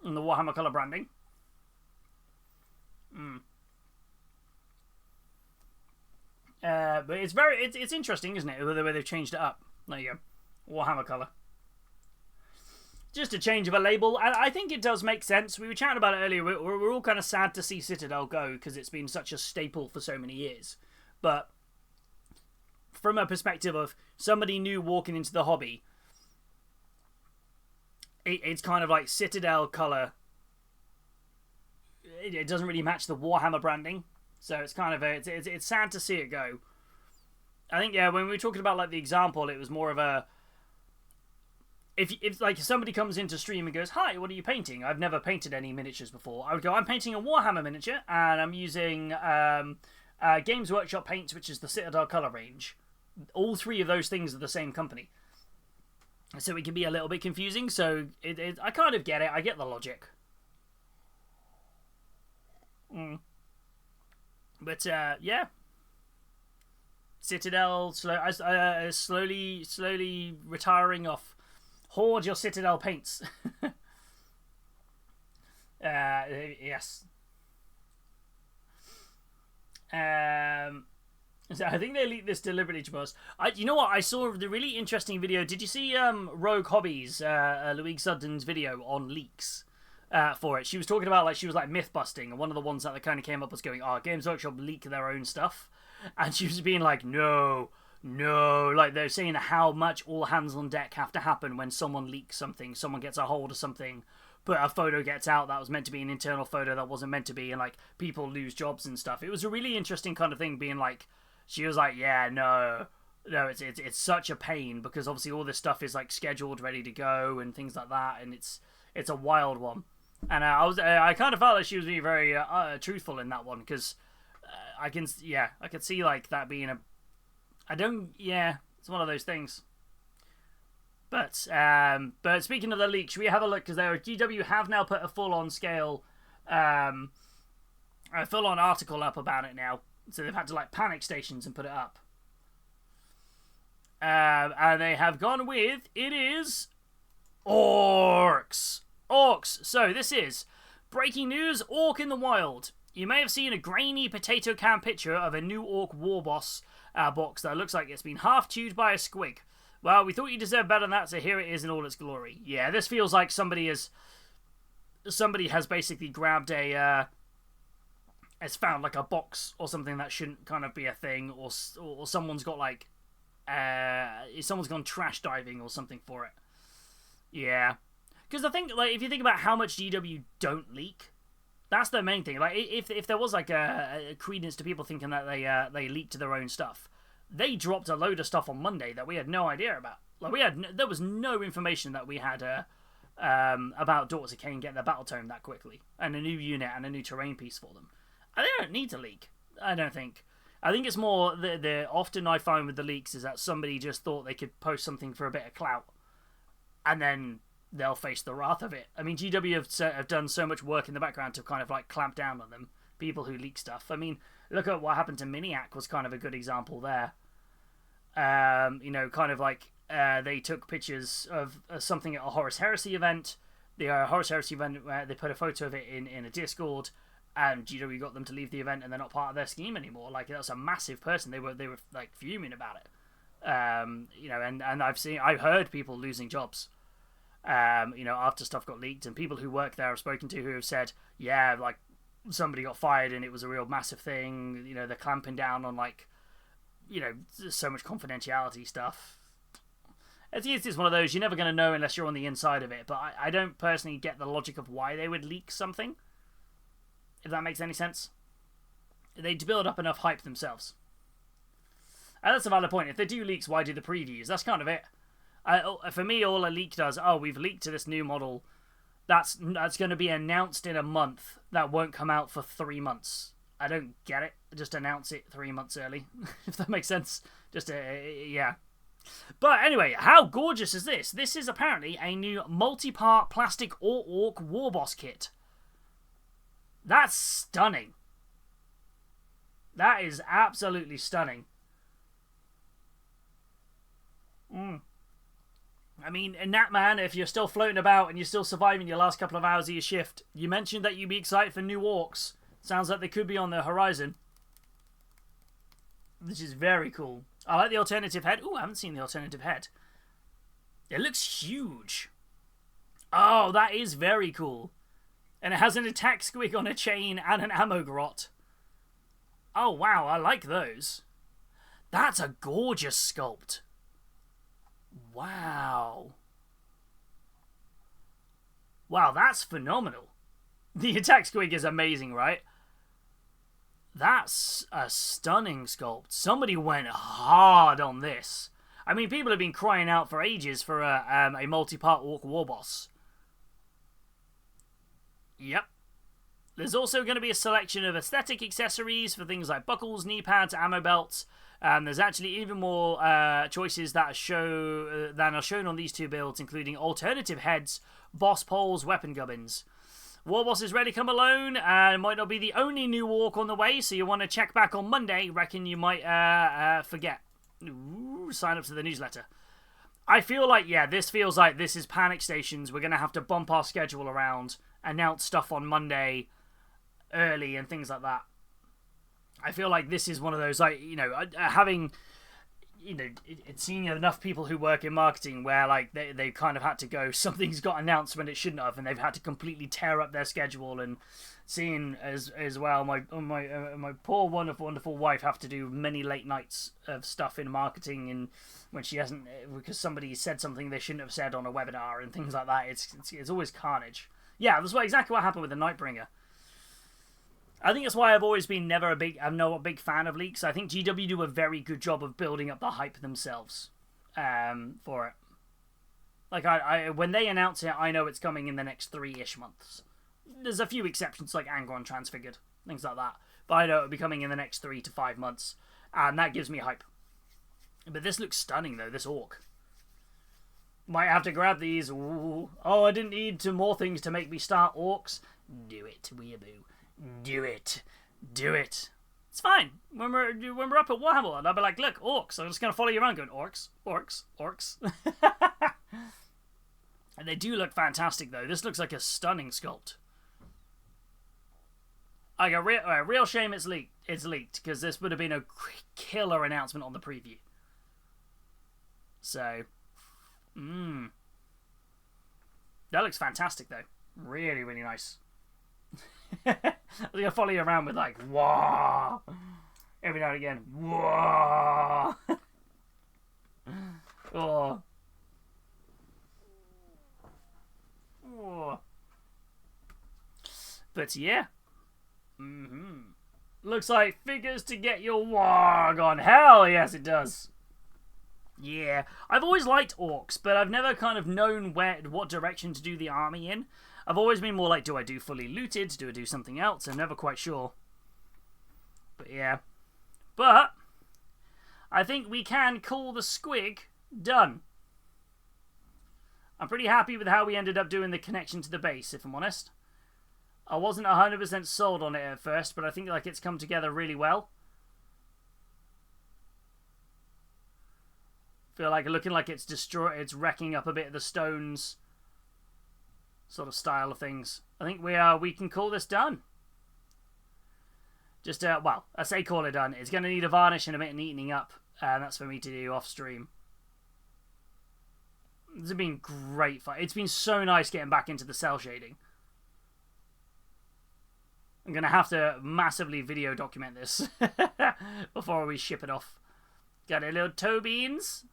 And the Warhammer colour branding. But it's interesting, isn't it? The way they've changed it up. There you go. Warhammer colour. Just a change of a label. And I think it does make sense. We were chatting about it earlier. We're all kind of sad to see Citadel go because it's been such a staple for so many years. But from a perspective of somebody new walking into the hobby, it's kind of like Citadel colour. It doesn't really match the Warhammer branding, so it's kind of it's sad to see it go. I think when we were talking about like the example, it was more of a if like somebody comes into stream and goes, "Hi, what are you painting? I've never painted any miniatures before." I would go, "I'm painting a Warhammer miniature, and I'm using Games Workshop paints, which is the Citadel colour range." All 3 of those things are the same company. So it can be a little bit confusing, so I kind of get it. I get the logic. But, yeah. Citadel slowly retiring off. Hoard your Citadel paints. Yes. So I think they leaked this deliberately to us. You know what? I saw the really interesting video. Did you see Rogue Hobbies, Louise Sutton's video on leaks for it? She was talking about she was myth busting, and one of the ones that kind of came up was going, "Oh, Games Workshop leak their own stuff," and she was being like, "No, like they're saying how much all hands on deck have to happen when someone leaks something, someone gets a hold of something." But a photo gets out that was meant to be an internal photo that wasn't meant to be, and people lose jobs and stuff. It was a really interesting kind of thing, being she was like, yeah, no, it's such a pain because obviously all this stuff is scheduled, ready to go, and things like that, and it's a wild one. And I kind of felt like she was being very truthful in that one because I could see that being it's one of those things. But speaking of the leak, should we have a look? Because GW have now put a full-on scale, a full-on article up about it now. So they've had to panic stations and put it up. And they have gone with, it is orcs. Orcs. So this is breaking news, orc in the wild. You may have seen a grainy potato can picture of a new orc war boss box that looks like it's been half chewed by a squig. Well, we thought you deserved better than that, so here it is in all its glory. Yeah, this feels like somebody has basically grabbed has found a box or something that shouldn't kind of be a thing, or someone's got someone's gone trash diving or something for it. Yeah, because I think if you think about how much GW don't leak, that's the main thing. If there was a credence to people thinking that they leaked their own stuff, they dropped a load of stuff on Monday that we had no idea about. There was no information that we had about Daughters of Cain getting their battle tome that quickly, and a new unit and a new terrain piece for them. And they don't need to leak. I don't think. I think it's more the often I find with the leaks is that somebody just thought they could post something for a bit of clout, and then they'll face the wrath of it. I mean, GW have done so much work in the background to kind of clamp down on them. People who leak stuff. I mean, look at what happened to Miniac was kind of a good example there. You know, kind of like they took pictures of something at a Horus Heresy event. The Horus Heresy event where they put a photo of it in a Discord, and GW got them to leave the event, and they're not part of their scheme anymore. Like, that's a massive person. They were like fuming about it. You know, and I've heard people losing jobs. You know, after stuff got leaked, and people who work there I've spoken to who have said, yeah, like somebody got fired and it was a real massive thing. You know, they're clamping down on, like, you know, so much confidentiality stuff. It's one of those you're never going to know unless you're on the inside of it, but I don't personally get the logic of why they would leak something, if that makes any sense. They'd build up enough hype themselves. And that's a valid point. If they do leaks, why do the previews? That's kind of it. For me, all a leak does, we've leaked to this new model that's going to be announced in a month that won't come out for 3 months. I don't get it. Just announce it 3 months early, if that makes sense. Just, yeah. But anyway, how gorgeous is this? This is apparently a new multi-part plastic Orc Warboss kit. That's stunning. That is absolutely stunning. I mean, and that, man, if you're still floating about and you're still surviving your last couple of hours of your shift, you mentioned that you'd be excited for new orcs. Sounds like they could be on the horizon. This is very cool. I like the alternative head. Ooh, I haven't seen the alternative head. It looks huge. Oh, that is very cool. And it has an attack squig on a chain and an ammo grot. Oh, wow, I like those. That's a gorgeous sculpt. Wow. Wow, that's phenomenal. The attack squig is amazing, right? That's a stunning sculpt. Somebody went hard on this. I mean, people have been crying out for ages for a multi-part Orc Warboss. Yep. There's also going to be a selection of aesthetic accessories for things like buckles, knee pads, ammo belts. There's actually even more choices that than are shown on these two builds, including alternative heads, boss poles, weapon gubbins. Warboss is ready to come alone, and might not be the only new Orc on the way, so you want to check back on Monday. Reckon you might forget. Ooh, sign up to the newsletter. I feel like, yeah, this feels like this is Panic Stations. We're going to have to bump our schedule around, announce stuff on Monday early and things like that. I feel like this is one of those, like, you know, having, you know, it's seeing enough people who work in marketing where, like, they kind of had to go, something's got announced when it shouldn't have, and they've had to completely tear up their schedule, and seeing as well my poor wonderful wife have to do many late nights of stuff in marketing, and when she hasn't, because somebody said something they shouldn't have said on a webinar and things like that, it's always carnage. Yeah, that's exactly what happened with the Nightbringer. I think that's why I've always been I'm not a big fan of leaks. I think GW do a very good job of building up the hype themselves for it. Like, when they announce it, I know it's coming in the next 3-ish months. There's a few exceptions, like Angron Transfigured, things like that. But I know it'll be coming in the next 3 to 5 months. And that gives me hype. But this looks stunning, though, this Orc. Might have to grab these. Ooh. Oh, I didn't need more things to make me start Orcs. Do it, weeaboo. Do it. Do it. It's fine. When we're up at Warhammer, I'll be like, look, Orcs. I'm just going to follow you around going, Orcs, Orcs, Orcs. And they do look fantastic, though. This looks like a stunning sculpt. Like a real shame it's leaked. It's leaked, because this would have been a killer announcement on the preview. So, that looks fantastic, though. Really, really nice. I'm going to follow you around with, like, whoa, every now and again. Whoa. Oh. Oh. But yeah. Looks like figures to get your warg on. Hell yes, it does. Yeah. I've always liked orcs, but I've never kind of known what direction to do the army in. I've always been more like, do I do fully looted? Do I do something else? I'm never quite sure. But yeah. But I think we can call the squig done. I'm pretty happy with how we ended up doing the connection to the base, if I'm honest. I wasn't 100% sold on it at first, but I think like it's come together really well. Feel like looking like it's it's wrecking up a bit of the stones sort of style of things. I think we can call this done. Just well, I say call it done. It's going to need a varnish and a bit of neatening up, and that's for me to do off stream. This has been great fun. It's been so nice getting back into the cel shading. I'm going to have to massively video document this before we ship it off. Got a little toe beans.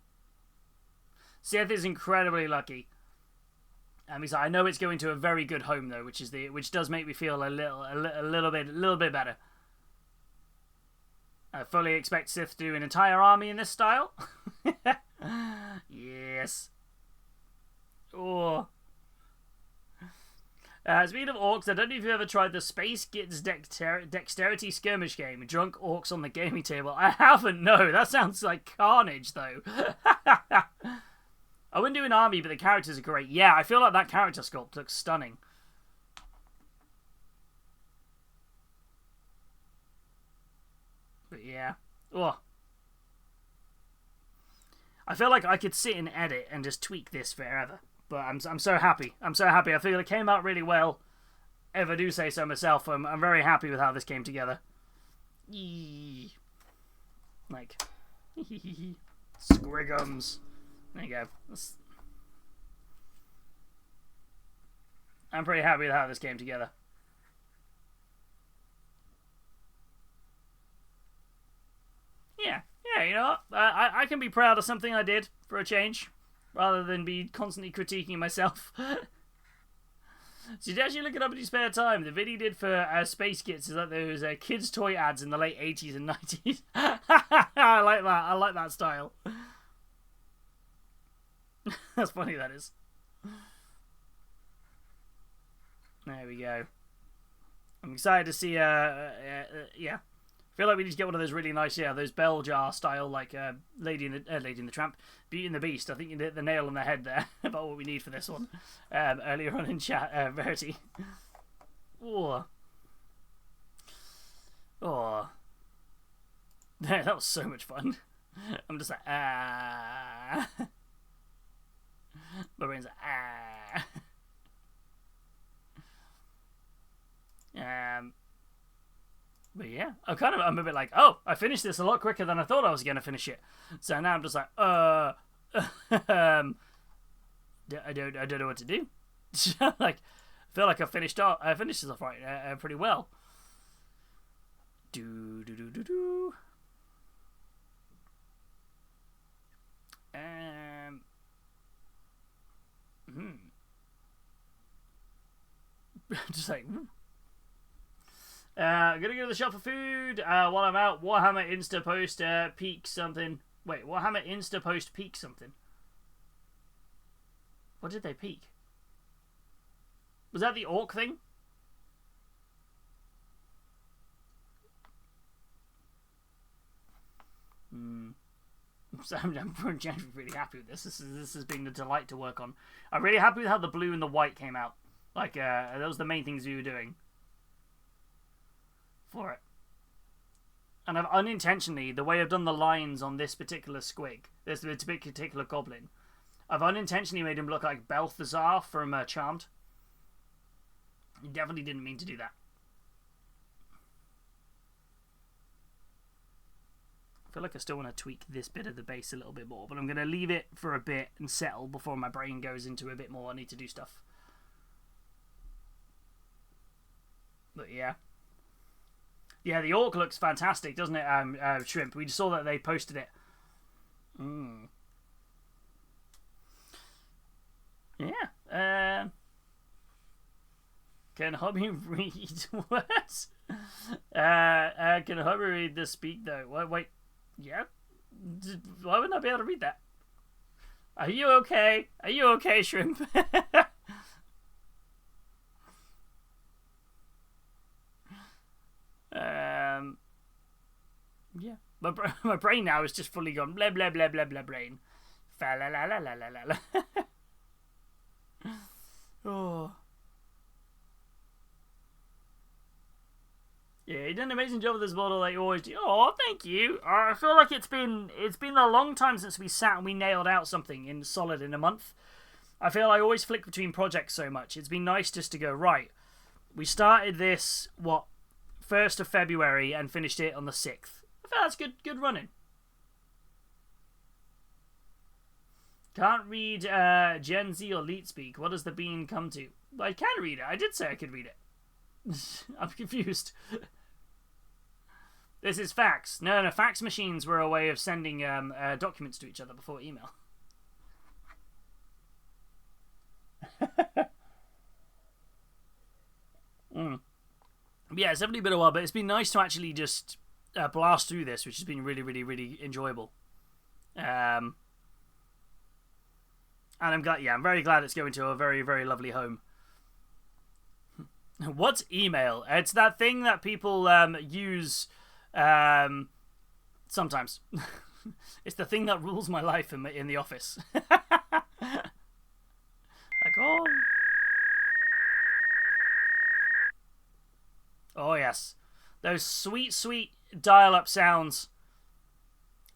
Seth is incredibly lucky. I know it's going to a very good home though, which does make me feel a little bit better. I fully expect Sith to do an entire army in this style. Yes. Oh. Speaking of orcs, I don't know if you've ever tried the Space Kids Dexterity Skirmish game. Drunk orcs on the gaming table. I haven't, no. That sounds like carnage, though. I wouldn't do an army, but the characters are great. Yeah, I feel like that character sculpt looks stunning. But yeah. Oh. I feel like I could sit and edit and just tweak this forever. But I'm so happy. I'm so happy. I feel it came out really well. If I do say so myself, I'm very happy with how this came together. Yee. Like, squigums. There you go. I'm pretty happy with how this came together. Yeah, you know what? I can be proud of something I did for a change, rather than be constantly critiquing myself. So you actually look it up in your spare time. The video he did for Space Kids is that there was kids' toy ads in the late 80s and 90s. I like that. I like that style. That's funny, that is. There we go. I'm excited to see, yeah. I feel like we need to get one of those really nice, those bell jar style, like Lady in the Tramp, Beauty and the Beast. I think you hit the nail on the head there about what we need for this one. Earlier on in chat, Verity. Oh. That was so much fun. I'm just like, ah. My brain's like, ah. But yeah, I'm a bit like, oh, I finished this a lot quicker than I thought I was going to finish it. So now I'm just like, I don't know what to do. Like, I feel like I finished this off right, pretty well. Just like, I'm gonna go to the shop for food while I'm out. Warhammer Insta post peak something. Wait, Warhammer Insta post peak something. What did they peak? Was that the orc thing? So I'm generally really happy with this. This has been a delight to work on. I'm really happy with how the blue and the white came out. Like, those were the main things we were doing for it. And I've unintentionally, the way I've done the lines on this particular squig, this particular goblin, I've unintentionally made him look like Balthazar from Charmed. I definitely didn't mean to do that. I feel like I still want to tweak this bit of the base a little bit more, but I'm going to leave it for a bit and settle before my brain goes into a bit more. I need to do stuff. But yeah. Yeah, the orc looks fantastic, doesn't it, Shrimp? We saw that they posted it. Yeah. Can Hobby read what? Can Hobby read the speak though? Wait. Yeah? Why wouldn't I be able to read that? Are you okay? Are you okay, Shrimp? Yeah. My brain now is just fully gone blah blah blah blah blah brain. Fa la la la la la la. Oh. Yeah, did an amazing job with this model like you always do. Oh, thank you. I feel like it's been a long time since we sat and we nailed out something in solid in a month. I feel I always flick between projects so much. It's been nice just to go, right, we started this, 1st of February and finished it on the 6th. I feel that's good running. Can't read Gen Z or Leet speak. What does the bean come to? I can read it. I did say I could read it. I'm confused. This is fax. No, fax machines were a way of sending documents to each other before email. Yeah, it's definitely been a while, but it's been nice to actually just blast through this, which has been really, really, really enjoyable. And I'm very glad it's going to a very, very lovely home. What's email? It's that thing that people use sometimes. It's the thing that rules my life in the office. Like, oh yes, those sweet, sweet dial-up sounds.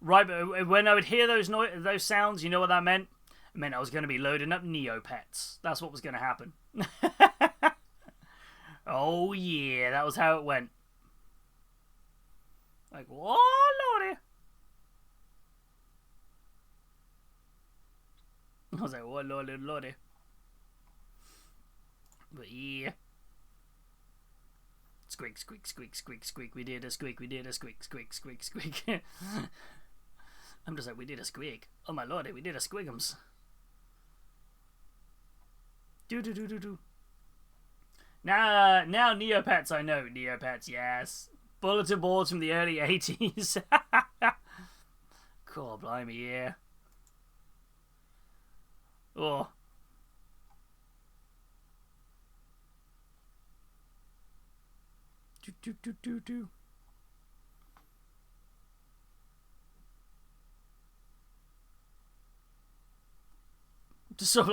Right, but when I would hear those sounds, you know what that meant? It meant I was going to be loading up Neopets. That's what was going to happen. Oh yeah, that was how it went. Like, oh lordy. I was like, oh lordy. But yeah. Squeak, squeak, squeak, squeak, squeak. We did a squeak, squeak, squeak, squeak. I'm just like, we did a squeak. Oh my lordy, we did a squigums. Do. Now Neopets, I know. Neopets, yes. Bulletin boards from the early 80s. Cool, blimey, yeah. Oh. Do.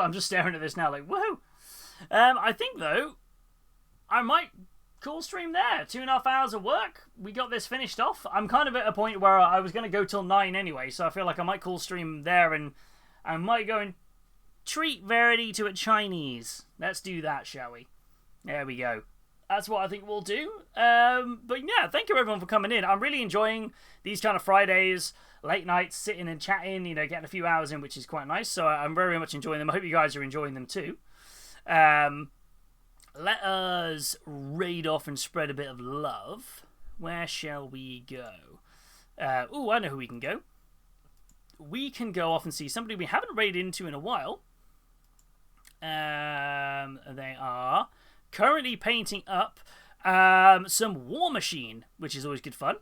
I'm just staring at this now like, whoa. I think, though, I might call stream there. 2.5 hours of work. We got this finished off. I'm kind of at a point where I was going to go till 9 anyway, so I feel like I might call stream there and I might go and treat Verity to a Chinese. Let's do that, shall we? There we go. That's what I think we'll do. But yeah, thank you everyone for coming in. I'm really enjoying these kind of Fridays, late nights, sitting and chatting, getting a few hours in, which is quite nice. So I'm very much enjoying them. I hope you guys are enjoying them too. Let us raid off and spread a bit of love. Where shall we go? I know who we can go. We can go off and see somebody we haven't raided into in a while. They are currently painting up some War Machine, which is always good fun.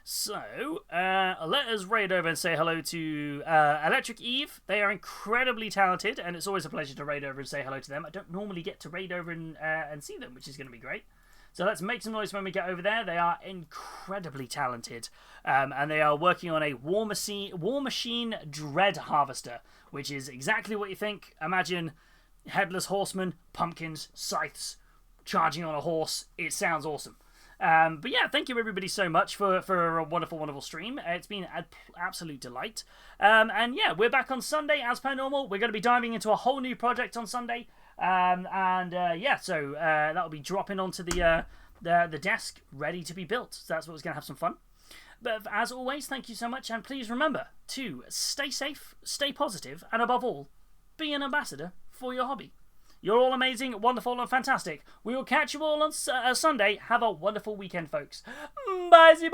So, let us raid over and say hello to Electric Eve. They are incredibly talented, and it's always a pleasure to raid over and say hello to them. I don't normally get to raid over and see them, which is going to be great. So let's make some noise when we get over there. They are incredibly talented, and they are working on a War Machine Dread Harvester, which is exactly what you think. Imagine Headless Horseman, pumpkins, scythes, charging on a horse. It sounds awesome. But yeah, thank you everybody so much for a wonderful, wonderful stream. It's been an absolute delight. And yeah, we're back on Sunday as per normal. We're going to be diving into a whole new project on Sunday. Yeah, so that'll be dropping onto the desk, ready to be built. So that's what's going to have some fun. But as always, thank you so much, and please remember to stay safe, stay positive, and above all, be an ambassador for your hobby. You're all amazing, wonderful, and fantastic. We will catch you all on Sunday. Have a wonderful weekend, folks. Bye-bye!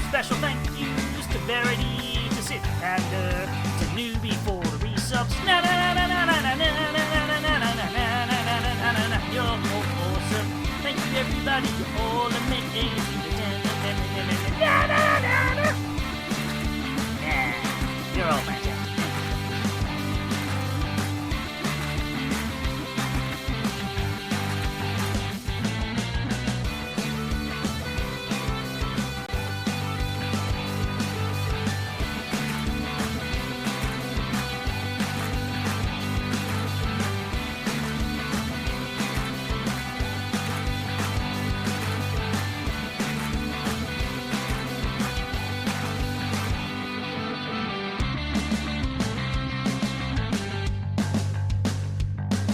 Special thank yous to Verity, to Sid, and to Newbie for the resubs.